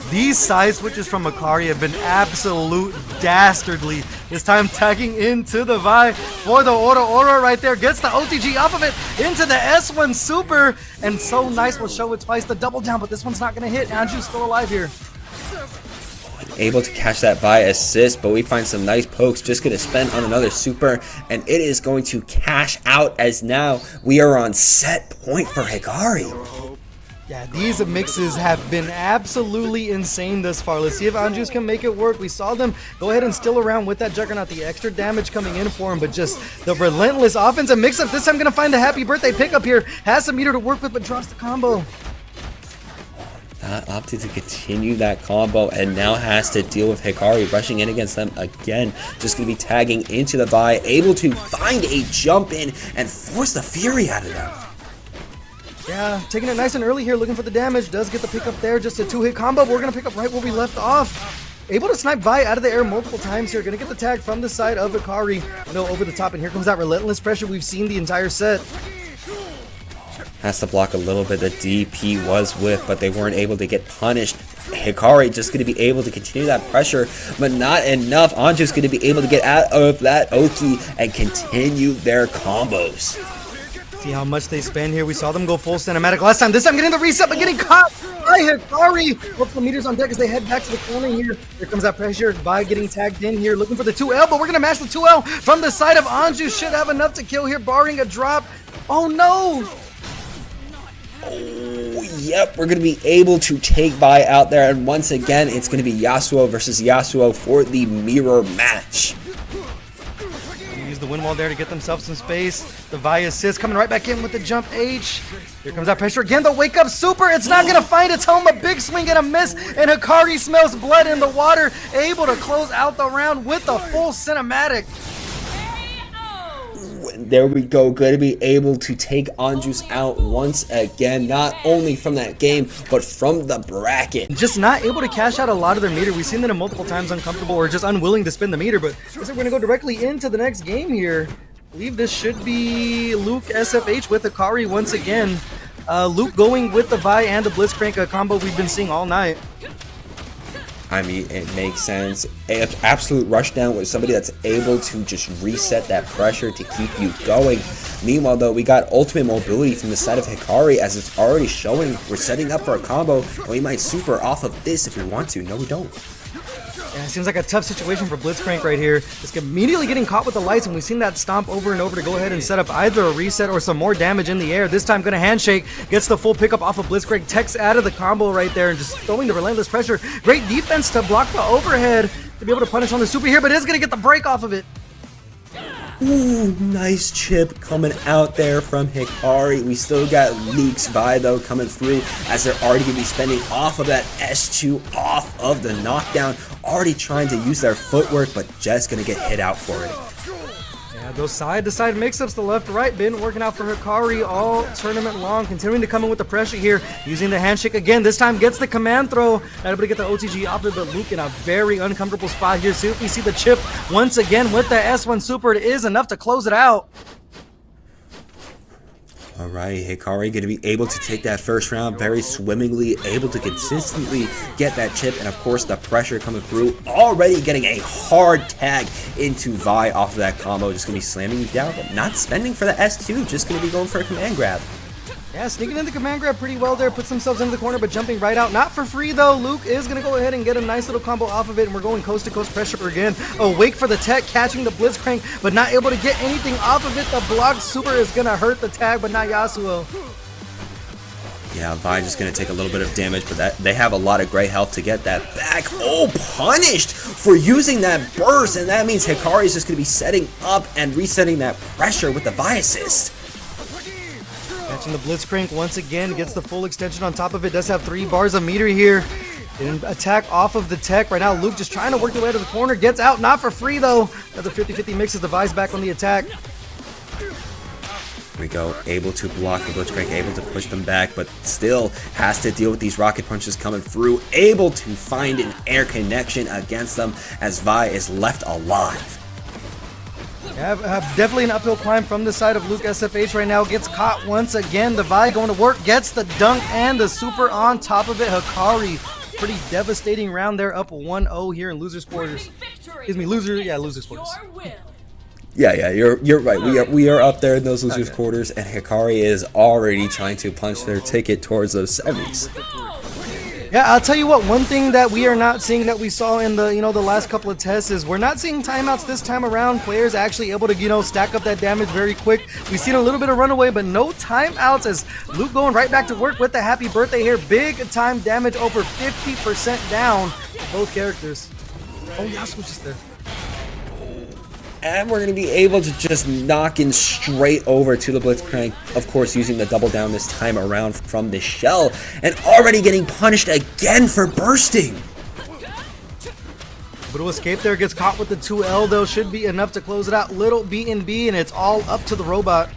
These side switches from Hikari have been absolute dastardly. This time tagging into the Vi for the Aura right there. Gets the OTG off of it into the S1 super. And so nice will show it twice. The double down, but this one's not going to hit. ANJuice still alive here. Able to catch that by assist, but we find some nice pokes. Just going to spend on another super, and it is going to cash out as now we are on set point for Hikari. Yeah, these mixes have been absolutely insane thus far. Let's see if ANJuice can make it work. We saw them go ahead and still around with that Juggernaut. The extra damage coming in for him, but just the relentless offensive mix-up. This time going to find the happy birthday pickup here. Has some meter to work with, but drops the combo. Opted to continue that combo and now has to deal with Hikari rushing in against them again. Just going to be tagging into the Vi, able to find a jump in and force the Fury out of them. Yeah, taking it nice and early here, looking for the damage. Does get the pickup there, just a 2-hit combo. But we're going to pick up right where we left off. Able to snipe Vi out of the air multiple times here. Going to get the tag from the side of Hikari. No, over the top, and here comes that relentless pressure we've seen the entire set. Has to block a little bit. The DP was with, but they weren't able to get punished. Hikari just going to be able to continue that pressure, but not enough. ANJuice going to be able to get out of that Oki and continue their combos. See how much they spend here. We saw them go full cinematic last time. This time getting the reset, but getting caught by Hikari. Multiple meters on deck as they head back to the corner here. Here comes that pressure. Vi getting tagged in here, looking for the 2L, but we're going to match the 2L from the side of ANJuice. Should have enough to kill here, barring a drop. Oh, no. Oh, yep, we're going to be able to take Vi out there, and once again, it's going to be Yasuo versus Yasuo for the mirror match. Use the wind wall there to get themselves some space. The Vi assist coming right back in with the jump H. Here comes that pressure again. The wake up super. It's not going to find its home. A big swing and a miss, and Hikari smells blood in the water. Able to close out the round with a full cinematic. There we go, going to be able to take ANJuice out once again, not only from that game, but from the bracket. Just not able to cash out a lot of their meter. We've seen them multiple times uncomfortable or just unwilling to spin the meter, but looks like we're going to go directly into the next game here. I believe this should be LukeSFH with Hikari once again. Luke going with the Vi and the Blitzcrank, a combo we've been seeing all night. I mean, it makes sense. An absolute rushdown with somebody that's able to just reset that pressure to keep you going. Meanwhile, though, we got ultimate mobility from the side of Hikari, as it's already showing. We're setting up for a combo, and we might super off of this if we want to. No, we don't. Yeah, it seems like a tough situation for Blitzcrank right here. It's immediately getting caught with the lights, and we've seen that stomp over and over to go ahead and set up either a reset or some more damage in the air. This time gonna handshake, gets the full pickup off of Blitzcrank, techs out of the combo right there, and just throwing the relentless pressure. Great defense to block the overhead to be able to punish on the super here, but is gonna get the break off of it. Ooh, nice chip coming out there from Hikari. We still got Luke's Vi, though, coming through, as they're already going to be spending off of that S2, off of the knockdown. Already trying to use their footwork, but just going to get hit out for it. Yeah, those side-to-side mix-ups, the left-right, been working out for Hikari all tournament long. Continuing to come in with the pressure here, using the handshake again. This time gets the command throw. Not able to get the OTG off it, but Luke in a very uncomfortable spot here. See if we see the chip once again with the S1 super. It is enough to close it out. Alright, Hikari going to be able to take that first round very swimmingly, able to consistently get that chip, and of course the pressure coming through, already getting a hard tag into Vi off of that combo. Just going to be slamming you down, but not spending for the S2, just going to be going for a command grab. Yeah, sneaking in the command grab pretty well there, puts themselves into the corner, but jumping right out. Not for free though. Luke is gonna go ahead and get a nice little combo off of it, and we're going coast to coast pressure again. A wake for the tech, catching the Blitzcrank, but not able to get anything off of it. The block super is gonna hurt the tag, but not Yasuo. Yeah, Vi just going to take a little bit of damage, but they have a lot of great health to get that back. Oh, punished for using that burst, and that means Hikari is just going to be setting up and resetting that pressure with the Vi assist. Catching the Blitzcrank once again, gets the full extension on top of it, does have 3 bars of meter here. An attack off of the tech. Right now, Luke just trying to work the way to the corner, gets out, not for free though. Another 50-50 mixes the Vi's back on the attack. We go, able to block the Blitzcrank, able to push them back, but still has to deal with these rocket punches coming through, able to find an air connection against them as Vi is left alive. Yeah, definitely an uphill climb from the side of LukeSFH right now. Gets caught once again. The Vi going to work, gets the dunk and the super on top of it. Hikari, pretty devastating round there, up 1-0 here in losers quarters. Excuse me, losers quarters. Yeah, you're right. We are up there in those losers quarters, and Hikari is already trying to punch their ticket towards those semis. Yeah, I'll tell you what, one thing that we are not seeing that we saw in the, the last couple of tests is we're not seeing timeouts this time around. Players actually able to, stack up that damage very quick. We've seen a little bit of runaway, but no timeouts as Luke going right back to work with the happy birthday here. Big time damage, over 50% down, both characters. Oh, Yasuo just there. And we're going to be able to just knock in straight over to the Blitzcrank, of course using the double down this time around from the shell, and already getting punished again for bursting. Little escape there, gets caught with the 2L though, should be enough to close it out. Little B&B, and it's all up to the robot.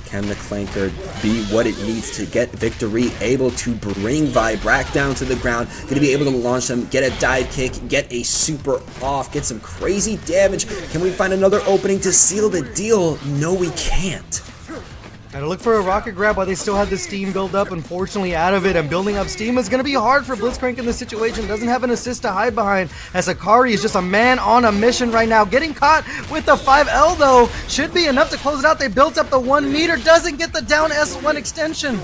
Can the Clanker be what it needs to get victory? Able to bring Vi back down to the ground. Going to be able to launch them, get a dive kick, get a super off, get some crazy damage. Can we find another opening to seal the deal? No, we can't. Gotta look for a rocket grab while they still have the steam build up. Unfortunately, out of it, and building up steam is going to be hard for Blitzcrank in this situation. Doesn't have an assist to hide behind, as Hikari is just a man on a mission right now. Getting caught with the 5L though should be enough to close it out. They built up the 1 meter, doesn't get the down S1 extension.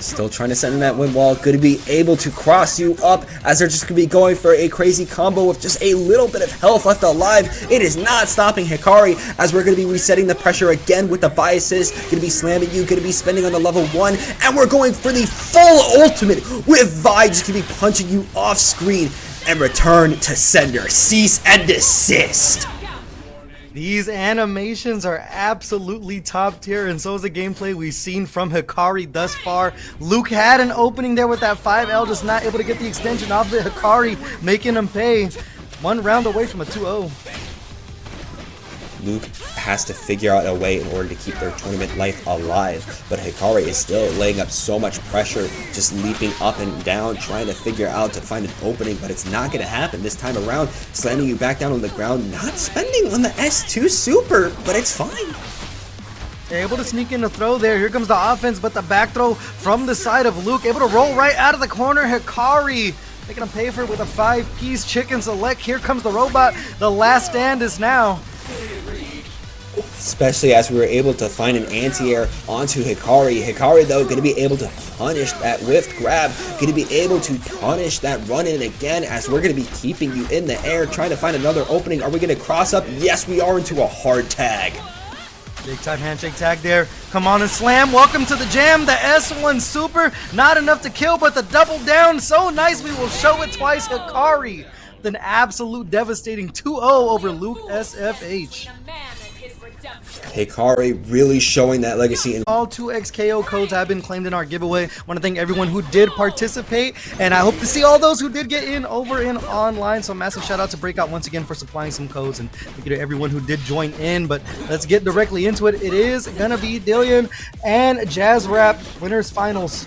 Still trying to send in that wind wall. Going to be able to cross you up as they're just going to be going for a crazy combo with just a little bit of health left alive. It is not stopping Hikari as we're going to be resetting the pressure again with the biases. Going to be slamming you, going to be spending on the level 1, and we're going for the full ultimate with Vi just going to be punching you off screen and return to sender. Cease and desist. These animations are absolutely top tier, and so is the gameplay we've seen from Hikari thus far. Luke had an opening there with that 5L, just not able to get the extension off of it. Hikari making him pay. 1 round away from a 2-0. Luke has to figure out a way in order to keep their tournament life alive, but Hikari is still laying up so much pressure, just leaping up and down, trying to figure out to find an opening, but it's not going to happen this time around. Slamming you back down on the ground, not spending on the S2 super, but it's fine. They're able to sneak in the throw there. Here comes the offense, but the back throw from the side of Luke, able to roll right out of the corner. Hikari making him pay for it with a 5-piece chicken select. Here comes the robot. The last stand is now. Especially as we were able to find an anti-air onto Hikari. Hikari, though, going to be able to punish that whiffed grab. Going to be able to punish that run-in again as we're going to be keeping you in the air, trying to find another opening. Are we going to cross up? Yes, we are, into a hard tag. Big time handshake tag there. Come on and slam. Welcome to the jam. The S1 super. Not enough to kill, but the double down. So nice. We will show it twice. Hikari with an absolute devastating 2-0 over LukeSFH. Hikari really showing that legacy. And all 2x KO codes have been claimed in our giveaway. Want to thank everyone who did participate, and I hope to see all those who did get in over in online. So massive shout out to Breakout once again for supplying some codes, and thank you to everyone who did join in. But let's get directly into it. It is gonna be Dylnyan and Jaazrap winners finals.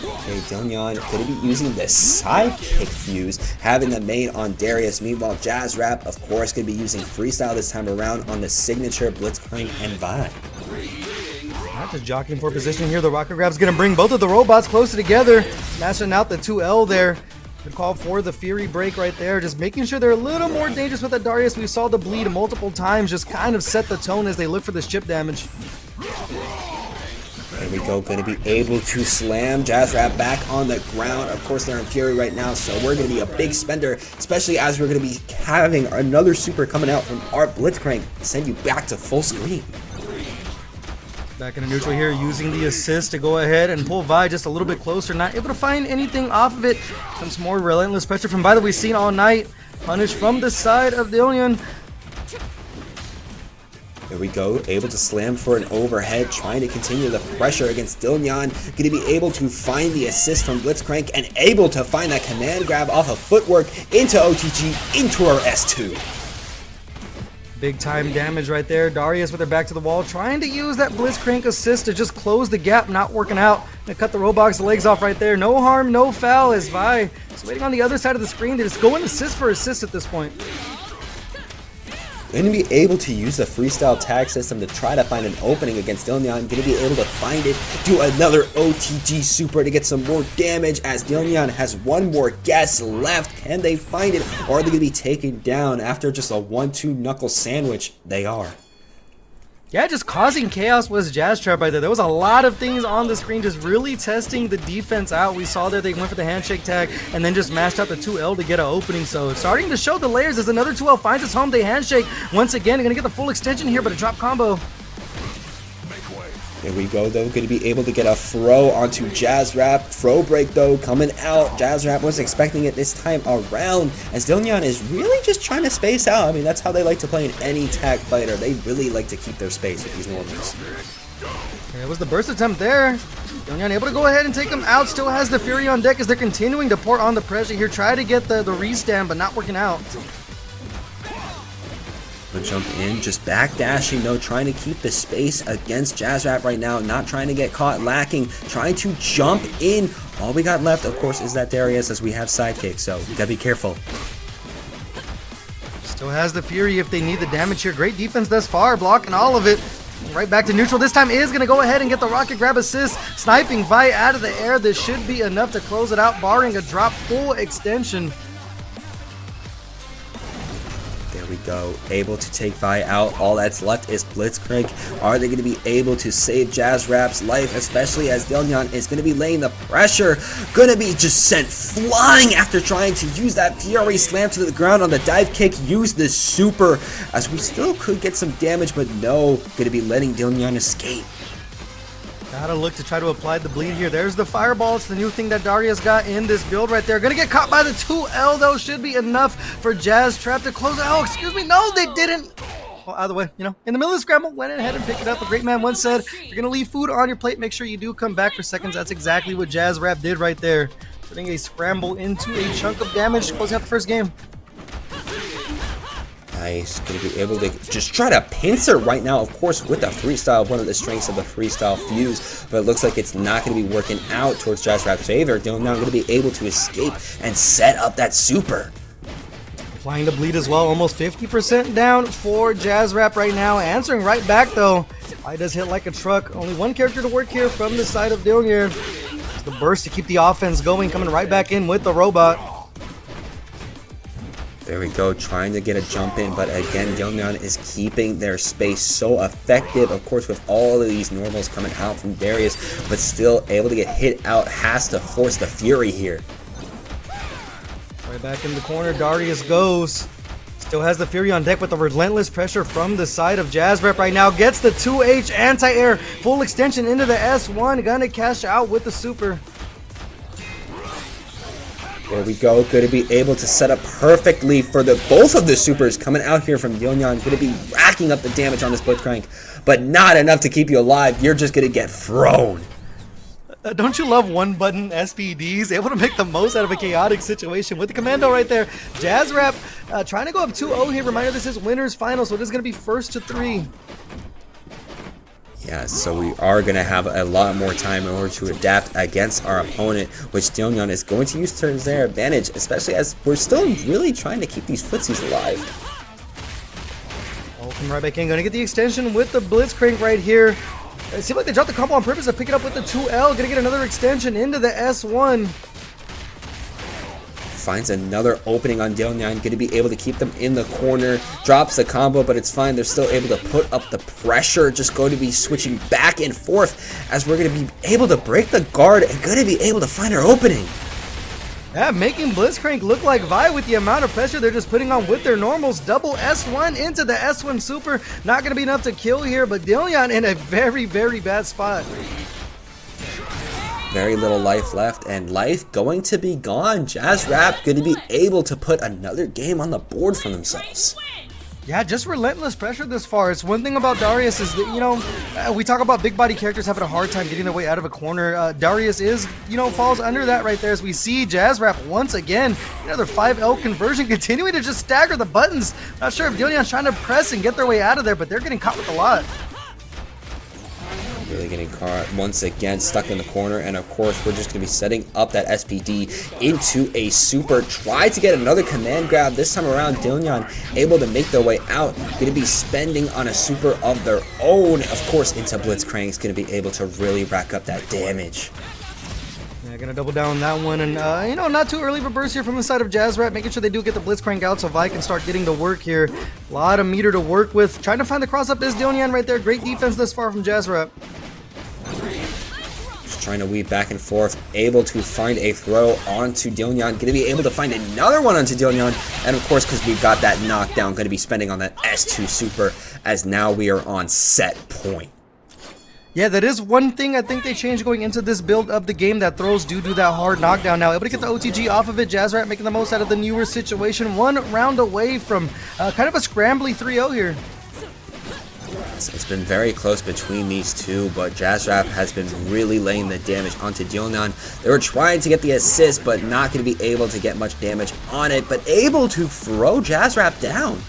Okay, Dylnyan going to be using the sidekick fuse, having the main on Darius. Meanwhile, Jaazrap, of course, going to be using freestyle this time around on the signature Blitzcrank and Vi. Not just jockeying for position here. The rocket grab's going to bring both of the robots closer together, smashing out the 2L there. Good call for the Fury break right there, just making sure they're a little more dangerous with that Darius. We saw the bleed multiple times, just kind of set the tone as they look for this chip damage. There we go, going to be able to slam Jaazrap back on the ground. Of course, they're in Fury right now, so we're going to be a big spender, especially as we're going to be having another super coming out from our Blitzcrank to send you back to full screen. Back into neutral here, using the assist to go ahead and pull Vi just a little bit closer. Not able to find anything off of it. Some more relentless pressure from Vi that we've seen all night. Punish from the side of Dylnyan. There we go, able to slam for an overhead, trying to continue the pressure against Dylnyan. Going to be able to find the assist from Blitzcrank and able to find that command grab off of footwork into OTG, into our S2. Big time damage right there. Darius with her back to the wall, trying to use that Blitzcrank assist to just close the gap, not working out. Gonna cut the Roblox legs off right there. No harm, no foul as Vi is waiting on the other side of the screen to just go in assist for assist at this point. Going to be able to use the freestyle tag system to try to find an opening against Dylnyan. Going to be able to find it, do another OTG super to get some more damage as Dylnyan has one more guess left. Can they find it, or are they going to be taken down after just a 1-2 knuckle sandwich? They are. Yeah, just causing chaos was Jaazrap right there. There was a lot of things on the screen just really testing the defense out. We saw there they went for the handshake tag and then just mashed out the 2L to get an opening. So it's starting to show the layers as another 2L finds its home. They handshake once again. They're going to get the full extension here, but a drop combo. There we go, though. Going to be able to get a throw onto Jaazrap. Throw break, though, coming out. Jaazrap was expecting it this time around, as Dylnyan is really just trying to space out. I mean, that's how they like to play in any tag fighter. They really like to keep their space with these normals. Yeah, it was the burst attempt there. Dylnyan able to go ahead and take him out. Still has the Fury on deck as they're continuing to pour on the pressure here. Try to get the restand, but not working out. We'll jump in, just backdashing though, trying to keep the space against Jaazrap right now, not trying to get caught lacking, trying to jump in. All we got left, of course, is that Darius as we have sidekick, so you gotta be careful. Still has the Fury if they need the damage here. Great defense thus far, blocking all of it. Right back to neutral. This time is going to go ahead and get the rocket grab assist. Sniping Vi out of the air. This should be enough to close it out, barring a drop full extension. There we go, able to take Vi out. All that's left is Blitzcrank. Are they going to be able to save Jaazrap's life, especially as Dylnyan is going to be laying the pressure? Going to be just sent flying after trying to use that Fury slam to the ground on the dive kick. Use the super, as we still could get some damage, but no, going to be letting Dylnyan escape. Gotta look to try to apply the bleed here. There's the fireball. It's the new thing that Darius got in this build right there. Gonna get caught by the 2L though. Should be enough for Jaazrap to close it. Oh, excuse me. No, they didn't. Well, either way, you know, in the middle of the scramble, went ahead and picked it up. A great man once said, you're gonna leave food on your plate. Make sure you do come back for seconds. That's exactly what Jaazrap did right there. Putting a scramble into a chunk of damage, closing out the first game. Nice, going to be able to just try to pincer right now, of course, with the freestyle, one of the strengths of the freestyle fuse, but it looks like it's not going to be working out towards Jaazrap's favor. Dylnyan going to be able to escape and set up that super. Applying the bleed as well, almost 50% down for Jaazrap right now. Answering right back though. I does hit like a truck. Only one character to work here from the side of Dylnyan. The burst to keep the offense going, coming right back in with the robot. There we go, trying to get a jump in, but again, Dylnyan is keeping their space so effective, of course, with all of these normals coming out from Darius, but still able to get hit out, has to force the Fury here. Right back in the corner, Darius goes. Still has the Fury on deck with the relentless pressure from the side of Jaazrap right now. Gets the 2H anti-air, full extension into the S1, gonna cash out with the super. There we go, going to be able to set up perfectly for both of the supers coming out here from Dylnyan. Going to be racking up the damage on this Blitzcrank, but not enough to keep you alive. You're just going to get thrown. Don't you love one-button SPDs? Able to make the most out of a chaotic situation with the commando right there. Jaazrap trying to go up 2-0 here. Reminder, this is winner's final, so it is going to be first to 3. Yeah, so we are going to have a lot more time in order to adapt against our opponent, which Dylnyan is going to use to their advantage, especially as we're still really trying to keep these Footzeez alive. Oh, come right back in. Going to get the extension with the Blitzcrank right here. It seems like they dropped the combo on purpose to pick it up with the 2L. Going to get another extension into the S1. finds another opening on Dylnyan, going to be able to keep them in the corner, drops the combo, but it's fine. They're still able to put up the pressure, just going to be switching back and forth as we're going to be able to break the guard and going to be able to find our opening. Yeah, making Blitzcrank look like Vi with the amount of pressure they're just putting on with their normals. Double S1 into the S1 super. Not going to be enough to kill here, but Dylnyan in a very, very bad spot. Very little life left, and life going to be gone. Jaazrap going to be able to put another game on the board for themselves. Yeah, just relentless pressure this far. It's one thing about Darius is that, you know, we talk about big body characters having a hard time getting their way out of a corner. Darius is, you know, falls under that right there as we see Jaazrap once again. Another 5L conversion, continuing to just stagger the buttons. Not sure if Dylnyan's trying to press and get their way out of there, but they're getting caught with a lot. Really getting caught once again, stuck in the corner, and of course we're just going to be setting up that SPD into a super. Try to get another command grab. This time around, Dylnyan able to make their way out. Going to be spending on a super of their own. Of course, into Blitzcrank is going to be able to really rack up that damage. Yeah, gonna double down on that one, and you know, not too early of a burst here from the side of Jaazrap, making sure they do get the Blitzcrank out so Vi can start getting to work here. A lot of meter to work with. Trying to find the cross up is Dylnyan right there. Great defense this far from Jaazrap. Just trying to weave back and forth, able to find a throw onto Dylnyan, going to be able to find another one onto Dylnyan, and of course, because we've got that knockdown, going to be spending on that S2 super, as now we are on set point. Yeah, that is one thing I think they changed going into this build of the game, that throws do that hard knockdown. Now able to get the OTG off of it. Jaazrap making the most out of the newer situation. One round away from kind of a scrambly 3-0 here. It's been very close between these two, but Jaazrap has been really laying the damage onto Dylnyan. They were trying to get the assist, but not going to be able to get much damage on it, but able to throw Jaazrap down.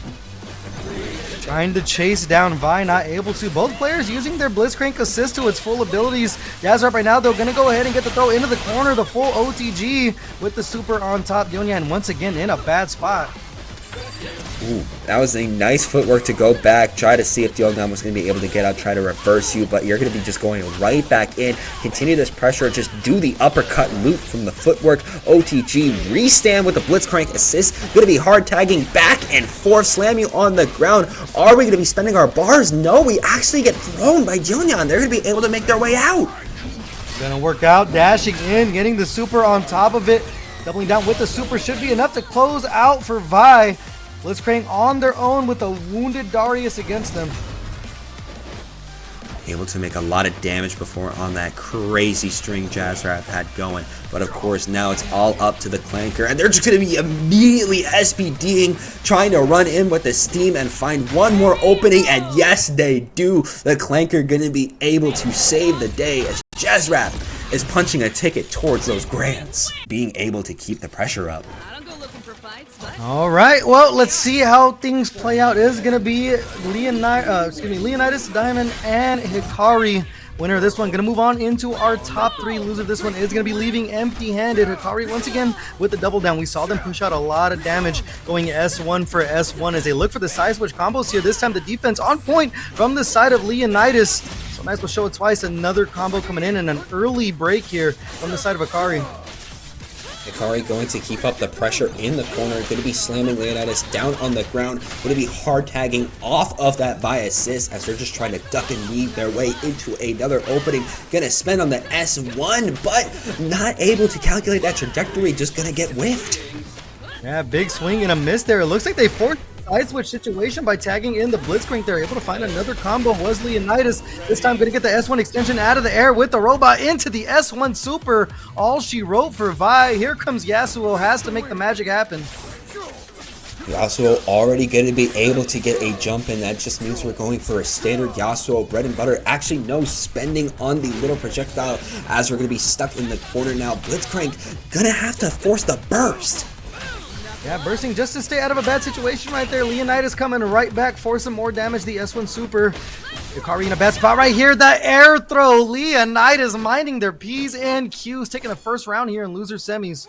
Trying to chase down Vi, not able to. Both players using their Blitzcrank assist to its full abilities. Jaazrap right now, they're going to go ahead and get the throw into the corner, the full OTG with the super on top. Dylnyan once again in a bad spot. Ooh, that was a nice footwork to go back, try to see if Dylnyan was going to be able to get out, try to reverse you, but you're going to be just going right back in, continue this pressure, just do the uppercut loop from the footwork, OTG, restand with the Blitzcrank assist, going to be hard tagging back and forth, slam you on the ground. Are we going to be spending our bars? No, we actually get thrown by Dylnyan. They're going to be able to make their way out. Gonna work out, dashing in, getting the super on top of it, doubling down with the super should be enough to close out for Vi. Blitzcrank on their own with a wounded Darius against them. Able to make a lot of damage before on that crazy string Jaazrap had going. But of course now it's all up to the Clanker, and they're just going to be immediately SPDing, trying to run in with the steam and find one more opening, and yes they do. The Clanker going to be able to save the day as Jaazrap is punching a ticket towards those grands, being able to keep the pressure up. All right, well, let's see how things play out. It is going to be Leonidas, Daimon, and Hikari. Winner of this one going to move on into our top 3. Loser of this one is going to be leaving empty-handed. Hikari once again with the double down. We saw them push out a lot of damage going S1 for S1 as they look for the side switch combos here. This time the defense on point from the side of Leonidas. So nice, will show it twice. Another combo coming in and an early break here from the side of Hikari. Hikari going to keep up the pressure in the corner, going to be slamming Leonidas down on the ground, going to be hard tagging off of that by assist as they're just trying to duck and weave their way into another opening. Going to spend on the S1, but not able to calculate that trajectory, just going to get whiffed. Yeah, big swing and a miss there. It looks like they forced side switch situation by tagging in the Blitzcrank. They're able to find another combo. Was Leonidas this time going to get the S1 extension out of the air with the robot into the S1 super. All she wrote for Vi. Here comes Yasuo, has to make the magic happen. Yasuo already going to be able to get a jump in. That just means we're going for a standard Yasuo bread and butter. Actually, no spending on the little projectile as we're going to be stuck in the corner now. Blitzcrank going to have to force the burst. Yeah, bursting just to stay out of a bad situation right there. Leonidas coming right back for some more damage. The S1 super. Hikari in a bad spot right here. The air throw. Leonidas minding their P's and Q's. Taking the first round here in loser semis.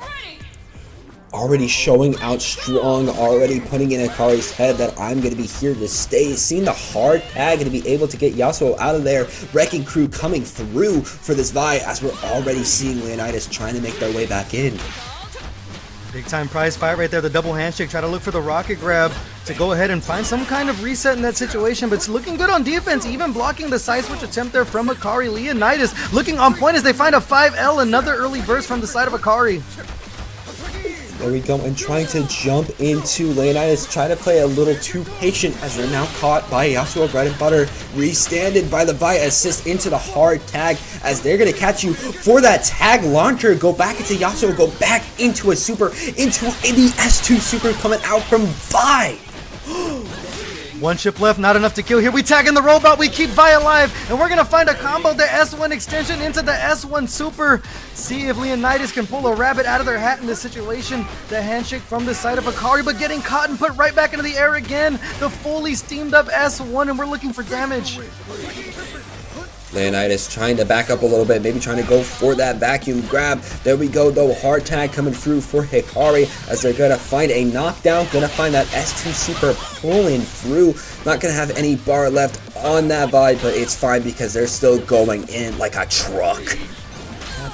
Already showing out strong. Already putting in Hikari's head that I'm going to be here to stay. Seeing the hard tag and to be able to get Yasuo out of there. Wrecking Crew coming through for this Vi as we're already seeing Leonidas trying to make their way back in. Big time prize fight right there, the double handshake. Try to look for the rocket grab to go ahead and find some kind of reset in that situation, but it's looking good on defense, even blocking the side switch attempt there from Hikari. Leonidas looking on point as they find a 5L, another early burst from the side of Hikari. There we go, and trying to jump into Leonidas, trying to play a little too patient as they're now caught by Yasuo bread and butter, re-standed by the Vi assist into the hard tag as they're going to catch you for that tag launcher, go back into Yasuo, go back into a super, into the S2 super coming out from Vi. One chip left, not enough to kill here. We tag in the robot, we keep Vi alive, and we're gonna find a combo, the S1 extension into the S1 super. See if Leonidas can pull a rabbit out of their hat in this situation. The handshake from the side of Hikari, but getting caught and put right back into the air again. The fully steamed up S1, and we're looking for damage. Leonidas trying to back up a little bit, maybe trying to go for that vacuum grab. There we go though, hard tag coming through for Hikari as they're gonna find a knockdown, gonna find that S2 super pulling through. Not gonna have any bar left on that Vi, but it's fine because they're still going in like a truck.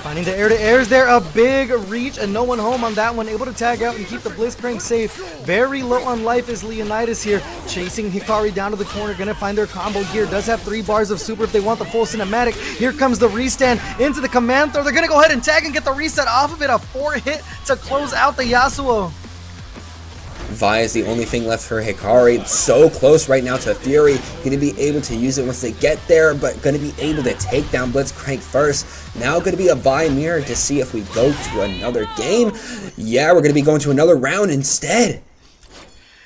Finding the air-to-airs there, a big reach and no one home on that one. Able to tag out and keep the Blitzcrank safe. Very low on life is Leonidas here, chasing Hikari down to the corner. Gonna find their combo here. Does have 3 bars of super if they want the full cinematic. Here comes the restand into the command throw. They're gonna go ahead and tag and get the reset off of it. A 4-hit to close out the Yasuo. Vi is the only thing left for Hikari. So close right now to Fury. Going to be able to use it once they get there, but going to be able to take down Blitzcrank first. Now going to be a Vi mirror to see if we go to another game. Yeah, we're going to be going to another round instead.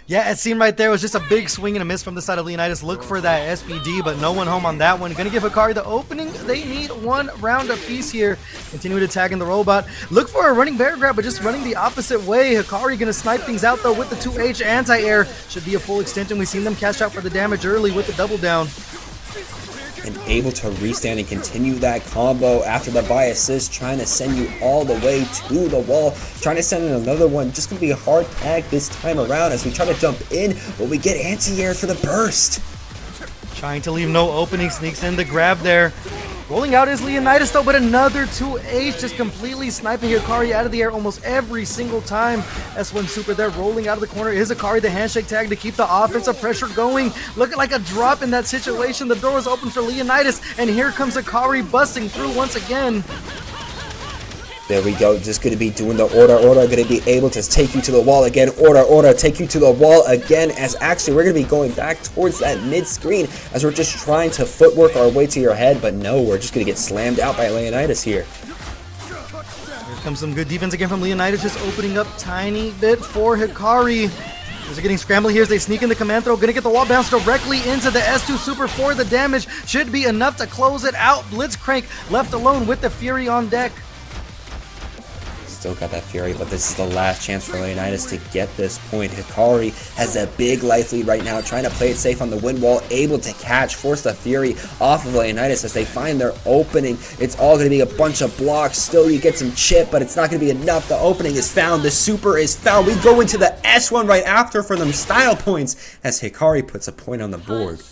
Yeah, it seemed right there was just a big swing and a miss from the side of Leonidas. Look for that SPD, but no one home on that one. Gonna give Hikari the opening. They need 1 round apiece here. Continue to tag in the robot. Look for a running bear grab, but just running the opposite way. Hikari gonna snipe things out though with the 2H anti-air. Should be a full extension. We've seen them cash out for the damage early with the double down. And able to restand and continue that combo after the Vi assist, trying to send you all the way to the wall, trying to send in another one. Just gonna be a hard tag this time around as we try to jump in, but we get anti-air for the burst. Trying to leave no opening, sneaks in the grab there. Rolling out is Leonidas though, but another 2H just completely sniping Hikari out of the air almost every single time. S1 super there rolling out of the corner is Hikari, the handshake tag to keep the offensive pressure going. Looking like a drop in that situation. The door is open for Leonidas, and here comes Hikari busting through once again. There we go, just going to be doing the order, going to be able to take you to the wall again, order, take you to the wall again, as actually we're going to be going back towards that mid-screen as we're just trying to footwork our way to your head, but no, we're just going to get slammed out by Leonidas here. Here comes some good defense again from Leonidas, just opening up tiny bit for Hikari. They're getting scrambled here as they sneak in the command throw. Gonna get the wall bounce directly into the S2 super for the damage. Should be enough to close it out. Blitzcrank left alone with the Fury on deck. Still got that Fury, but this is the last chance for Leonidas to get this point. Hikari has a big life lead right now, trying to play it safe on the wind wall, able to catch, force the Fury off of Leonidas as they find their opening. It's all going to be a bunch of blocks. Still, you get some chip, but it's not going to be enough. The opening is found. The super is found. We go into the S1 right after for them style points as Hikari puts a point on the board.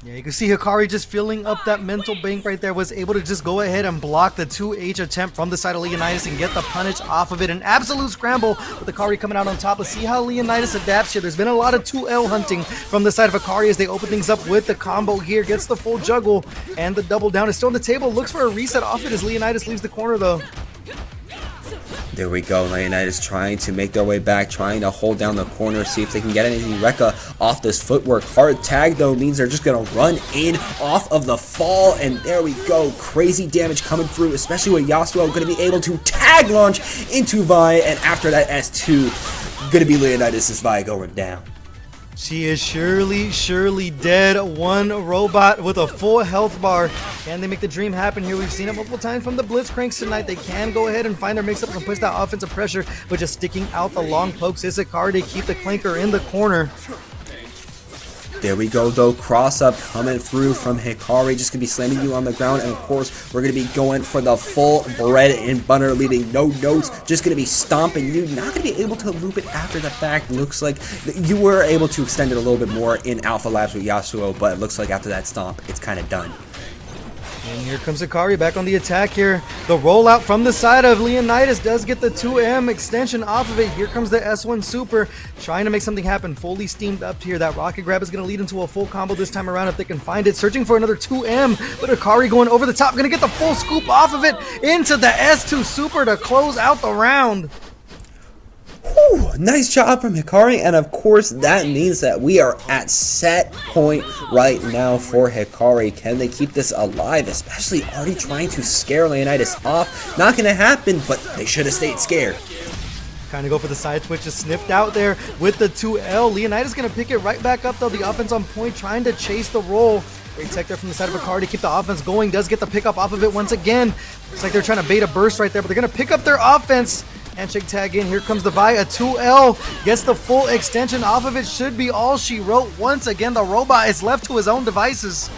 Yeah, you can see Hikari just filling up that mental bank right there, was able to just go ahead and block the 2H attempt from the side of Leonidas and get the punish off of it. An absolute scramble with Hikari coming out on top. Let's see how Leonidas adapts here. There's been a lot of 2L hunting from the side of Hikari as they open things up with the combo here. Gets the full juggle, and the double down is still on the table. Looks for a reset off it as Leonidas leaves the corner though. There we go, Leonidas trying to make their way back, trying to hold down the corner, see if they can get any Rekka off this footwork. Hard tag though means they're just going to run in off of the fall, and there we go. Crazy damage coming through, especially with Yasuo going to be able to tag launch into Vi, and after that S2, going to be Leonidas' Vi going down. She is surely dead. One robot with a full health bar. Can they make the dream happen here? We've seen it multiple times from the Blitzcranks tonight. They can go ahead and find their mix-ups and push that offensive pressure, but just sticking out the long pokes is Hikari to keep the clanker in the corner. There we go though, cross up coming through from Hikari, just gonna be slamming you on the ground, and of course we're gonna be going for the full bread and butter, leaving no notes, just gonna be stomping you, not gonna be able to loop it after the fact. Looks like you were able to extend it a little bit more in Alpha Labs with Yasuo, but it looks like after that stomp it's kind of done. And here comes Hikari back on the attack here. The rollout from the side of Leonidas does get the 2M extension off of it. Here comes the S1 Super, trying to make something happen. Fully steamed up here. That rocket grab is going to lead into a full combo this time around if they can find it. Searching for another 2M, but Hikari going over the top. Going to get the full scoop off of it into the S2 Super to close out the round. Whew, nice job from Hikari, and of course that means that we are at set point right now for Hikari. Can they keep this alive, especially already trying to scare Leonidas off? Not gonna happen, but they should have stayed scared. Kind of go for the side switch, just sniffed out there with the 2L. Leonidas gonna pick it right back up though. The offense on point, trying to chase the roll. Great tech there from the side of Hikari to keep the offense going. Does get the pickup off of it once again. Looks like they're trying to bait a burst right there, but they're gonna pick up their offense. Handshake tag in. Here comes the Vi. A 2L gets the full extension off of it. Should be all she wrote. Once again, the robot is left to his own devices.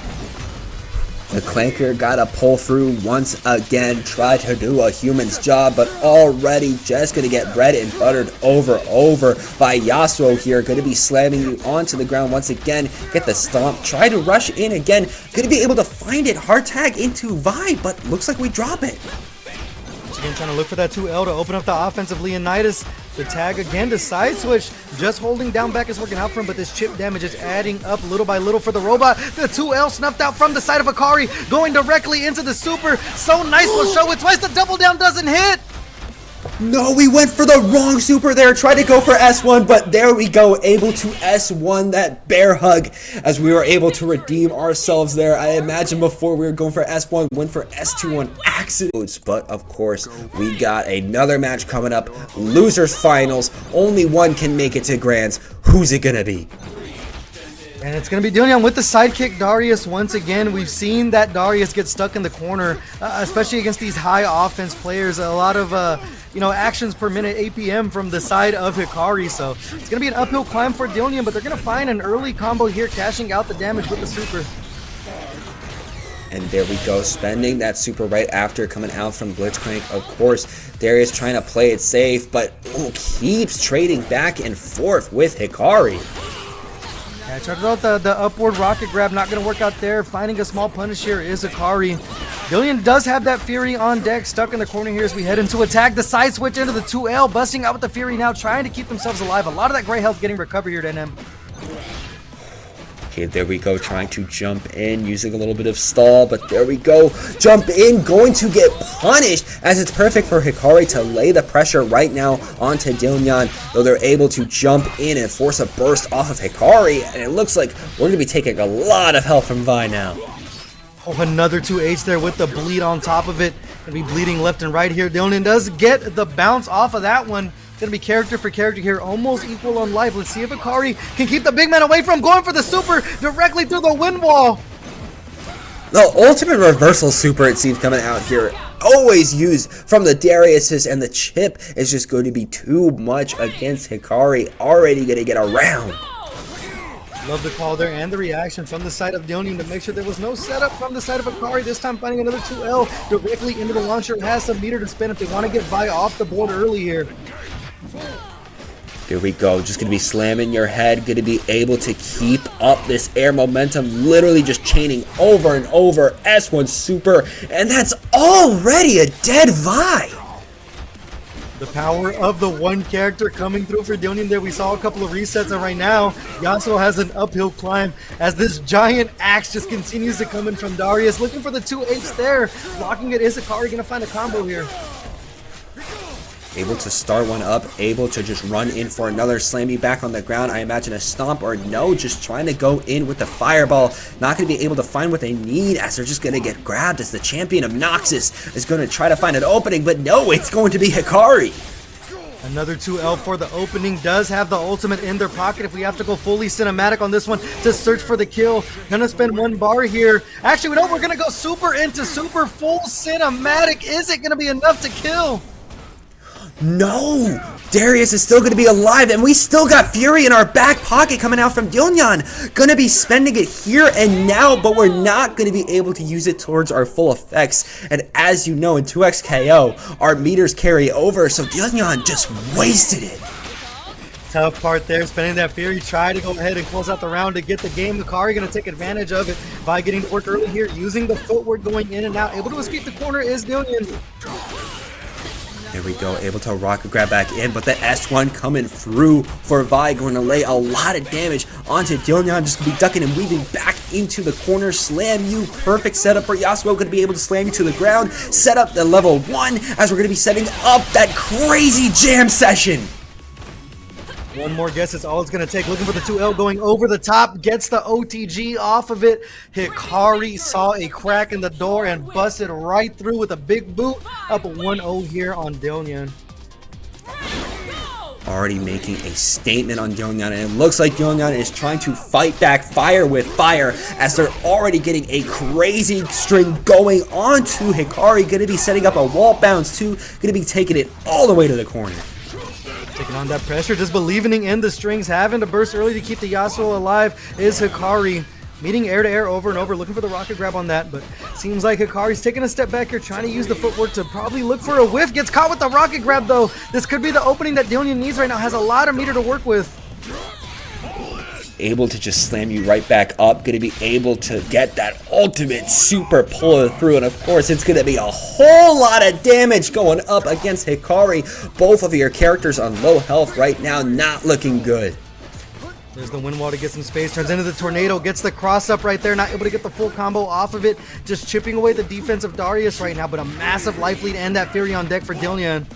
The Clanker got to pull through once again, try to do a human's job, but already just going to get bread and buttered over by Yasuo here. Going to be slamming you onto the ground once again. Get the stomp, try to rush in again. Going to be able to find it. Hard tag into Vi, but looks like we drop it. Again, trying to look for that 2L to open up the offense of Leonidas. The tag again to side switch. Just holding down back is working out for him, but this chip damage is adding up little by little for the robot. The 2L snuffed out from the side of Hikari, going directly into the super. So nice, we'll show it twice. The double down doesn't hit. No, we went for the wrong super there. Tried to go for S1, but there we go. Able to S1 that bear hug as we were able to redeem ourselves there. I imagine before we were going for S1, went for S2 on accident. But of course, we got another match coming up. Losers finals. Only one can make it to Grands. Who's it gonna be? And it's going to be Dylnyan with the sidekick Darius once again. We've seen that Darius get stuck in the corner, especially against these high offense players. A lot of, actions per minute APM from the side of Hikari. So it's going to be an uphill climb for Dylnyan, but they're going to find an early combo here, cashing out the damage with the super. And there we go, spending that super right after coming out from Blitzcrank. Of course, Darius trying to play it safe, but keeps trading back and forth with Hikari. Yeah, check out the upward rocket grab, not going to work out there. Finding a small punish here is Hikari. Dylnyan does have that Fury on deck, stuck in the corner here as we head into attack. The side switch into the 2L, busting out with the Fury now, trying to keep themselves alive. A lot of that gray health getting recovered here at NM. Okay, there we go, trying to jump in, using a little bit of stall, but there we go. Jump in, going to get punished, as it's perfect for Hikari to lay the pressure right now onto Dylnyan, though they're able to jump in and force a burst off of Hikari, and it looks like we're going to be taking a lot of help from Vi now. Oh, another 2H there with the bleed on top of it. Gonna be bleeding left and right here. Dylnyan does get the bounce off of that one. Gonna be character for character here, almost equal on life. Let's see if Hikari can keep the big man away from going for the super directly through the wind wall. The ultimate reversal super, it seems, coming out here. Always used from the Dariuses, and the chip is just going to be too much against Hikari. Already gonna get around. Love the call there and the reaction from the side of Dylnyan to make sure there was no setup from the side of Hikari. This time finding another 2L directly into the launcher. Has some meter to spin if they want to get Vi off the board early here. Here we go, just going to be slamming your head, going to be able to keep up this air momentum, literally just chaining over and over, S1 super, and that's already a dead Vi. The power of the one character coming through for Dylnyan there. We saw a couple of resets, and right now, Yasuo has an uphill climb as this giant axe just continues to come in from Darius. Looking for the 2H there, blocking it. Is Hikari going to find a combo here? Able to start one up, able to just run in for another slammy back on the ground. I imagine a stomp, or no, just trying to go in with the fireball. Not going to be able to find what they need, as they're just going to get grabbed as the champion of Noxus is going to try to find an opening, but no, it's going to be Hikari. Another 2L for the opening. Does have the ultimate in their pocket if we have to go fully cinematic on this one to search for the kill. Gonna spend one bar here. Actually, we know we're gonna go super into super full cinematic. Is it gonna be enough to kill? No! Darius is still going to be alive, and we still got Fury in our back pocket coming out from Dylnyan. Going to be spending it here and now, but we're not going to be able to use it towards our full effects. And as you know, in 2x KO, our meters carry over, so Dylnyan just wasted it. Tough part there, spending that Fury, try to go ahead and close out the round to get the game. Hikari going to take advantage of it by getting to work early here, using the footwork going in and out. Able to escape the corner is Dylnyan. There we go, able to rocket grab back in, but the S1 coming through for Vi, going to lay a lot of damage onto Dylnyan, just going to be ducking and weaving back into the corner. Slam you, perfect setup for Yasuo, going to be able to slam you to the ground, set up the level 1 as we're going to be setting up that crazy jam session. One more guess is all it's going to take. Looking for the 2L going over the top. Gets the OTG off of it. Hikari saw a crack in the door and busted right through with a big boot. Up 1-0 here on Dylnyan. Already making a statement on Dylnyan, and it looks like Dylnyan is trying to fight back fire with fire as they're already getting a crazy string going on to Hikari. Going to be setting up a wall bounce too. Going to be taking it all the way to the corner. Taking on that pressure, just believing in the strings, having to burst early to keep the Yasuo alive is Hikari. Meeting air to air over and over, looking for the rocket grab on that, but seems like Hikari's taking a step back here, trying to use the footwork to probably look for a whiff. Gets caught with the rocket grab though. This could be the opening that Dylnyan needs right now, has a lot of meter to work with. Able to just slam you right back up, going to be able to get that ultimate super pull through, and of course it's going to be a whole lot of damage going up against Hikari. Both of your characters on low health right now, not looking good. There's the wind wall to get some space, turns into the tornado, gets the cross up right there, not able to get the full combo off of it, just chipping away the defense of Darius right now, but a massive life lead and that Fury on deck for Dylnyan.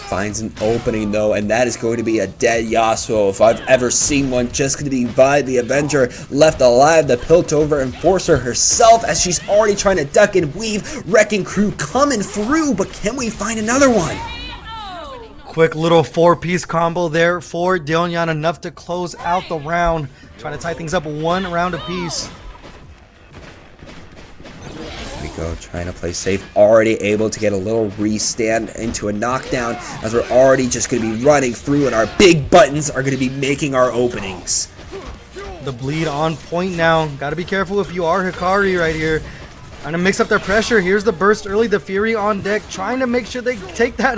Finds an opening though, and that is going to be a dead Yasuo if I've ever seen one. Just going to be Vi, the Avenger, left alive. The Piltover Enforcer herself, as she's already trying to duck and weave. Wrecking Crew coming through, but can we find another one? Quick little 4-piece combo there for Dylnyan, enough to close out the round. Trying to tie things up 1 round apiece. Go, trying to play safe, already able to get a little restand into a knockdown as we're already just going to be running through, and our big buttons are going to be making our openings. The bleed on point now. Got to be careful if you are Hikari right here. Trying to mix up their pressure. Here's the burst early, the Fury on deck, trying to make sure they take that,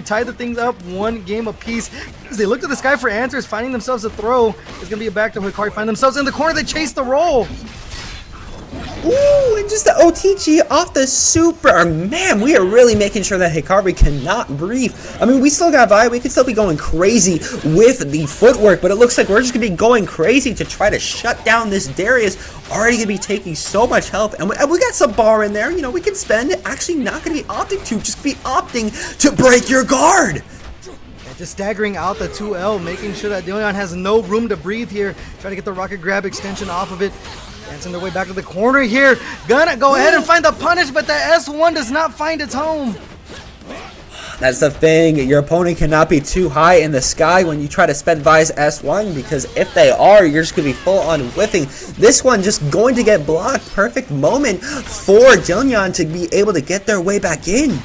tie the things up 1 game apiece. As they look to the sky for answers, finding themselves a throw. It's going to be a back to Hikari, find themselves in the corner, they chase the roll. Ooh, and just the OTG off the super. Man, we are really making sure that Hikari cannot breathe. I mean, we still got Vi. We could still be going crazy with the footwork, but it looks like we're just going to be going crazy to try to shut down this Darius. Already going to be taking so much health, and we got some bar in there. You know, we can spend. Actually, not going to be opting to, just be opting to break your guard. Just staggering out the 2L, making sure that Dylnyan has no room to breathe here. Trying to get the rocket grab extension off of it. Dancing their way back to the corner here. Gonna go ahead and find the punish, but the S1 does not find its home. That's the thing. Your opponent cannot be too high in the sky when you try to spend Vi's S1, because if they are, you're just going to be full on whiffing. This one just going to get blocked. Perfect moment for Dylnyan to be able to get their way back in.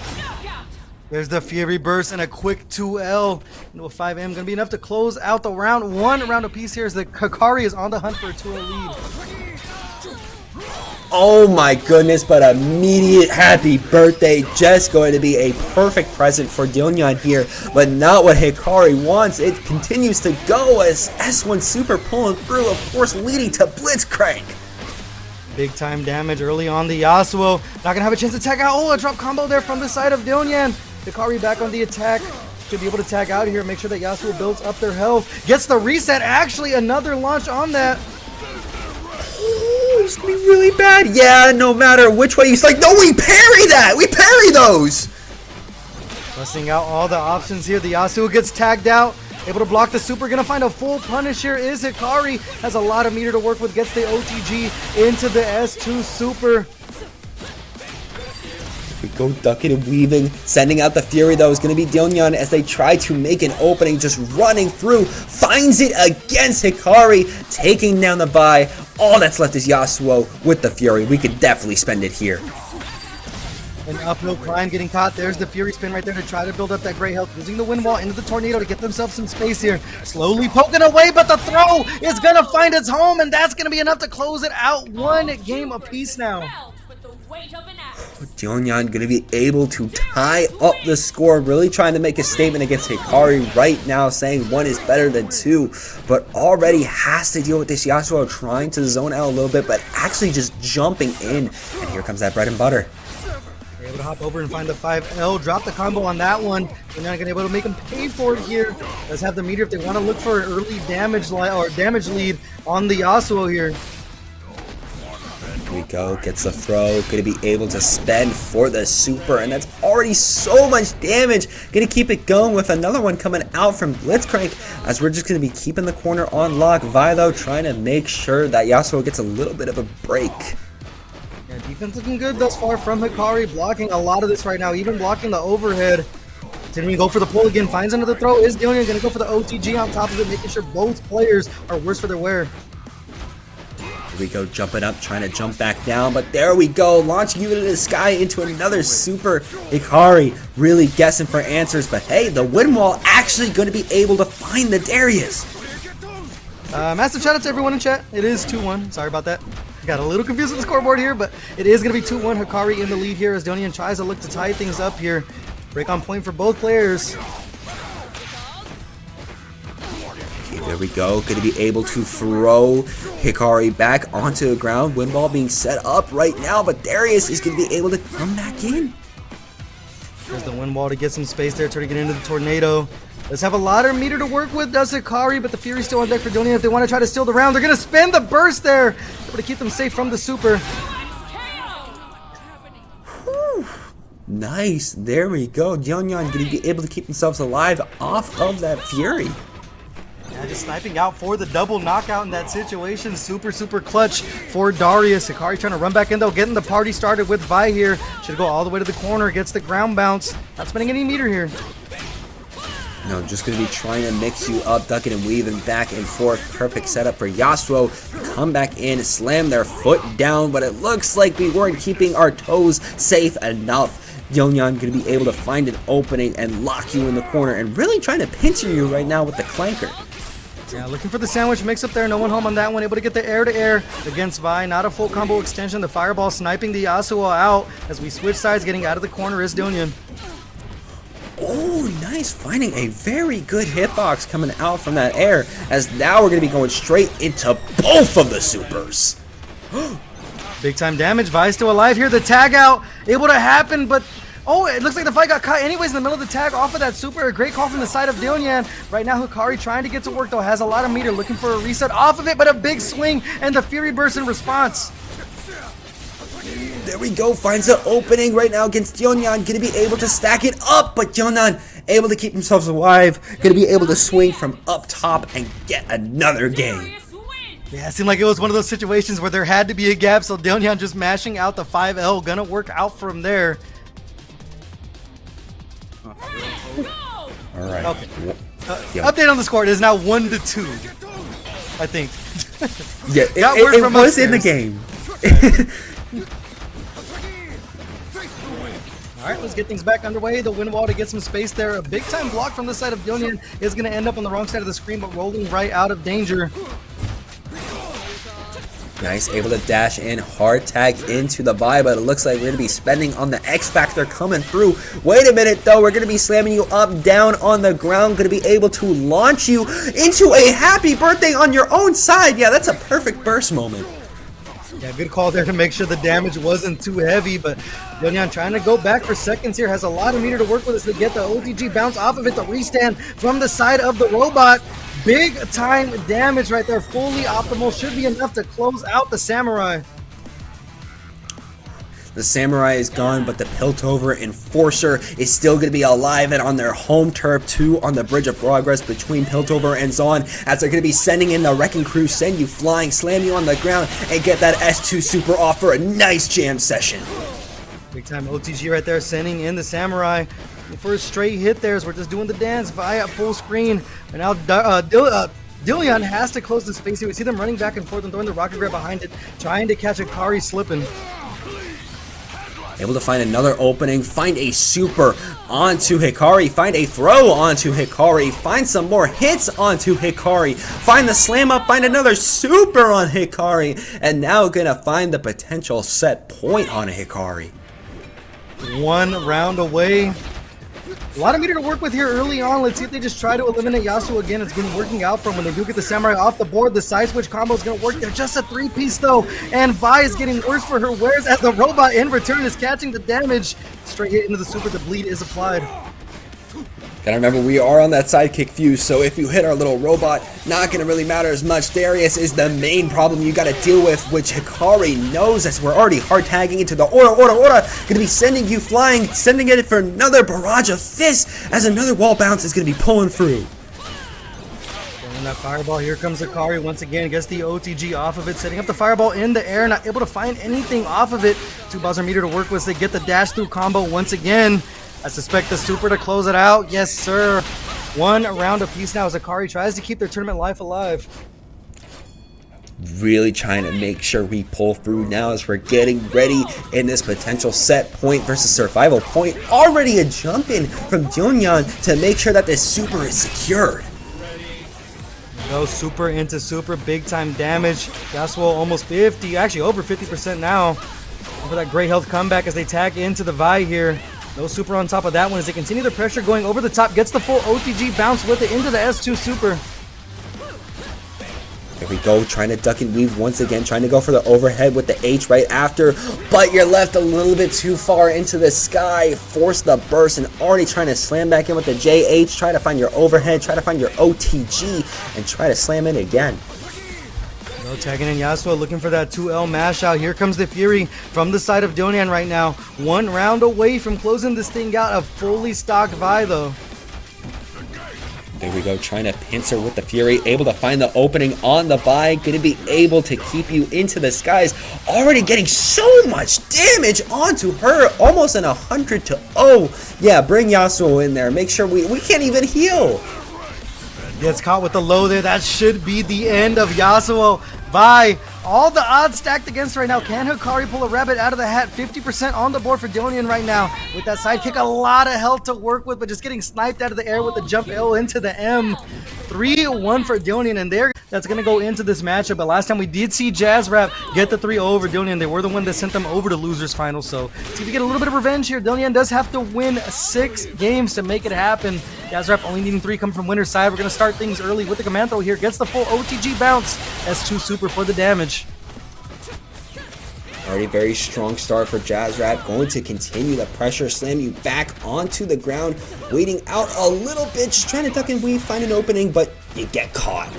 There's the Fury burst and a quick 2L into a 5M. Going to be enough to close out the round. 1 round apiece here as the Hikari is on the hunt for a 2L lead. Oh my goodness, but immediate happy birthday. Just going to be a perfect present for Dylnyan here, but not what Hikari wants. It continues to go as S1 super pulling through, of course, leading to Blitzcrank. Big time damage early on the Yasuo. Not going to have a chance to tag out. Oh, a drop combo there from the side of Dylnyan. Hikari back on the attack. Should be able to tag out here, make sure that Yasuo builds up their health. Gets the reset. Actually, another launch on that. Ooh, it's gonna be really bad. Yeah, no matter which way you like. No, we parry that. We parry those. Busting out all the options here. The Yasuo gets tagged out. Able to block the super. Gonna find a full punish here is Hikari. Has a lot of meter to work with. Gets the OTG into the S2 super. We go ducking and weaving. Sending out the Fury though is going to be Dylnyan as they try to make an opening. Just running through. Finds it against Hikari. Taking down the Vi. All that's left is Yasuo with the Fury. We could definitely spend it here. An uphill climb getting caught. There's the Fury spin right there to try to build up that gray health. Using the wind wall into the tornado to get themselves some space here. Slowly poking away, but the throw is going to find its home, and that's going to be enough to close it out. 1 game apiece now. Dylnyan going to be able to tie up the score, really trying to make a statement against Hikari right now, saying 1 is better than 2, but already has to deal with this Yasuo trying to zone out a little bit, but actually just jumping in. And here comes that bread and butter. They're able to hop over and find the 5L, drop the combo on that one. They're not going to be able to make him pay for it here. Let's have the meter if they want to look for an early damage lead on the Yasuo here. Here we go, gets the throw, gonna be able to spend for the super, and that's already so much damage. Gonna keep it going with another one coming out from Blitzcrank, as we're just gonna be keeping the corner on lock. Vi though trying to make sure that Yasuo gets a little bit of a break. Yeah, defense looking good thus far from Hikari, blocking a lot of this right now, even blocking the overhead. Didn't even go for the pull again, finds another throw. Is Dylnyan gonna go for the OTG on top of it, making sure both players are worse for their wear. Here we go, jumping up, trying to jump back down, but there we go, launching you into the sky into another super. Hikari really guessing for answers, but hey, the wind wall actually going to be able to find the Darius. Massive shout out to everyone in chat. It is 2-1. Sorry about that. Got a little confused with the scoreboard here, but it is going to be 2-1. Hikari in the lead here as Dylnyan tries to look to tie things up here. Break on point for both players. There we go, going to be able to throw Hikari back onto the ground. Wind ball being set up right now, but Darius is going to be able to come back in. There's the wind wall to get some space there, try to get into the tornado. Let's have a lot of meter to work with, does Hikari, but the Fury's still on deck for Dylnyan. If they want to try to steal the round, they're going to spend the burst there, able to keep them safe from the super. Whew. Nice, there we go. Dylnyan going to be able to keep themselves alive off of that Fury. Yeah, just sniping out for the double knockout in that situation. Super clutch for Darius. Hikari trying to run back in though, getting the party started with Vi here. Should go all the way to the corner, gets the ground bounce. Not spending any meter here. No, just going to be trying to mix you up, ducking and weaving back and forth. Perfect setup for Yasuo. Come back in, slam their foot down, but it looks like we weren't keeping our toes safe enough. Dylnyan going to be able to find an opening and lock you in the corner and really trying to pincer you right now with the clanker. Yeah, looking for the sandwich mix up there. No one home on that one. Able to get the air-to-air against Vi. Not a full combo extension. The fireball sniping the Yasuo out as we switch sides. Getting out of the corner is Dylnyan. Oh, nice. Finding a very good hitbox coming out from that air, as now we're going to be going straight into both of the supers. Big time damage. Vi still alive here. The tag out able to happen, but oh, it looks like the fight got cut anyways in the middle of the tag off of that super. A great call from the side of Dylnyan. Right now, Hikari trying to get to work though. Has a lot of meter, looking for a reset off of it, but a big swing and the Fury burst in response. There we go. Finds an opening right now against Dylnyan. Going to be able to stack it up, but Dylnyan able to keep themselves alive. Going to be able to swing from up top and get another game. Yeah, it seemed like it was one of those situations where there had to be a gap, so Dylnyan just mashing out the 5L. Gonna work out from there. All right. Okay. Update on the score. It is now 1-2. I think. Yeah, it was in the game. All right, let's get things back underway. The wind wall to get some space there. A big time block from the side of Dylnyan is going to end up on the wrong side of the screen, but rolling right out of danger. Nice, able to dash in, hard tag into the buy, but it looks like we're going to be spending on the X Factor coming through. Wait a minute, though. We're going to be slamming you up, down on the ground. Going to be able to launch you into a happy birthday on your own side. Yeah, that's a perfect burst moment. Yeah, good call there to make sure the damage wasn't too heavy, but Dylnyan trying to go back for seconds here. Has a lot of meter to work with as they get the OTG bounce off of it. The restand from the side of the robot. Big time damage right there. Fully optimal. Should be enough to close out the Samurai. The Samurai is gone, but the Piltover Enforcer is still going to be alive and on their home turf too, on the Bridge of Progress between Piltover and Zon, as they're going to be sending in the Wrecking Crew, send you flying, slam you on the ground, and get that S2 super off for a nice jam session. Big time OTG right there, sending in the Samurai. For a straight hit there as we're just doing the dance via full screen. And now Dylnyan has to close the space here. We see them running back and forth and throwing the rocket grab behind it, trying to catch Hikari slipping. Able to find another opening, find a super onto Hikari, find a throw onto Hikari, find some more hits onto Hikari, find the slam up, find another super on Hikari, and now gonna find the potential set point on Hikari. 1 round away. A lot of meter to work with here early on. Let's see if they just try to eliminate Yasuo again. It's been working out for them. When they do get the Samurai off the board, the side switch combo is going to work. They're just a 3-piece though, and Vi is getting worse for her wares as the robot in return is catching the damage. Straight hit into the super, the bleed is applied. Gotta remember, we are on that sidekick fuse, so if you hit our little robot, not gonna really matter as much. Darius is the main problem you gotta deal with, which Hikari knows, as we're already hard tagging into the aura. Gonna be sending you flying, sending it for another barrage of fists, as another wall bounce is gonna be pulling through. And that fireball, here comes Hikari once again, gets the OTG off of it, setting up the fireball in the air, not able to find anything off of it. 2 buzzer meter to work with, they get the dash through combo once again. I suspect the super to close it out. Yes, sir. 1 round apiece now as Hikari tries to keep their tournament life alive. Really trying to make sure we pull through now as we're getting ready in this potential set point versus survival point. Already a jump in from Dylnyan to make sure that this super is secured. Go super into super, big time damage. Yasuo almost 50, actually over 50% now. For that great health comeback as they tag into the Vi here. No super on top of that one as they continue the pressure going over the top. Gets the full OTG bounce with it into the S2 super. There we go, trying to duck and weave once again, trying to go for the overhead with the H right after, but you're left a little bit too far into the sky. Force the burst and already trying to slam back in with the JH. Try to find your overhead, try to find your OTG, and try to slam in again. No tagging in Yasuo, looking for that 2L mash out. Here comes the Fury from the side of Dylnyan right now. 1 round away from closing this thing out. A fully stocked Vi though. There we go, trying to pincer with the Fury, able to find the opening on the Vi, gonna be able to keep you into the skies. Already getting so much damage onto her, almost an 100-0. Yeah, bring Yasuo in there, make sure we can't even heal. Gets caught with the low there. That should be the end of Yasuo. Vi, all the odds stacked against right now. Can Hikari pull a rabbit out of the hat? 50% on the board for Dylnyan right now. With that sidekick, a lot of health to work with, but just getting sniped out of the air with the jump L into the M. 3-1 for Dylnyan, and there that's going to go into this matchup. But last time we did see Jaazrap get the 3-0 over Dylnyan. They were the one that sent them over to losers final. So see if we get a little bit of revenge here. Dylnyan does have to win 6 games to make it happen. Jaazrap only needing 3 coming from winner's side. We're going to start things early with the command throw here. Gets the full OTG bounce. S2 super for the damage. Already very strong start for Jaazrap, going to continue the pressure, slam you back onto the ground, waiting out a little bit, just trying to duck and weave, find an opening, but you get caught.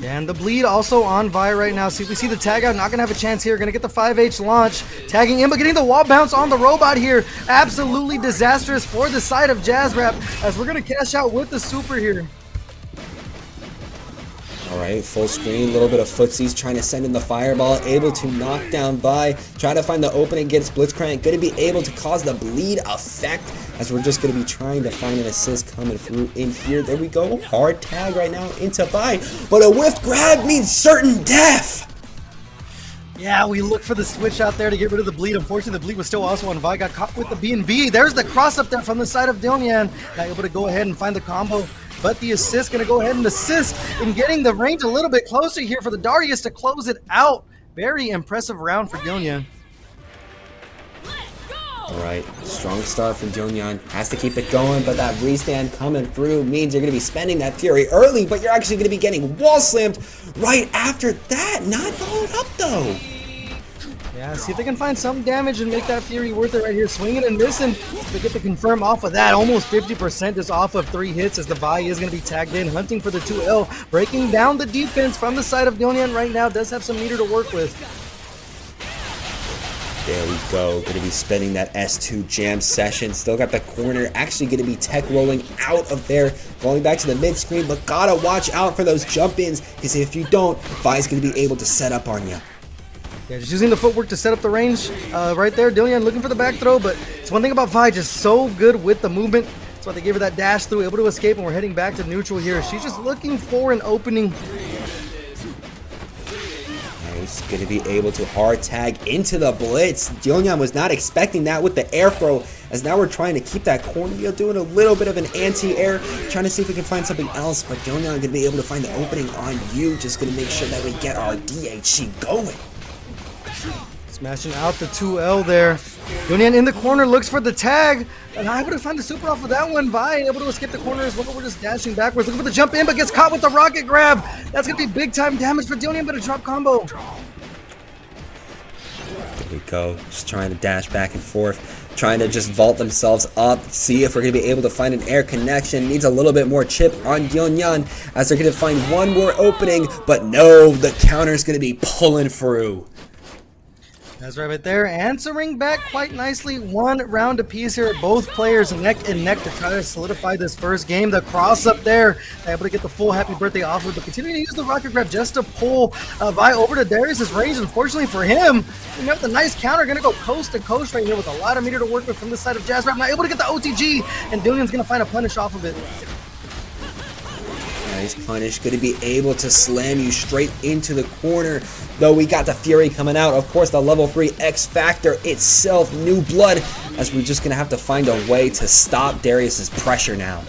And the bleed also on Vi right now. See if we see the tag out, not gonna have a chance here. Gonna get the 5H launch, tagging in, but getting the wall bounce on the robot here. Absolutely disastrous for the side of Jaazrap, as we're gonna cash out with the super here. Alright, full screen, a little bit of Footzeez trying to send in the fireball, able to knock down Vi, trying to find the opening against Blitzcrank, going to be able to cause the bleed effect, as we're just going to be trying to find an assist coming through in here. There we go, hard tag right now into Vi, but a whiff grab means certain death! Yeah, we look for the switch out there to get rid of the bleed. Unfortunately, the bleed was still also on Vi. Got caught with the B&B. There's the cross up there from the side of Dylnyan. Not able to go ahead and find the combo. But the assist going to go ahead and assist in getting the range a little bit closer here for the Darius to close it out. Very impressive round for Dylnyan. Alright, strong start from Dylnyan. Has to keep it going, but that restand coming through means you're going to be spending that Fury early, but you're actually going to be getting wall slammed right after that. Not followed up though. Yeah, see if they can find some damage and make that Fury worth it right here. Swinging and missing. They get to confirm off of that. Almost 50% is off of 3 hits as the Vi is going to be tagged in. Hunting for the 2L. Breaking down the defense from the side of Dylnyan right now. Does have some meter to work with. There we go. Going to be spending that S2 jam session. Still got the corner. Actually going to be tech rolling out of there. Going back to the mid screen. But gotta watch out for those jump ins. Because if you don't, Vi's going to be able to set up on you. Yeah, just using the footwork to set up the range right there. Dylnyan looking for the back throw, but it's one thing about Vi, just so good with the movement. That's why they gave her that dash through, able to escape, and we're heading back to neutral here. She's just looking for an opening. Nice, gonna be able to hard tag into the blitz. Dylnyan was not expecting that with the air throw, as now we're trying to keep that corner deal, doing a little bit of an anti-air, trying to see if we can find something else, but Dylnyan gonna be able to find the opening on you, just gonna make sure that we get our DHC going. Smashing out the 2L there. Dylnyan in the corner looks for the tag. And able to find the super off of that one. Vi able to escape the corner as well. We're just dashing backwards. Looking for the jump in, but gets caught with the rocket grab. That's going to be big time damage for Dylnyan, but a drop combo. There we go. Just trying to dash back and forth. Trying to just vault themselves up. See if we're going to be able to find an air connection. Needs a little bit more chip on Dylnyan as they're going to find one more opening. But no, the counter is going to be pulling through. That's right there, answering back quite nicely. 1 round apiece here. Both players neck and neck to try to solidify this first game. The cross up there, able to get the full happy birthday offer, but continuing to use the rocket grab just to pull Vi over to Darius' range. Unfortunately for him, you know, the nice counter going to go coast to coast right here with a lot of meter to work with from the side of Jaazrap. Not able to get the OTG, and Dylnyan's going to find a punish off of it. Nice punish, going to be able to slam you straight into the corner. Though we got the Fury coming out, of course the level 3 X Factor itself, new blood, as we're just going to have to find a way to stop Darius's pressure now.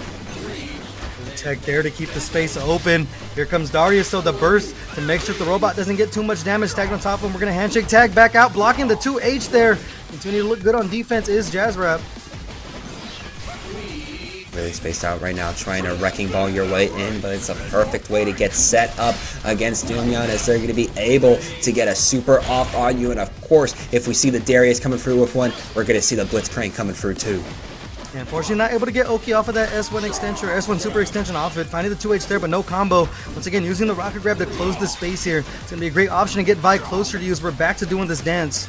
Tech there to keep the space open. Here comes Darius, so the burst to make sure the robot doesn't get too much damage. Tagged on top of him, we're going to handshake tag back out, blocking the 2H there. Continue to look good on defense is Jaazrap. Really spaced out right now, trying to wrecking ball your way in, but it's a perfect way to get set up against Dylnyan as they're going to be able to get a super off on you. And of course, if we see the Darius coming through with one, we're going to see the Blitzcrank coming through too. Yeah, unfortunately not able to get Oki off of that S1 extension, or S1 super extension off it. Finding the 2H there, but no combo. Once again, using the rocket grab to close the space here. It's going to be a great option to get Vi closer to you as we're back to doing this dance.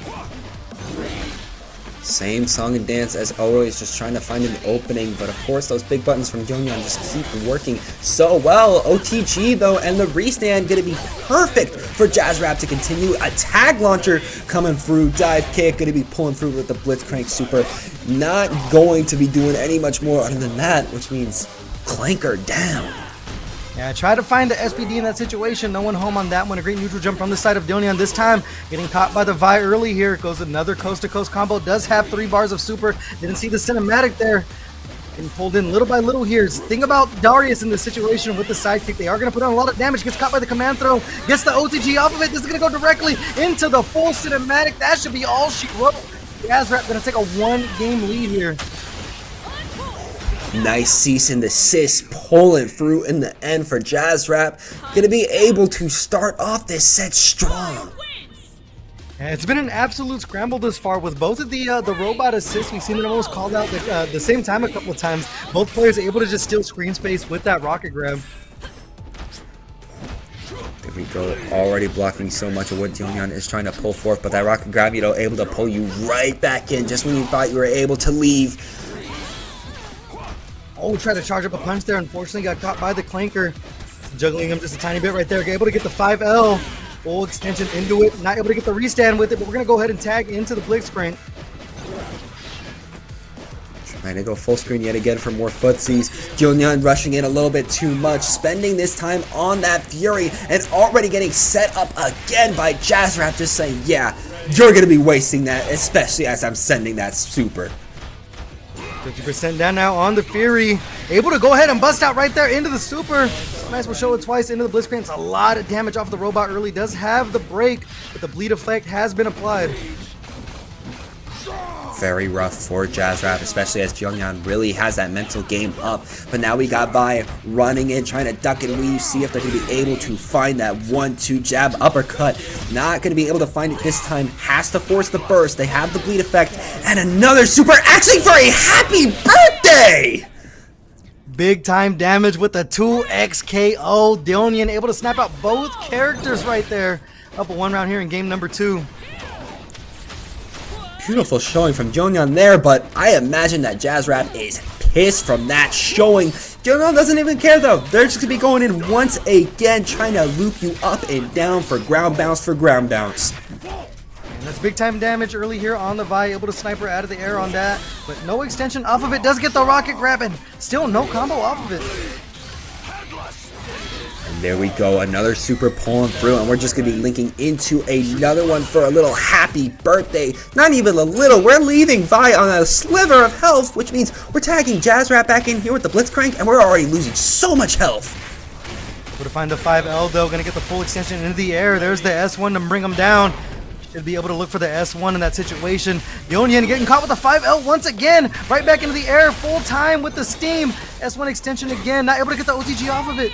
Same song and dance as always, just trying to find an opening, but of course those big buttons from Dylnyan just keep working so well. OTG though, and the restand gonna be perfect for Jaazrap to continue. A tag launcher coming through, dive kick gonna be pulling through with the Blitzcrank super. Not going to be doing any much more other than that, which means clanker down. Yeah, try to find the SPD in that situation. No one home on that one. A great neutral jump from the side of Dylnyan. This time, getting caught by the Vi early here. Goes another coast-to-coast combo. Does have 3 bars of super. Didn't see the cinematic there. Getting pulled in little by little here. Thing about Darius in this situation with the sidekick, they are going to put on a lot of damage. Gets caught by the command throw. Gets the OTG off of it. This is going to go directly into the full cinematic. That should be all she wrote. Jaazrap going to take a 1-game lead here. Nice cease and desist pulling through in the end for Jaazrap. Gonna be able to start off this set strong. Yeah, it's been an absolute scramble this far with both of the robot assists. We've seen them almost called out the same time a couple of times. Both players able to just steal screen space with that rocket grab. There we go, already blocking so much of what Dylnyan is trying to pull forth, but that rocket grab, you know, able to pull you right back in just when you thought you were able to leave. Oh, tried to charge up a punch there. Unfortunately, got caught by the clanker. Juggling him just a tiny bit right there. Able to get the 5L. Full extension into it. Not able to get the restand with it, but we're going to go ahead and tag into the Blitzcrank. Trying to go full screen yet again for more Footzeez. Dylnyan rushing in a little bit too much. Spending this time on that Fury and already getting set up again by Jaazrap. Just saying, yeah, you're going to be wasting that, especially as I'm sending that super. 50% down now on the Fury. Able to go ahead and bust out right there into the super. Nice, we'll show it twice into the Blitzcrank. It's a lot of damage off the robot early. Does have the break, but the bleed effect has been applied. Very rough for Jaazrap, especially as Dylnyan really has that mental game up. But now we got Vi running in, trying to duck and weave, see if they're going to be able to find that 1-2 jab uppercut. Not going to be able to find it this time. Has to force the burst. They have the bleed effect. And another super, actually for a happy birthday! Big time damage with the 2x KO. Dylnyan able to snap out both characters right there. Up a 1 round here in game number 2. Beautiful showing from Dylnyan there, but I imagine that Jaazrap is pissed from that showing. Dylnyan doesn't even care though. They're just going to be going in once again, trying to loop you up and down for ground bounce for ground bounce. And that's big time damage early here on the Vi. Able to sniper out of the air on that, but no extension off of it. Does get the rocket grab and still no combo off of it. There we go, another super pulling through, and we're just going to be linking into another one for a little happy birthday. Not even a little, we're leaving Vi on a sliver of health, which means we're tagging Jaazrap back in here with the Blitzcrank, and we're already losing so much health. Able to find the 5L though, going to get the full extension into the air. There's the S1 to bring him down. They'd be able to look for the S1 in that situation. Dylnyan getting caught with the 5L once again. Right back into the air, full time with the steam. S1 extension again, not able to get the OTG off of it.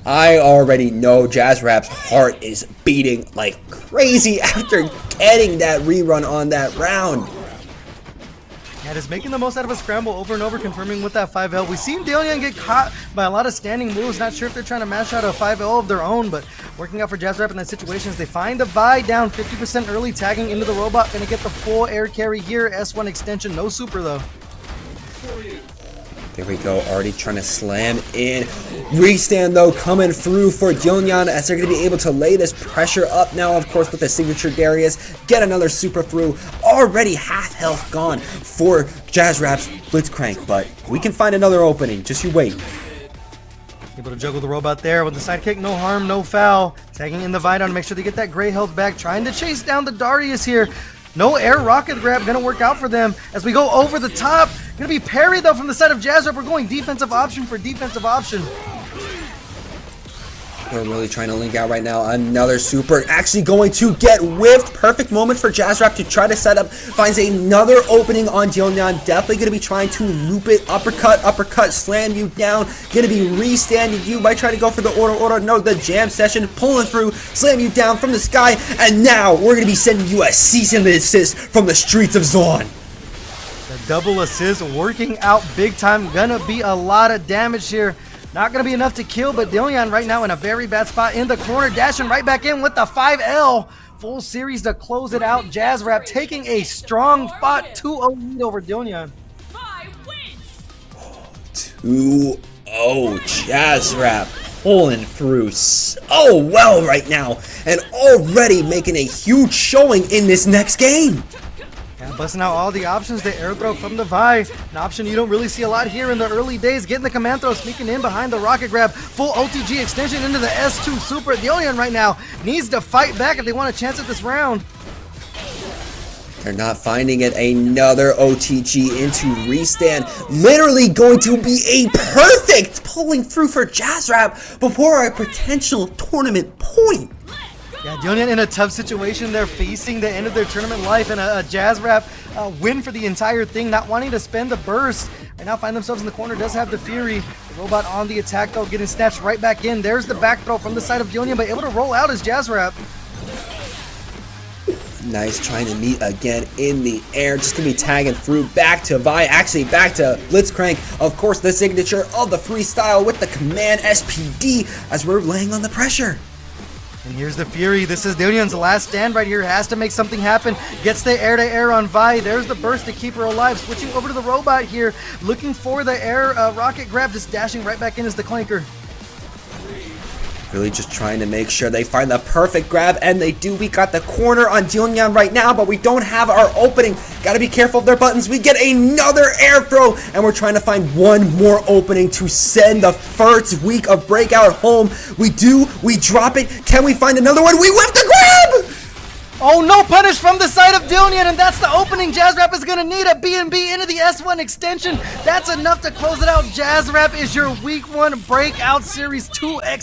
I already know Jaazrap's heart is beating like crazy after getting that rerun on that round. Yeah, just making the most out of a scramble over and over, confirming with that 5L. We've seen Dylnyan get caught by a lot of standing moves. Not sure if they're trying to mash out a 5L of their own, but working out for Jaazrap in that situation as they find the Vi down 50% early, tagging into the robot. Gonna get the full air carry here. S1 extension, no super though. There we go, already trying to slam in. Restand though coming through for Dylnyan as they're going to be able to lay this pressure up now, of course, with the signature Darius. Get another super through. Already half health gone for Jaazrap's Blitzcrank, but we can find another opening. Just you wait. Able to juggle the robot there with the sidekick, no harm, no foul. Tagging in the Vi down to make sure they get that gray health back. Trying to chase down the Darius here. No air rocket grab gonna work out for them as we go over the top. Gonna be parry though from the side of Jaazrap. We're going defensive option for defensive option. We're really trying to link out right now. Another super actually going to get whiffed. Perfect moment for Jaazrap to try to set up. Finds another opening on Dylnyan. Definitely going to be trying to loop it. Uppercut, slam you down. Going to be restanding you by trying to go for the order. No, the jam session. Pulling through. Slam you down from the sky. And now we're going to be sending you a cease and desist from the streets of Zaun. The double assist working out big time. Gonna be a lot of damage here. Not going to be enough to kill, but Dylnyan right now in a very bad spot in the corner, dashing right back in with the 5L. Full series to close it out. Jaazrap taking a strong fought 2-0 lead over Dylnyan. 2-0 Jaazrap pulling through so well right now and already making a huge showing in this next game. Yeah, busting out all the options, the air throw from the Vi. An option you don't really see a lot here in the early days. Getting the command throw, sneaking in behind the rocket grab. Full OTG extension into the S2 super. Dylnyan right now needs to fight back if they want a chance at this round. They're not finding it. Another OTG into restand. Literally going to be a perfect pulling through for Jaazrap before a potential tournament point. Yeah, Dylnyan in a tough situation. They're facing the end of their tournament life, and a Jaazrap win for the entire thing, not wanting to spend the burst. Right now find themselves in the corner, does have the Fury. The robot on the attack though, getting snatched right back in. There's the back throw from the side of Dylnyan, but able to roll out as Jaazrap. Nice, trying to meet again in the air. Just gonna be tagging through back to Vi, actually back to Blitzcrank. Of course, the signature of the freestyle with the command SPD as we're laying on the pressure. And here's the Fury. This is Dylnyan's last stand right here. Has to make something happen. Gets the air-to-air on Vi. There's the burst to keep her alive. Switching over to the robot here. Looking for the air rocket grab. Just dashing right back in as the clanker. Really just trying to make sure they find the perfect grab, and they do. We got the corner on Dylnyan right now, but we don't have our opening. Got to be careful of their buttons. We get another air throw, and we're trying to find one more opening to send the first week of Breakout home. We do. We drop it. Can we find another one? We whip the grab! Oh, no punish from the side of Dylnyan, and that's the opening. Jaazrap is going to need a B&B into the S1 extension. That's enough to close it out. Jaazrap is your week 1 Breakout Series 2X